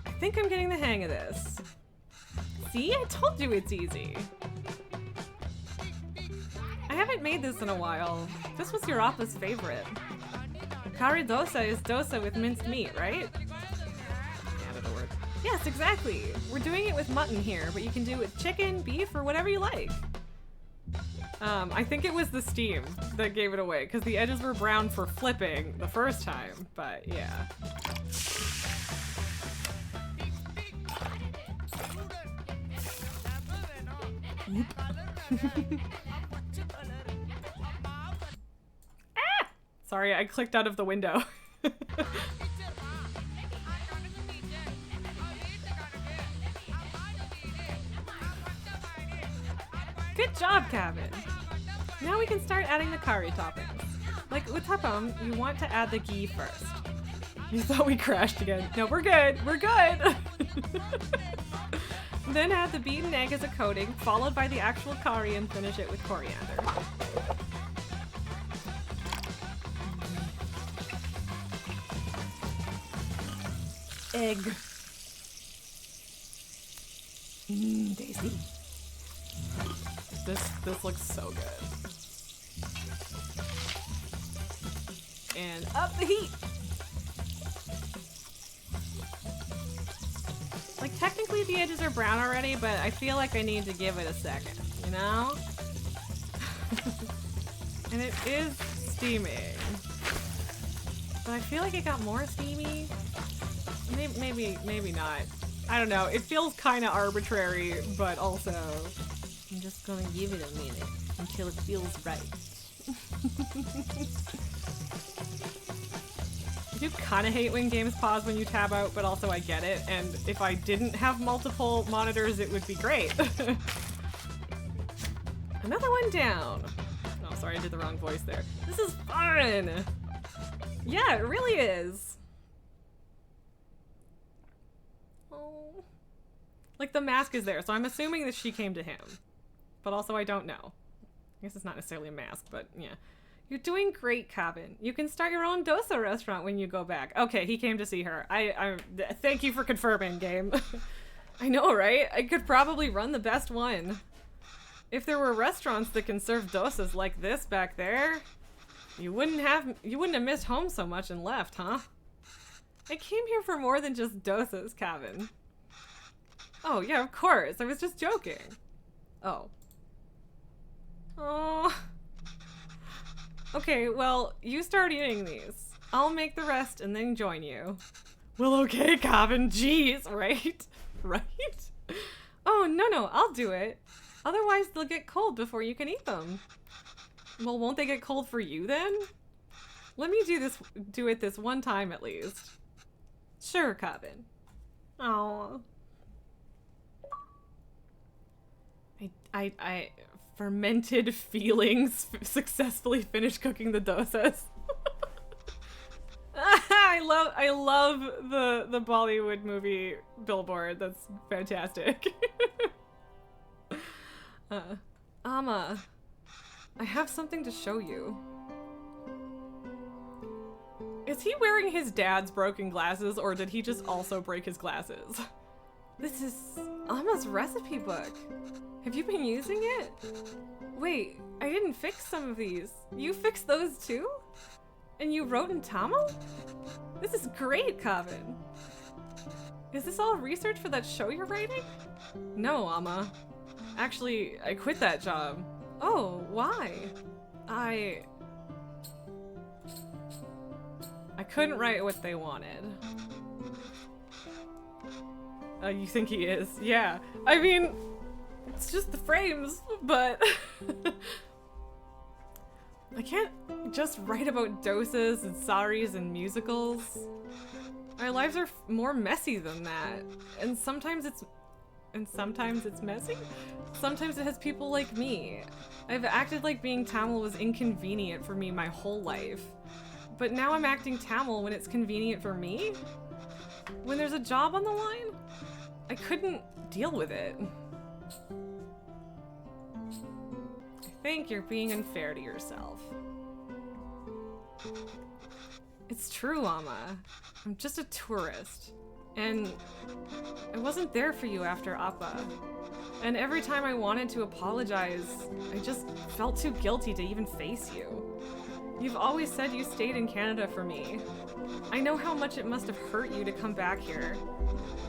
I think I'm getting the hang of this. See, I told you it's easy. I haven't made this in a while. This was your Appa's favorite. Curry dosa is dosa with minced meat, right? Added a word. Yes, exactly. We're doing it with mutton here, but you can do it with chicken, beef, or whatever you like. I think it was the steam that gave it away, because the edges were brown for flipping the first time, but yeah. Ah! Sorry, I clicked out of the window. Good job, Kevin! Now we can start adding the curry toppings. Like uthapam, you want to add the ghee first. You thought we crashed again. No, we're good! We're good! Then add the beaten egg as a coating, followed by the actual curry, and finish it with coriander. Egg. Daisy. This looks so good. And up the heat! Like, technically the edges are brown already, but I feel like I need to give it a second, you know? And it is steaming. But I feel like it got more steamy. Maybe not. I don't know. It feels kind of arbitrary, but also I'm just gonna give it a minute until it feels right. I do kind of hate when games pause when you tab out, but also I get it. And if I didn't have multiple monitors, it would be great. Another one down. Oh, sorry, I did the wrong voice there. This is fun. Yeah, it really is. Oh. Like, the mask is there, so I'm assuming that she came to him. But also, I don't know. I guess it's not necessarily a mask, but yeah. You're doing great, Cabin. You can start your own dosa restaurant when you go back. Okay, he came to see her. I thank you for confirming, game. I know, right? I could probably run the best one. If there were restaurants that can serve dosas like this back there, you wouldn't have missed home so much and left, huh? I came here for more than just dosas, Cabin. Oh, yeah, of course. I was just joking. Oh. Oh. Okay, well, you start eating these. I'll make the rest and then join you. Well, okay, Calvin, jeez, right? Right? Oh, no, I'll do it. Otherwise, they'll get cold before you can eat them. Well, won't they get cold for you then? Let me do it this one time at least. Sure, Calvin. Oh. I fermented feelings successfully finished cooking the dosas. I love the Bollywood movie billboard. That's fantastic. Amma, I have something to show you. Is he wearing his dad's broken glasses, or did he just also break his glasses? This is Amma's recipe book. Have you been using it? Wait, I didn't fix some of these. You fixed those too? And you wrote in Tamil? This is great, Kavin. Is this all research for that show you're writing? No, Amma. Actually, I quit that job. Oh, why? I couldn't write what they wanted. You think he is? Yeah. I mean, it's just the frames, but I can't just write about dosas and saris and musicals. Our lives are more messy than that. And sometimes it's messy? Sometimes it has people like me. I've acted like being Tamil was inconvenient for me my whole life. But now I'm acting Tamil when it's convenient for me? When there's a job on the line? I couldn't deal with it. I think you're being unfair to yourself. It's true, Amma. I'm just a tourist. And I wasn't there for you after Appa. And every time I wanted to apologize, I just felt too guilty to even face you. You've always said you stayed in Canada for me. I know how much it must have hurt you to come back here.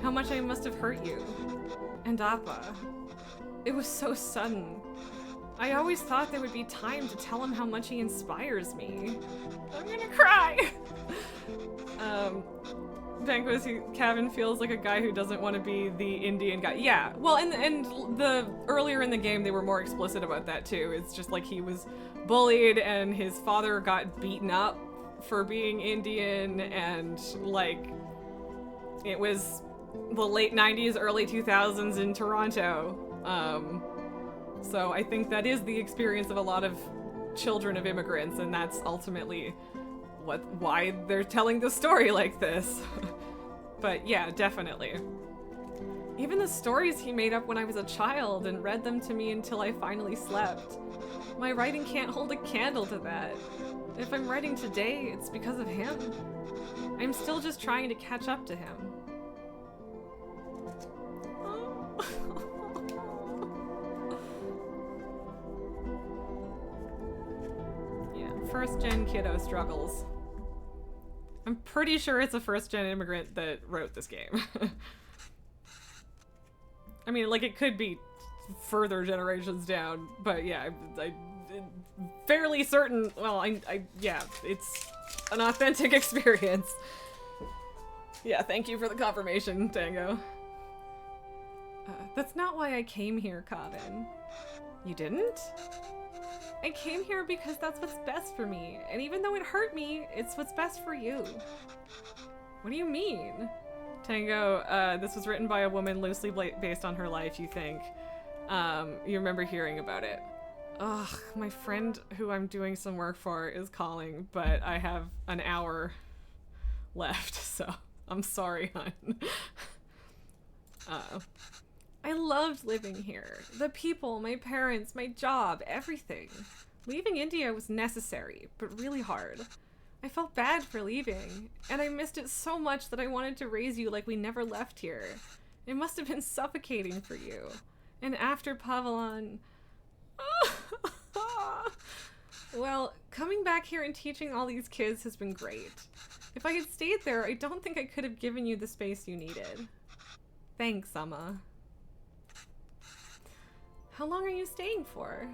How much I must have hurt you. And Appa. It was so sudden. I always thought there would be time to tell him how much he inspires me. I'm gonna cry! Kevin feels like a guy who doesn't want to be the Indian guy. Yeah, well, and the earlier in the game they were more explicit about that too. It's just like he was bullied and his father got beaten up for being Indian, and like it was the late 90s, early 2000s in Toronto. So I think that is the experience of a lot of children of immigrants, and that's ultimately why they're telling the story like this. But yeah, definitely. Even the stories he made up when I was a child and read them to me until I finally slept. My writing can't hold a candle to that. If I'm writing today, it's because of him. I'm still just trying to catch up to him. Yeah, first-gen kiddo struggles. I'm pretty sure it's a first-gen immigrant that wrote this game. I mean, like, it could be further generations down, but yeah, I'm fairly certain, well, yeah, it's an authentic experience. Yeah, thank you for the confirmation, Tango. That's not why I came here, Kavin. You didn't? I came here because that's what's best for me, and even though it hurt me, it's what's best for you. What do you mean? Tango, this was written by a woman loosely based on her life, you think. You remember hearing about it. Ugh, my friend who I'm doing some work for is calling, but I have an hour left, so I'm sorry, hon. I loved living here. The people, my parents, my job, everything. Leaving India was necessary, but really hard. I felt bad for leaving, and I missed it so much that I wanted to raise you like we never left here. It must have been suffocating for you. And after Pavilon... Well, coming back here and teaching all these kids has been great. If I had stayed there, I don't think I could have given you the space you needed. Thanks, Amma. How long are you staying for?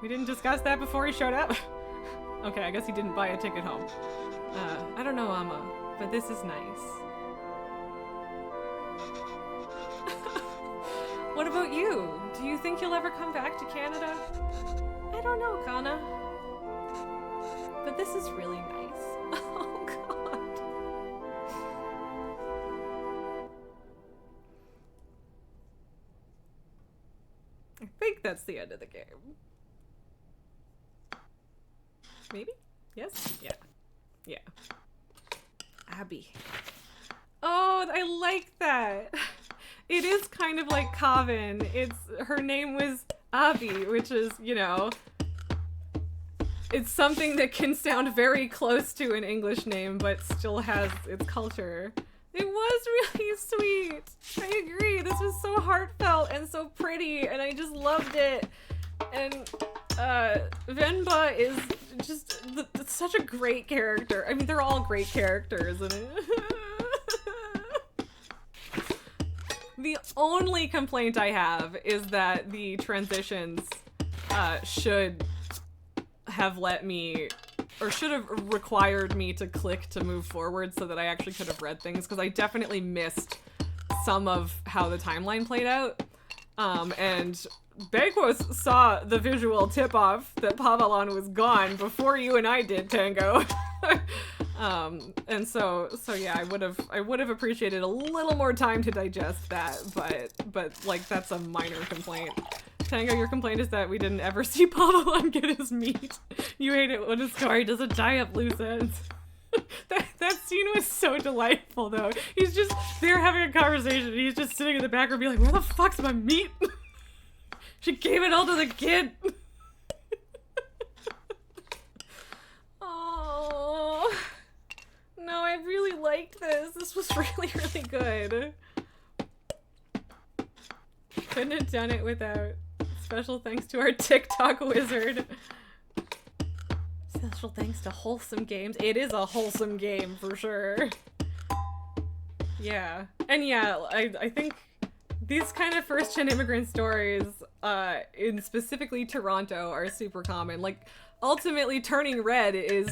We didn't discuss that before he showed up? Okay, I guess he didn't buy a ticket home. I don't know, Amma, but this is nice. What about you? Do you think you'll ever come back to Canada? I don't know, Kana. But this is really nice. Oh, God. I think that's the end of the game. Maybe? Yes? Yeah. Yeah. Abby. Oh, I like that. It is kind of like Kavin. Her name was Abby, which is, you know, it's something that can sound very close to an English name, but still has its culture. It was really sweet. I agree. This was so heartfelt and so pretty, and I just loved it. And Venba is just such a great character. I mean, they're all great characters. And the only complaint I have is that the transitions should have let me, or should have required me to click to move forward so that I actually could have read things, because I definitely missed some of how the timeline played out. And Banquos saw the visual tip-off that Pavalon was gone before you and I did, Tango. And so yeah, I would have appreciated a little more time to digest that, but like, that's a minor complaint. Tango, your complaint is that we didn't ever see Pavalon get his meat. You hate it when a story doesn't tie up loose ends. That scene was so delightful, though. He's just, they're having a conversation, and he's just sitting in the background being like, where the fuck's my meat? She gave it all to the kid. Oh, no, I really liked this. This was really, really good. Couldn't have done it without. Special thanks to our TikTok wizard. Special thanks to Wholesome Games. It is a wholesome game for sure. Yeah. And yeah, I think these kind of first-gen immigrant stories, in specifically Toronto, are super common. Like, ultimately, Turning Red is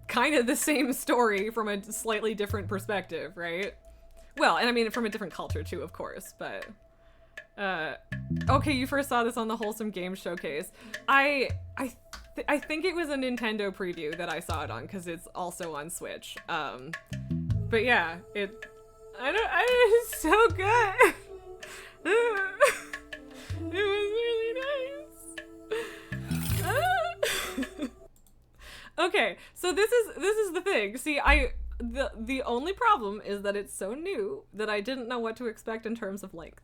kind of the same story from a slightly different perspective, right? Well, and I mean, from a different culture too, of course, but... okay, you first saw this on the Wholesome Games Showcase. I think it was a Nintendo preview that I saw it on, because it's also on Switch. But yeah, it's so good. It was really nice. Okay, so this is the thing. See, the only problem is that it's so new that I didn't know what to expect in terms of length.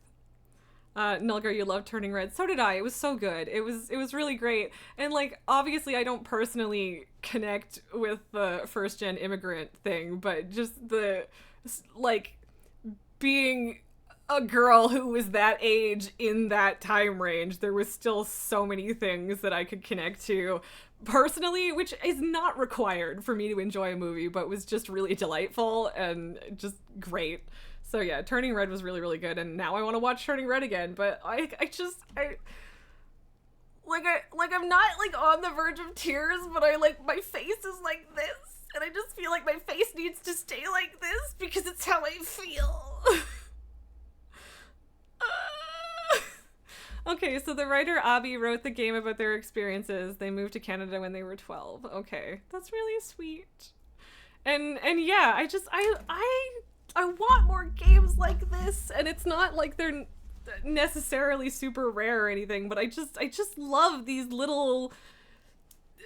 Nulgar, you loved Turning Red. So did I. It was so good. It was really great. And like, obviously I don't personally connect with the first gen immigrant thing, but just the, like, being a girl who was that age in that time range, there was still so many things that I could connect to personally, which is not required for me to enjoy a movie, but was just really delightful and just great. So yeah, Turning Red was really, really good, and now I want to watch Turning Red again, but I'm not like on the verge of tears, but my face is like this, and I just feel like my face needs to stay like this because it's how I feel. Okay, so the writer Abby wrote the game about their experiences. They moved to Canada when they were 12. Okay, that's really sweet. And yeah, I want more games like this, and it's not like they're necessarily super rare or anything, but I just love these little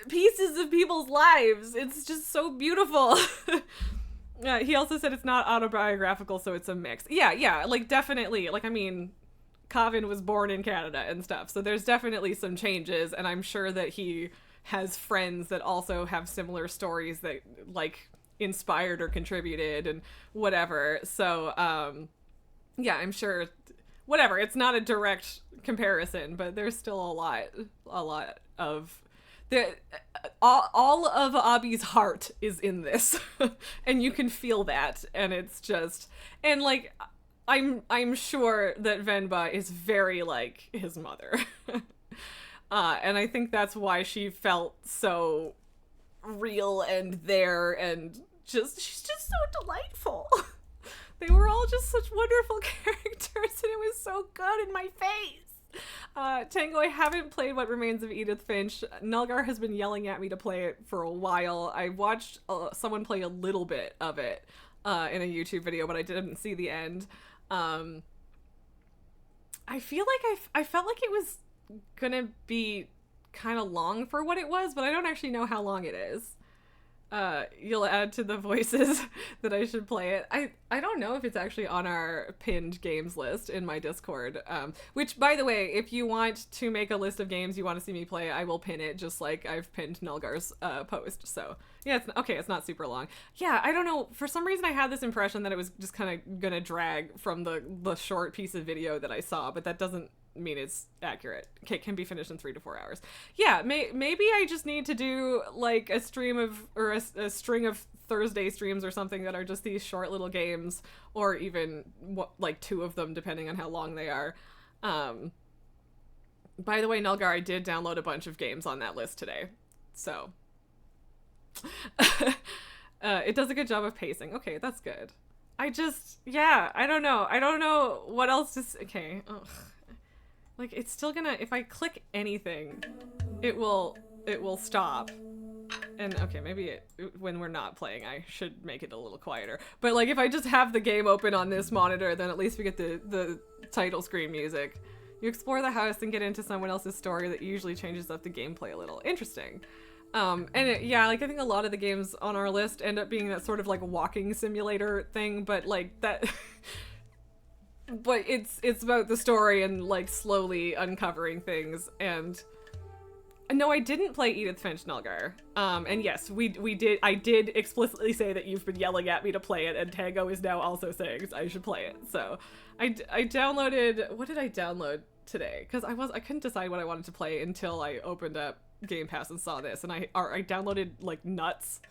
pieces of people's lives. It's just so beautiful. He also said it's not autobiographical, so it's a mix. Yeah, like, definitely. Like, I mean, Kavin was born in Canada and stuff, so there's definitely some changes, and I'm sure that he has friends that also have similar stories that, like, inspired or contributed and whatever. So yeah, I'm sure, whatever, it's not a direct comparison, but there's still a lot of all of Abby's heart is in this. And you can feel that, and it's just, and like, I'm sure that Venba is very like his mother. And I think that's why she felt so real and there, and she's just so delightful. They were all just such wonderful characters, and it was so good in my face. Tango, I haven't played What Remains of Edith Finch. Nulgar has been yelling at me to play it for a while. I watched someone play a little bit of it in a YouTube video, but I didn't see the end. I feel like I felt like it was gonna be kind of long for what it was, but I don't actually know how long it is. You'll add to the voices that I should play it. I don't know if it's actually on our pinned games list in my Discord. Which, by the way, if you want to make a list of games you want to see me play, I will pin it just like I've pinned Nulgar's post. So yeah, it's not super long. Yeah, I don't know. For some reason, I had this impression that it was just kind of gonna drag from the short piece of video that I saw, but that doesn't mean it's accurate. It can be finished in 3 to 4 hours. Yeah, maybe I just need to do like a stream of, or a string of Thursday streams or something that are just these short little games, or even like 2 of them depending on how long they are. By the way, Nulgar, I did download a bunch of games on that list today, so it does a good job of pacing. Okay, that's good. I don't know what else to say. Okay. Ugh. Like, it's still gonna, if I click anything, it will stop. And okay, maybe when we're not playing, I should make it a little quieter. But like, if I just have the game open on this monitor, then at least we get the title screen music. You explore the house and get into someone else's story that usually changes up the gameplay a little. Interesting. Yeah, like I think a lot of the games on our list end up being that sort of like walking simulator thing, but like that... But it's about the story and like slowly uncovering things. And no, I didn't play Edith Finch, Nulgar. And yes, I did explicitly say that you've been yelling at me to play it, and Tango is now also saying I should play it. So I downloaded, what did I download today? Because I couldn't decide what I wanted to play until I opened up Game Pass and saw this, and I downloaded like Nuts,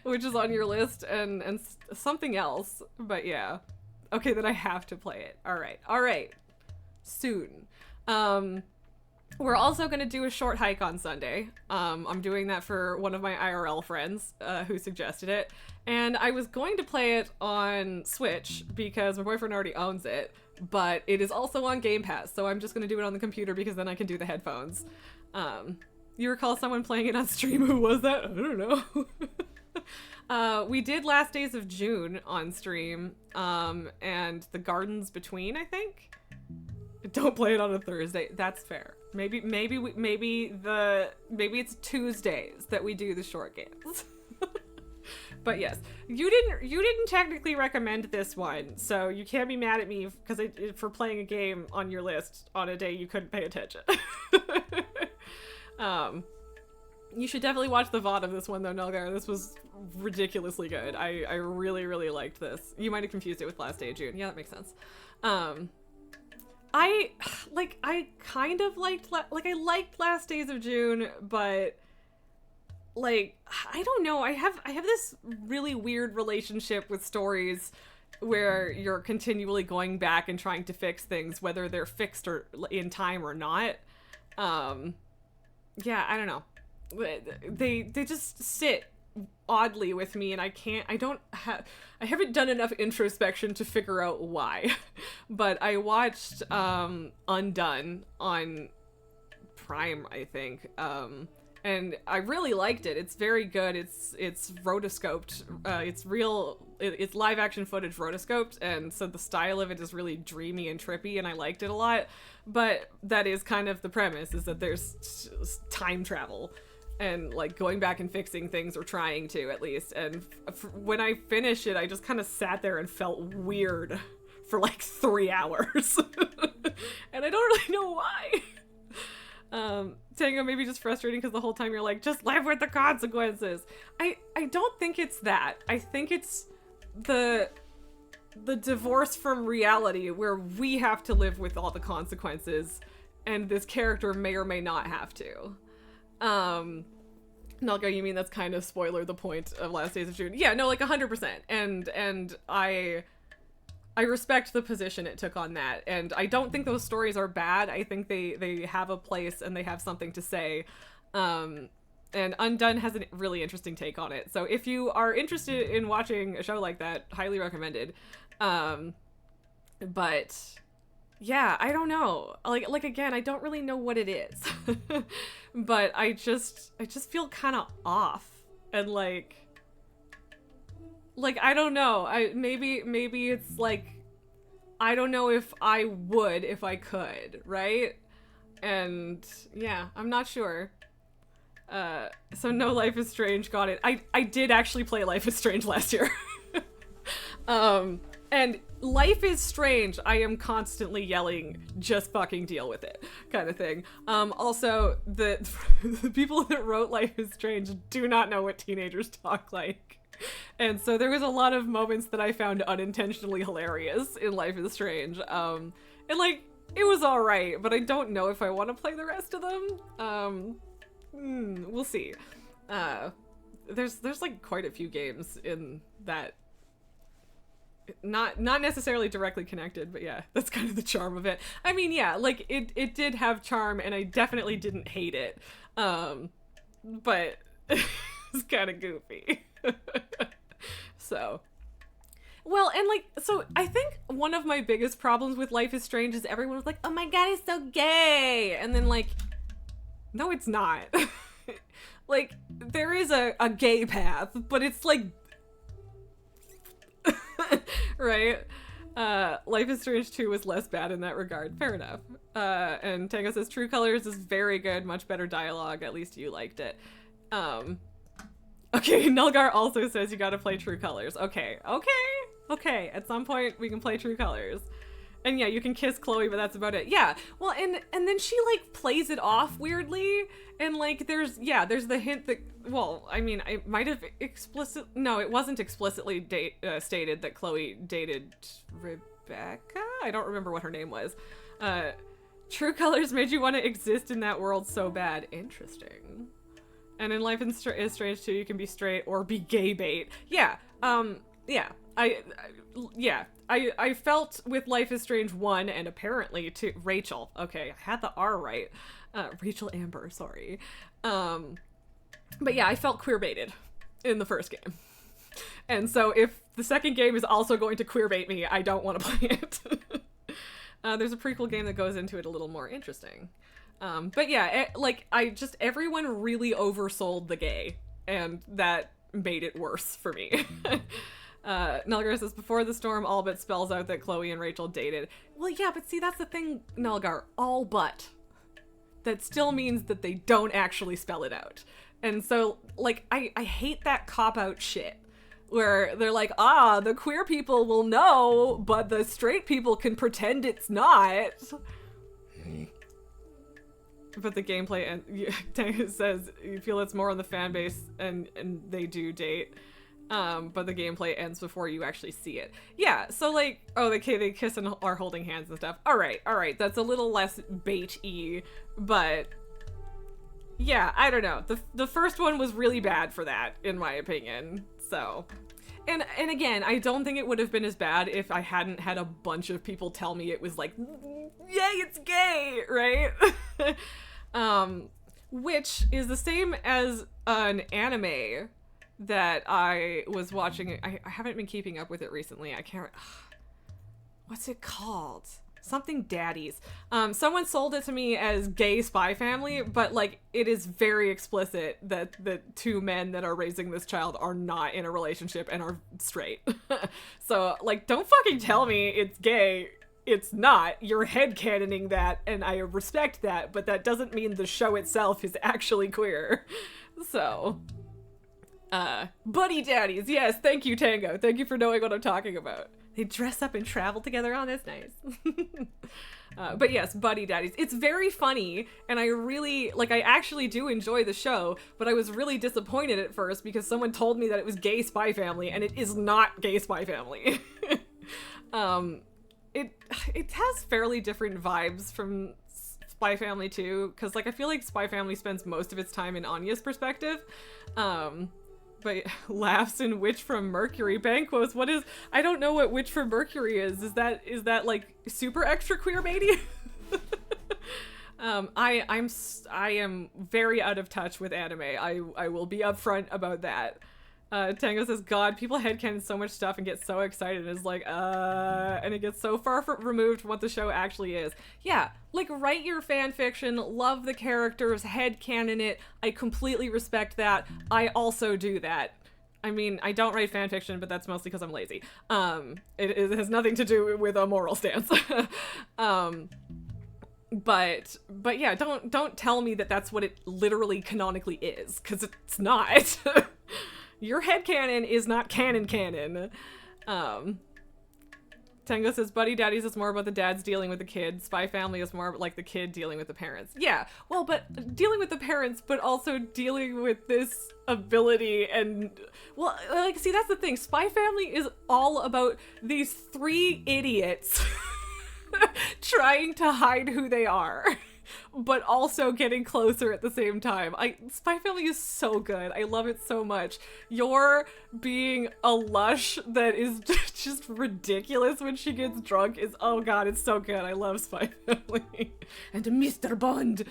which is on your list, and something else. But yeah. Okay, then I have to play it. All right. Soon. We're also going to do a short hike on Sunday. I'm doing that for one of my IRL friends who suggested it. And I was going to play it on Switch because my boyfriend already owns it, but it is also on Game Pass, so I'm just going to do it on the computer because then I can do the headphones. You recall someone playing it on stream? Who was that? I don't know. We did Last Days of June on stream, and The Gardens Between, I think. Don't play it on a Thursday. That's fair. Maybe it's Tuesdays that we do the short games. But yes, you didn't technically recommend this one, so you can't be mad at me because for playing a game on your list on a day you couldn't pay attention. You should definitely watch the VOD of this one though, Nulgar. This was ridiculously good. I really, really liked this. You might have confused it with Last Day of June. Yeah, that makes sense. I kind of liked, I liked Last Days of June, but like, I don't know. I have this really weird relationship with stories where you're continually going back and trying to fix things, whether they're fixed or in time or not. Yeah, I don't know. They just sit oddly with me, and I haven't done enough introspection to figure out why. But I watched Undone on Prime, I think, and I really liked it. It's very good. It's rotoscoped. It's live action footage rotoscoped, and so the style of it is really dreamy and trippy, and I liked it a lot. But that is kind of the premise, is that there's time travel and like going back and fixing things, or trying to at least. And when I finished it, I just kind of sat there and felt weird for like 3 hours. And I don't really know why. Tango, maybe just frustrating because the whole time you're like, just live with the consequences. I don't think it's that. I think it's the divorce from reality, where we have to live with all the consequences and this character may or may not have to. Nulga, you mean that's kind of spoiler the point of Last Days of June? Yeah, no, like 100%. And I I respect the position it took on that, and I don't think those stories are bad. I think they have a place and they have something to say. And Undone has a really interesting take on it. So if you are interested in watching a show like that, highly recommended. But yeah, I don't know. Like again, I don't really know what it is. But I just feel kind of off, and like I don't know. Maybe it's like, I don't know if I would if I could, right? And yeah, I'm not sure. So no Life is Strange, got it. I did actually play Life is Strange last year. And Life is Strange, I am constantly yelling, just fucking deal with it, kind of thing. Also, the people that wrote Life is Strange do not know what teenagers talk like. And so there was a lot of moments that I found unintentionally hilarious in Life is Strange. And like, it was alright, but I don't know if I want to play the rest of them. We'll see. There's like quite a few games in that, not necessarily directly connected, but yeah, that's kind of the charm of it. I mean, yeah, like it did have charm, and I definitely didn't hate it. But it's kind of goofy. So, well, and like, so I think one of my biggest problems with Life is Strange is everyone was like, oh my god, he's so gay, and then like, no, it's not. Like, there is a gay path, but it's like, right? Life is Strange 2 was less bad in that regard. Fair enough. And Tango says True Colors is very good, much better dialogue. At least you liked it. Okay, Nulgar also says you gotta play True Colors. Okay. At some point we can play True Colors. And yeah, you can kiss Chloe, but that's about it. Yeah, well, and then she, like, plays it off weirdly, and, like, there's the hint that, well, I mean, I might have no, it wasn't explicitly stated that Chloe dated Rebecca? I don't remember what her name was. True Colors made you want to exist in that world so bad. Interesting. And in Life is Strange 2, you can be straight or be gay bait. Yeah, yeah. I felt with Life is Strange 1 and apparently to Rachel. Okay, I had the R right. Rachel Amber, sorry. But yeah, I felt queer baited in the first game. And so if the second game is also going to queer bait me, I don't want to play it. There's a prequel game that goes into it a little more interesting. But yeah, everyone really oversold the gay, and that made it worse for me. Nulgar says, before the storm all but spells out that Chloe and Rachel dated. Well, yeah, but see, that's the thing, Nulgar, all but. That still means that they don't actually spell it out. And so, like, I hate that cop-out shit. Where they're like, the queer people will know, but the straight people can pretend it's not. But the gameplay, and says, you feel it's more on the fan base, and they do date. But the gameplay ends before you actually see it. Yeah, so like, they kiss and are holding hands and stuff. Alright, that's a little less bait-y, but yeah, I don't know. The first one was really bad for that, in my opinion, so. And again, I don't think it would have been as bad if I hadn't had a bunch of people tell me it was like, yay, it's gay, right? Which is the same as an anime that I was watching. I haven't been keeping up with it recently. I can't, what's it called? Something Daddies. Someone sold it to me as Gay Spy Family, but like, it is very explicit that the two men that are raising this child are not in a relationship and are straight. So like, don't fucking tell me it's gay. It's not. You're headcanoning that, and I respect that, but that doesn't mean the show itself is actually queer. So, Buddy Daddies. Yes, thank you, Tango. Thank you for knowing what I'm talking about. They dress up and travel together. Oh, that's nice. But yes, Buddy Daddies. It's very funny, and I really, like, I actually do enjoy the show, but I was really disappointed at first because someone told me that it was Gay Spy Family, and it is not Gay Spy Family. It has fairly different vibes from Spy Family 2, because, like, I feel like Spy Family spends most of its time in Anya's perspective. But laughs in Witch from Mercury. Banquos, what is... I don't know what Witch from Mercury is. Is that like super extra queer baity? I am very out of touch with anime. I will be upfront about that. Tango says, God, people headcanon so much stuff and get so excited and is like, and it gets so far removed from what the show actually is. Yeah, like, write your fan fiction, love the characters, headcanon it. I completely respect that. I also do that. I mean, I don't write fan fiction, but that's mostly because I'm lazy. It has nothing to do with a moral stance. But yeah, don't tell me that that's what it literally canonically is, because it's not. Your headcanon is not canon. Tango says, Buddy Daddies is more about the dads dealing with the kids. Spy Family is more like the kid dealing with the parents. Yeah, well, but dealing with the parents, but also dealing with this ability and... Well, like, see, that's the thing. Spy Family is all about these 3 idiots trying to hide who they are, but also getting closer at the same time. Spy Family is so good. I love it so much. You're being a lush that is just ridiculous when she gets drunk is, oh god, it's so good. I love Spy Family. And Mr. Bond.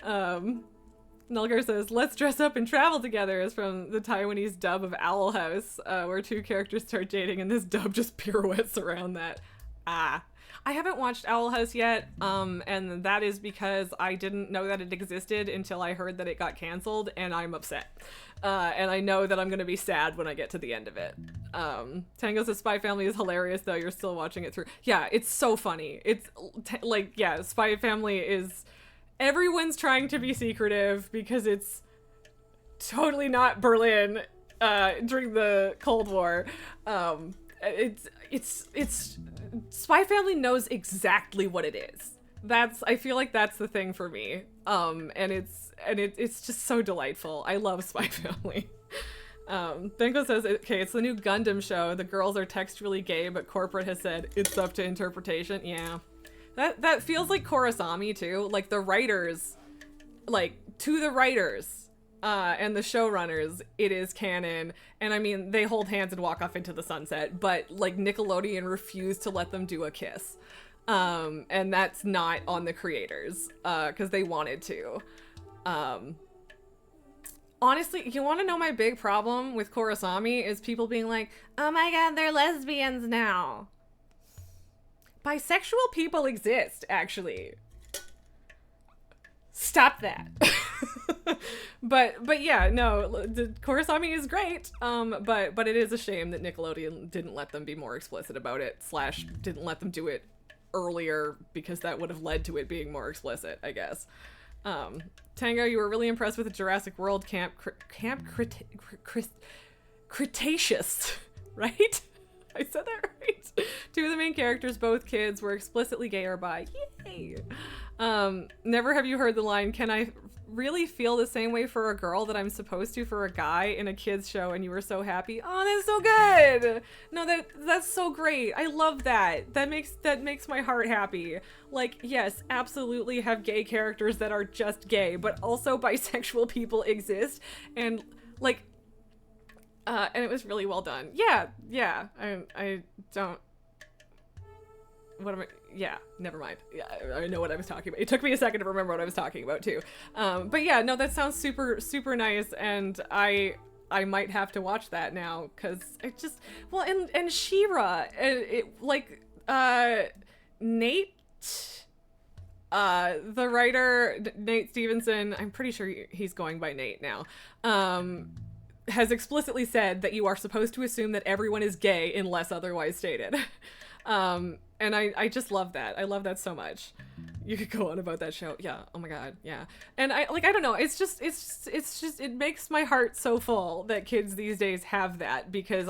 Nulgar says, let's dress up and travel together is from the Taiwanese dub of Owl House, where 2 characters start dating and this dub just pirouettes around that. I haven't watched Owl House yet, and that is because I didn't know that it existed until I heard that it got canceled, and I'm upset. And I know that I'm gonna be sad when I get to the end of it. Tango says, Spy Family is hilarious, though you're still watching it through. Yeah, it's so funny. It's, like, yeah, Spy Family is... Everyone's trying to be secretive because it's totally not Berlin during the Cold War. It's Spy Family knows exactly what it is. I feel like that's the thing for me. And it's just so delightful. I love Spy Family. Benko says, okay, it's the new Gundam show. The girls are textually gay, but corporate has said it's up to interpretation. Yeah. That feels like Korosami too. Like the writers, like to the writers, and the showrunners, it is canon. And I mean, they hold hands and walk off into the sunset, but like Nickelodeon refused to let them do a kiss. And that's not on the creators, because they wanted to. Honestly, you want to know my big problem with Korosami is people being like, oh my god, they're lesbians now. Bisexual people exist, actually. Stop that. But yeah, no, the Korosami is great. But it is a shame that Nickelodeon didn't let them be more explicit about it, / didn't let them do it earlier, because that would have led to it being more explicit, I guess. Tango, you were really impressed with the Jurassic World Camp Cretaceous, right? I said that right. 2 of the main characters, both kids, were explicitly gay or bi. Yay! Never have you heard the line, can I really feel the same way for a girl that I'm supposed to for a guy in a kid's show, and you were so happy? Oh, that's so good! No, that's so great. I love that. That makes my heart happy. Like, yes, absolutely have gay characters that are just gay, but also bisexual people exist, and like, and it was really well done. Yeah. I don't... What am I... Yeah, never mind. Yeah, I know what I was talking about. It took me a second to remember what I was talking about, too. But yeah, no, that sounds super, super nice, and I might have to watch that now, because it just... Well, and She-Ra, Nate... the writer, Nate Stevenson, I'm pretty sure he's going by Nate now, has explicitly said that you are supposed to assume that everyone is gay unless otherwise stated. And I just love that. I love that so much. You could go on about that show. Yeah. Oh my god. Yeah. And I don't know. It's just it makes my heart so full that kids these days have that, because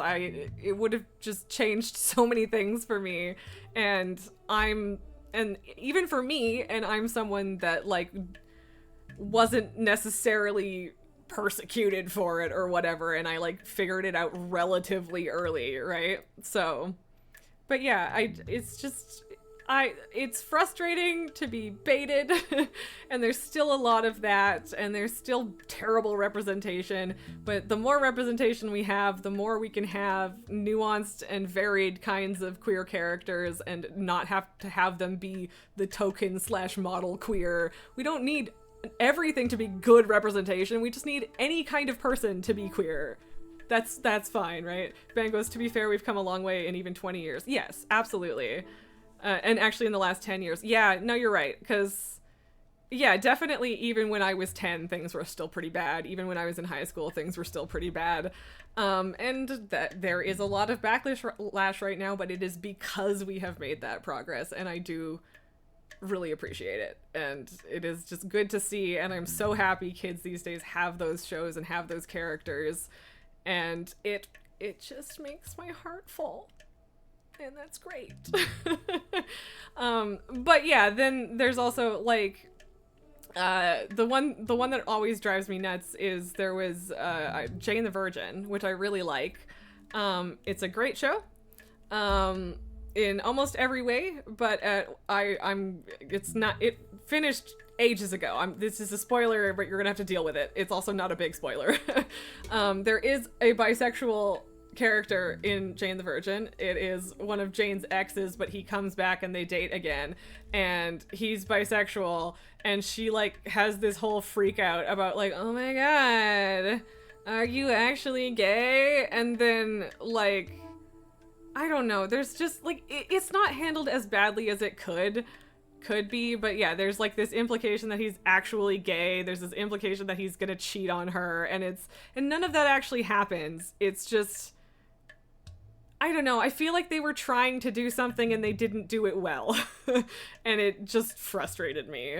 it would have just changed so many things for me. And even for me, and I'm someone that like wasn't necessarily persecuted for it or whatever, and I like figured it out relatively early, right? So, but yeah, it's frustrating to be baited and there's still a lot of that and there's still terrible representation, but the more representation we have, the more we can have nuanced and varied kinds of queer characters and not have to have them be the token / model queer. We don't need everything to be good representation. We just need any kind of person to be queer. That's fine, right? Ben goes, to be fair, we've come a long way in even 20 years. Yes, absolutely. And actually in the last 10 years. Yeah, no, you're right. Because, yeah, definitely even when I was 10, things were still pretty bad. Even when I was in high school, things were still pretty bad. And that there is a lot of backlash right now, but it is because we have made that progress. And I do really appreciate it. And it is just good to see. And I'm so happy kids these days have those shows and have those characters. And it just makes my heart full. And that's great. But yeah, then there's also like the one that always drives me nuts is there was Jane the Virgin, which I really like. It's a great show in almost every way, but it finished ages ago. This is a spoiler, but you're gonna have to deal with it. It's also not a big spoiler. There is a bisexual character in Jane the Virgin. It is one of Jane's exes, but he comes back and they date again, and he's bisexual, and she like has this whole freak out about like, oh my god, are you actually gay? And then like, I don't know, there's just like it's not handled as badly as it could be, but yeah, there's like this implication that he's actually gay. There's this implication that he's gonna cheat on her, and none of that actually happens. It's just, I don't know, I feel like they were trying to do something and they didn't do it well. And it just frustrated me.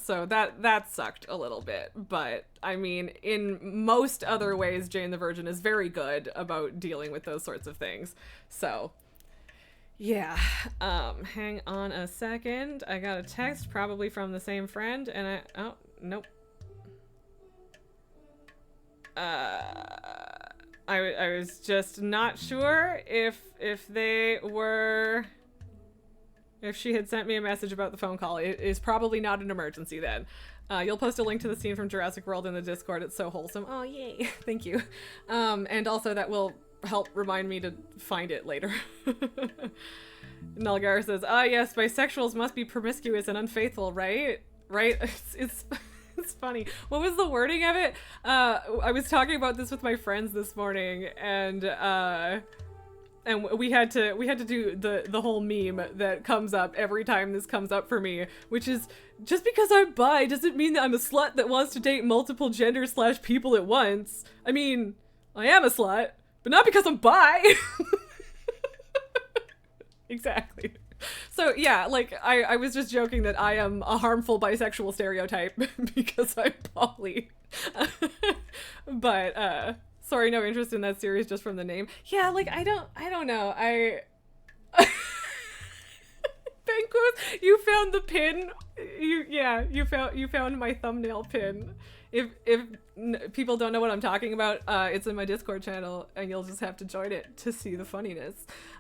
So that sucked a little bit. But I mean, in most other ways, Jane the Virgin is very good about dealing with those sorts of things. So yeah. Hang on a second. I got a text probably from the same friend, and oh, nope. I was just not sure if she had sent me a message about the phone call. It is probably not an emergency then. You'll post a link to the scene from Jurassic World in the Discord. It's so wholesome. Oh, yay. Thank you. And also that will help remind me to find it later. Nulgar says, yes, bisexuals must be promiscuous and unfaithful, right? Right? It's funny. What was the wording of it? I was talking about this with my friends this morning, and we had to do the whole meme that comes up every time this comes up for me, which is, just because I'm bi doesn't mean that I'm a slut that wants to date multiple gender / people at once. I mean, I am a slut, but not because I'm bi. Exactly. So yeah, like I was just joking that I am a harmful bisexual stereotype because I'm poly. But sorry, no interest in that series just from the name. Yeah, like I don't know. Banquos, you found the pin. You found my thumbnail pin. If people don't know what I'm talking about, it's in my Discord channel, and you'll just have to join it to see the funniness.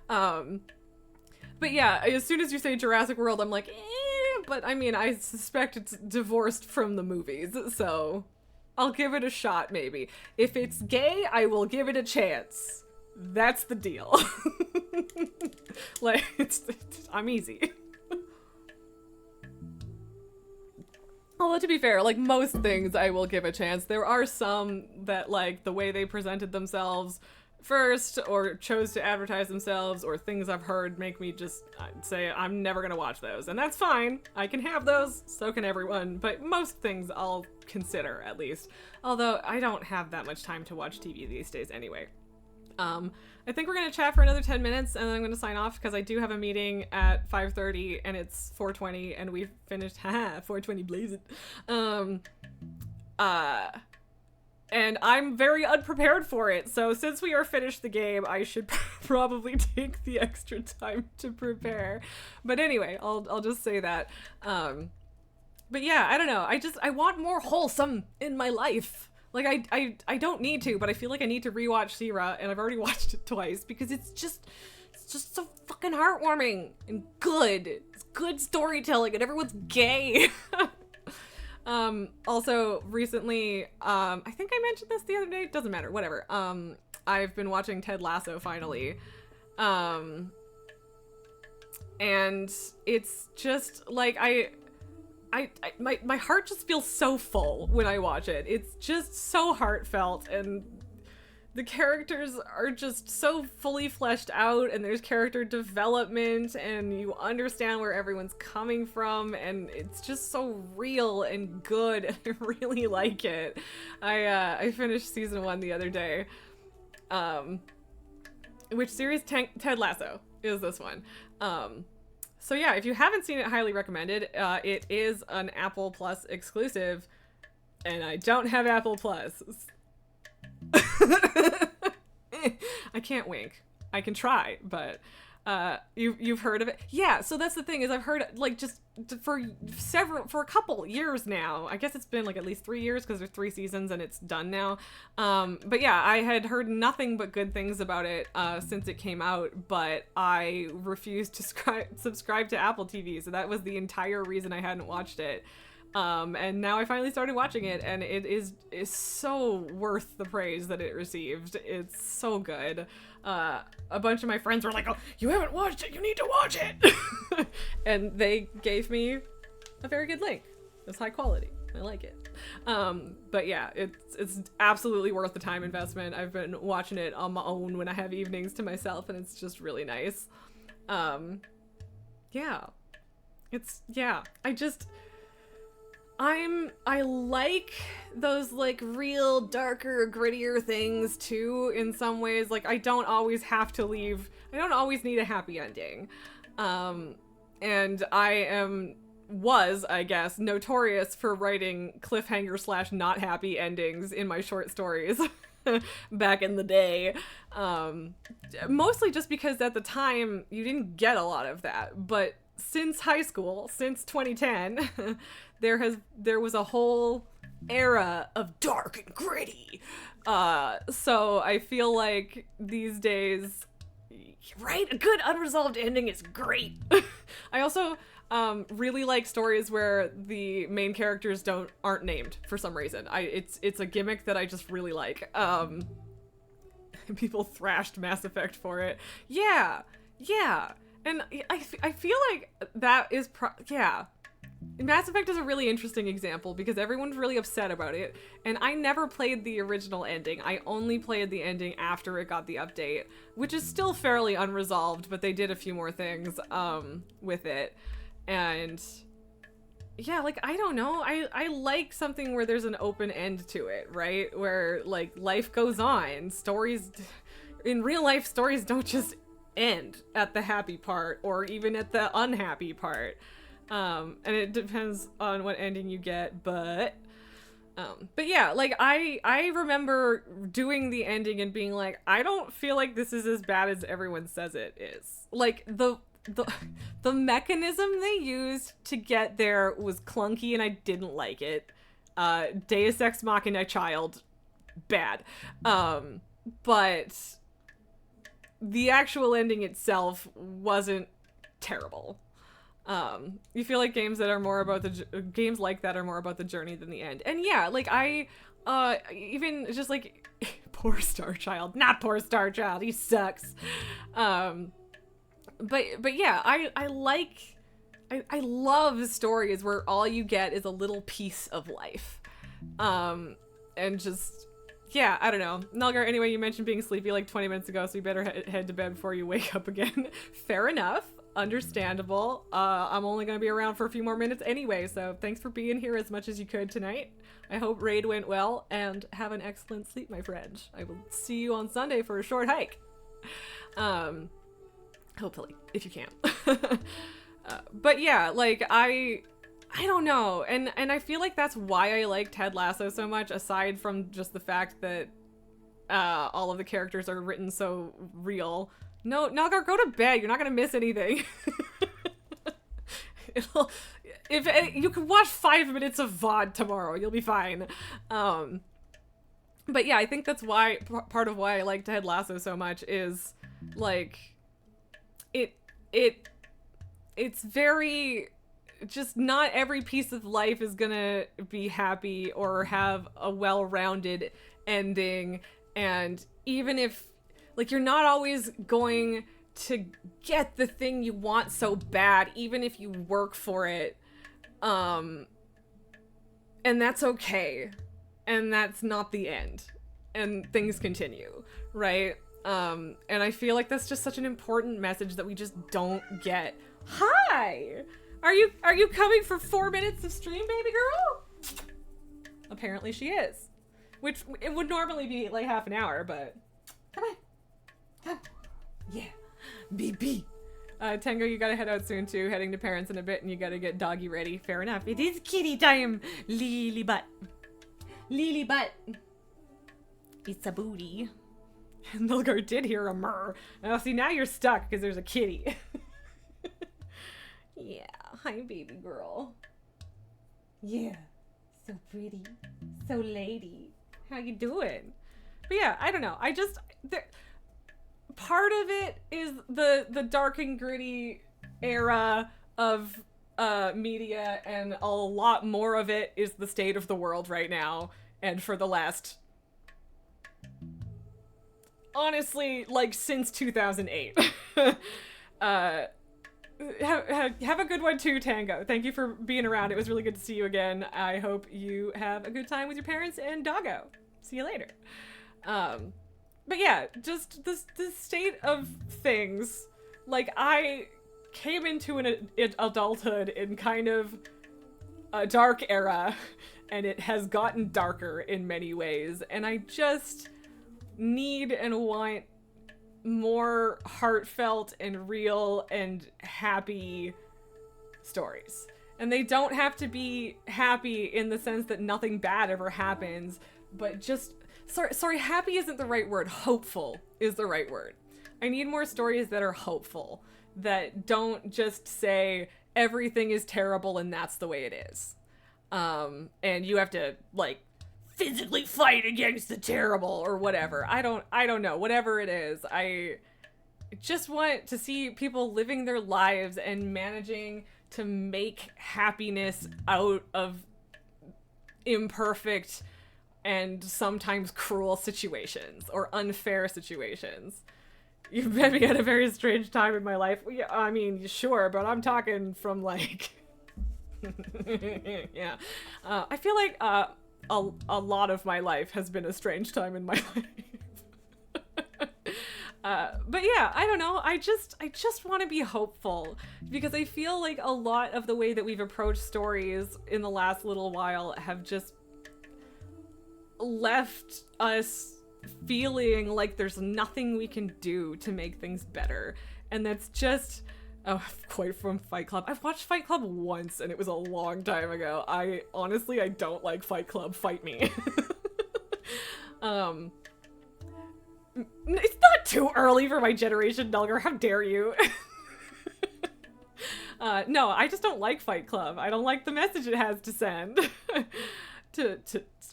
But yeah, as soon as you say Jurassic World, I'm like, but I mean, I suspect it's divorced from the movies, so I'll give it a shot, maybe. If it's gay, I will give it a chance. That's the deal. Like, I'm easy. Although, to be fair, like, most things I will give a chance. There are some that, like, the way they presented themselves first, or chose to advertise themselves, or things I've heard make me just say I'm never gonna watch those, and that's fine. I can have those, so can everyone, but most things I'll consider, at least. Although I don't have that much time to watch TV these days anyway. I think we're gonna chat for another 10 minutes, and then I'm gonna sign off because I do have a meeting at 5:30, and it's 4:20, and we've finished. Haha, 4:20 blaze it. And I'm very unprepared for it, so since we are finished the game, I should probably take the extra time to prepare. But anyway, I'll just say that. But yeah, I don't know. I want more wholesome in my life. Like, I don't need to, but I feel like I need to rewatch She-Ra, and I've already watched it twice because it's just so fucking heartwarming and good. good storytelling and everyone's gay. Also recently, I think I mentioned this the other day, doesn't matter, whatever. I've been watching Ted Lasso finally. And it's just like, my heart just feels so full when I watch it. It's just so heartfelt, and the characters are just so fully fleshed out, and there's character development, and you understand where everyone's coming from, and it's just so real and good, and I really like it. I finished season 1 the other day. Which series? Ted Lasso is this one. So yeah, if you haven't seen it, highly recommended. It is an Apple Plus exclusive, and I don't have Apple Plus. I can't wink. I can try, but you've heard of it. Yeah, so that's the thing, is I've heard, like, just for a couple years now. I guess it's been like at least 3 years, because there's 3 seasons and it's done now. But yeah, I had heard nothing but good things about it since it came out, but I refused to subscribe to Apple TV, so that was the entire reason I hadn't watched it. And now I finally started watching it, and it is so worth the praise that it received. It's so good. A bunch of my friends were like, "Oh, you haven't watched it, you need to watch it!" And they gave me a very good link. It's high quality. I like it. But yeah, it's absolutely worth the time investment. I've been watching it on my own when I have evenings to myself, and it's just really nice. Yeah. I like those, like, real darker, grittier things too, in some ways. Like, I don't always need a happy ending. And I was, I guess, notorious for writing cliffhanger / not happy endings in my short stories back in the day. Mostly just because at the time you didn't get a lot of that, but since high school, since 2010, there was a whole era of dark and gritty. So I feel like these days, right, a good unresolved ending is great. I also really like stories where the main characters aren't named for some reason. It's a gimmick that I just really like. People thrashed Mass Effect for it. Yeah. And I feel like that is Mass Effect is a really interesting example, because everyone's really upset about it, and I never played the original ending. I only played the ending after it got the update, which is still fairly unresolved, but they did a few more things with it. And yeah, like, I don't know, I like something where there's an open end to it, right? Where, like, life goes on. Stories in real life, stories don't just end at the happy part or even at the unhappy part. And it depends on what ending you get, but yeah, like, I remember doing the ending and being like, I don't feel like this is as bad as everyone says it is. Like, the mechanism they used to get there was clunky, and I didn't like it. Deus Ex Machina child, bad. But the actual ending itself wasn't terrible. You feel like games like that are more about the journey than the end. And yeah, like, even just like poor Star Child, not poor Star Child, he sucks. But yeah, I love stories where all you get is a little piece of life. And just, yeah, I don't know. Nulgar, anyway, you mentioned being sleepy like 20 minutes ago, so you better head to bed before you wake up again. Fair enough. Understandable. I'm only going to be around for a few more minutes anyway, so thanks for being here as much as you could tonight. I hope Raid went well, and have an excellent sleep, my friend. I will see you on Sunday for a short hike. Hopefully, if you can. But yeah, like, I don't know, and I feel like that's why I like Ted Lasso so much, aside from just the fact that all of the characters are written so real. No, Nalgar, go to bed. You're not gonna miss anything. If you can watch 5 minutes of VOD tomorrow, you'll be fine. But yeah, I think that's why part of why I like Ted Lasso so much is, like, it's very, just not every piece of life is gonna be happy or have a well-rounded ending. And even if, like, you're not always going to get the thing you want so bad, even if you work for it. And that's okay. And that's not the end. And things continue, right? And I feel like that's just such an important message that we just don't get. Hi! Are you coming for 4 minutes of stream, baby girl? Apparently she is. Which, it would normally be like half an hour, but come on. Come. Yeah. BB. Tango, you gotta head out soon too, heading to parents in a bit, and you gotta get doggy ready. Fair enough. It is kitty time, Lily butt. Lily butt. It's a booty. Nilgar did hear a murr. Now see, now you're stuck because there's a kitty. Yeah. Hi, baby girl. Yeah. So pretty. So lady. How you doing? But yeah, I don't know. I just... part of it is the dark and gritty era of media, and a lot more of it is the state of the world right now. And for the last... honestly, like, since 2008. Have a good one too, Tango. Thank you for being around. It was really good to see you again. I hope you have a good time with your parents and doggo. See you later. But yeah, just the state of things. Like, I came into an adulthood in kind of a dark era, and it has gotten darker in many ways. And I just need and want more heartfelt and real and happy stories. And they don't have to be happy in the sense that nothing bad ever happens, but just... Sorry, happy isn't the right word. Hopeful is the right word. I need more stories that are hopeful, that don't just say everything is terrible and that's the way it is. And you have to, like, physically fight against the terrible or whatever. I don't know. Whatever it is, I just want to see people living their lives and managing to make happiness out of imperfect and sometimes cruel situations or unfair situations. You've met me at a very strange time in my life. Yeah, I mean, sure, but I'm talking from, like... yeah. I feel like a lot of my life has been a strange time in my life. But yeah, I don't know. I just want to be hopeful, because I feel like a lot of the way that we've approached stories in the last little while have just left us feeling like there's nothing we can do to make things better. And that's just... oh, quite from Fight Club. I've watched Fight Club once, and it was a long time ago. I don't like Fight Club. Fight me. It's not too early for my generation, Nulgar. How dare you? No, I just don't like Fight Club. I don't like the message it has to send.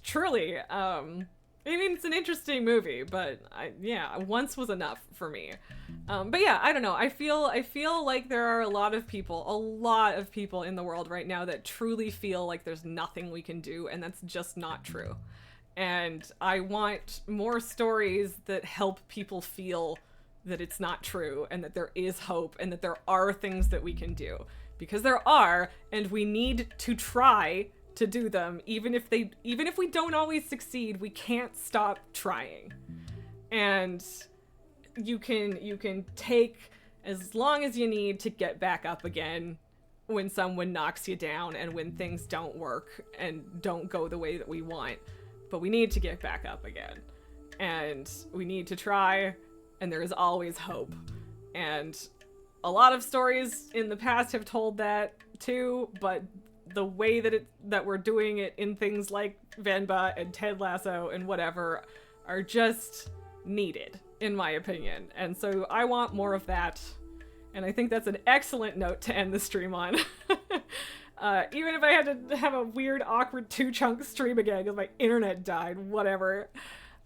Truly. I mean, it's an interesting movie, but yeah, once was enough for me. But yeah, I don't know. I feel like there are a lot of people in the world right now that truly feel like there's nothing we can do, and that's just not true. And I want more stories that help people feel that it's not true, and that there is hope, and that there are things that we can do. Because there are, and we need to try to do them. Even if we don't always succeed, we can't stop trying. And you can take as long as you need to get back up again when someone knocks you down and when things don't work and don't go the way that we want. But we need to get back up again. And we need to try, and there is always hope. And a lot of stories in the past have told that too, but the way that we're doing it in things like Venba and Ted Lasso and whatever are just needed, in my opinion. And so I want more of that. And I think that's an excellent note to end the stream on. Even if I had to have a weird, awkward 2-chunk stream again because my internet died, whatever.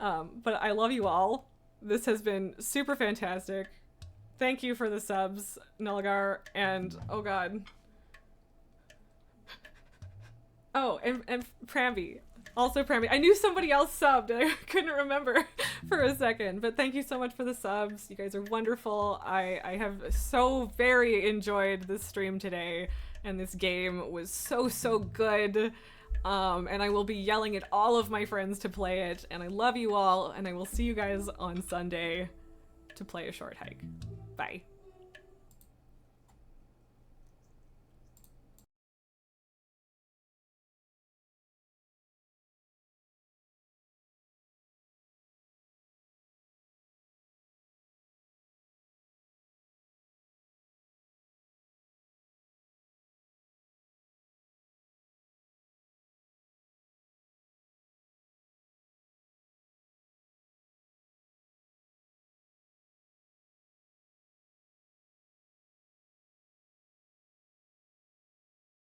But I love you all. This has been super fantastic. thank you for the subs, Nulgar, and oh god. Oh, and Pramby. Also Pramby. I knew somebody else subbed and I couldn't remember for a second, but thank you so much for the subs. You guys are wonderful. I have so very enjoyed this stream today, and this game was so good. And I will be yelling at all of my friends to play it, and I love you all, and I will see you guys on Sunday to play a short hike. Bye.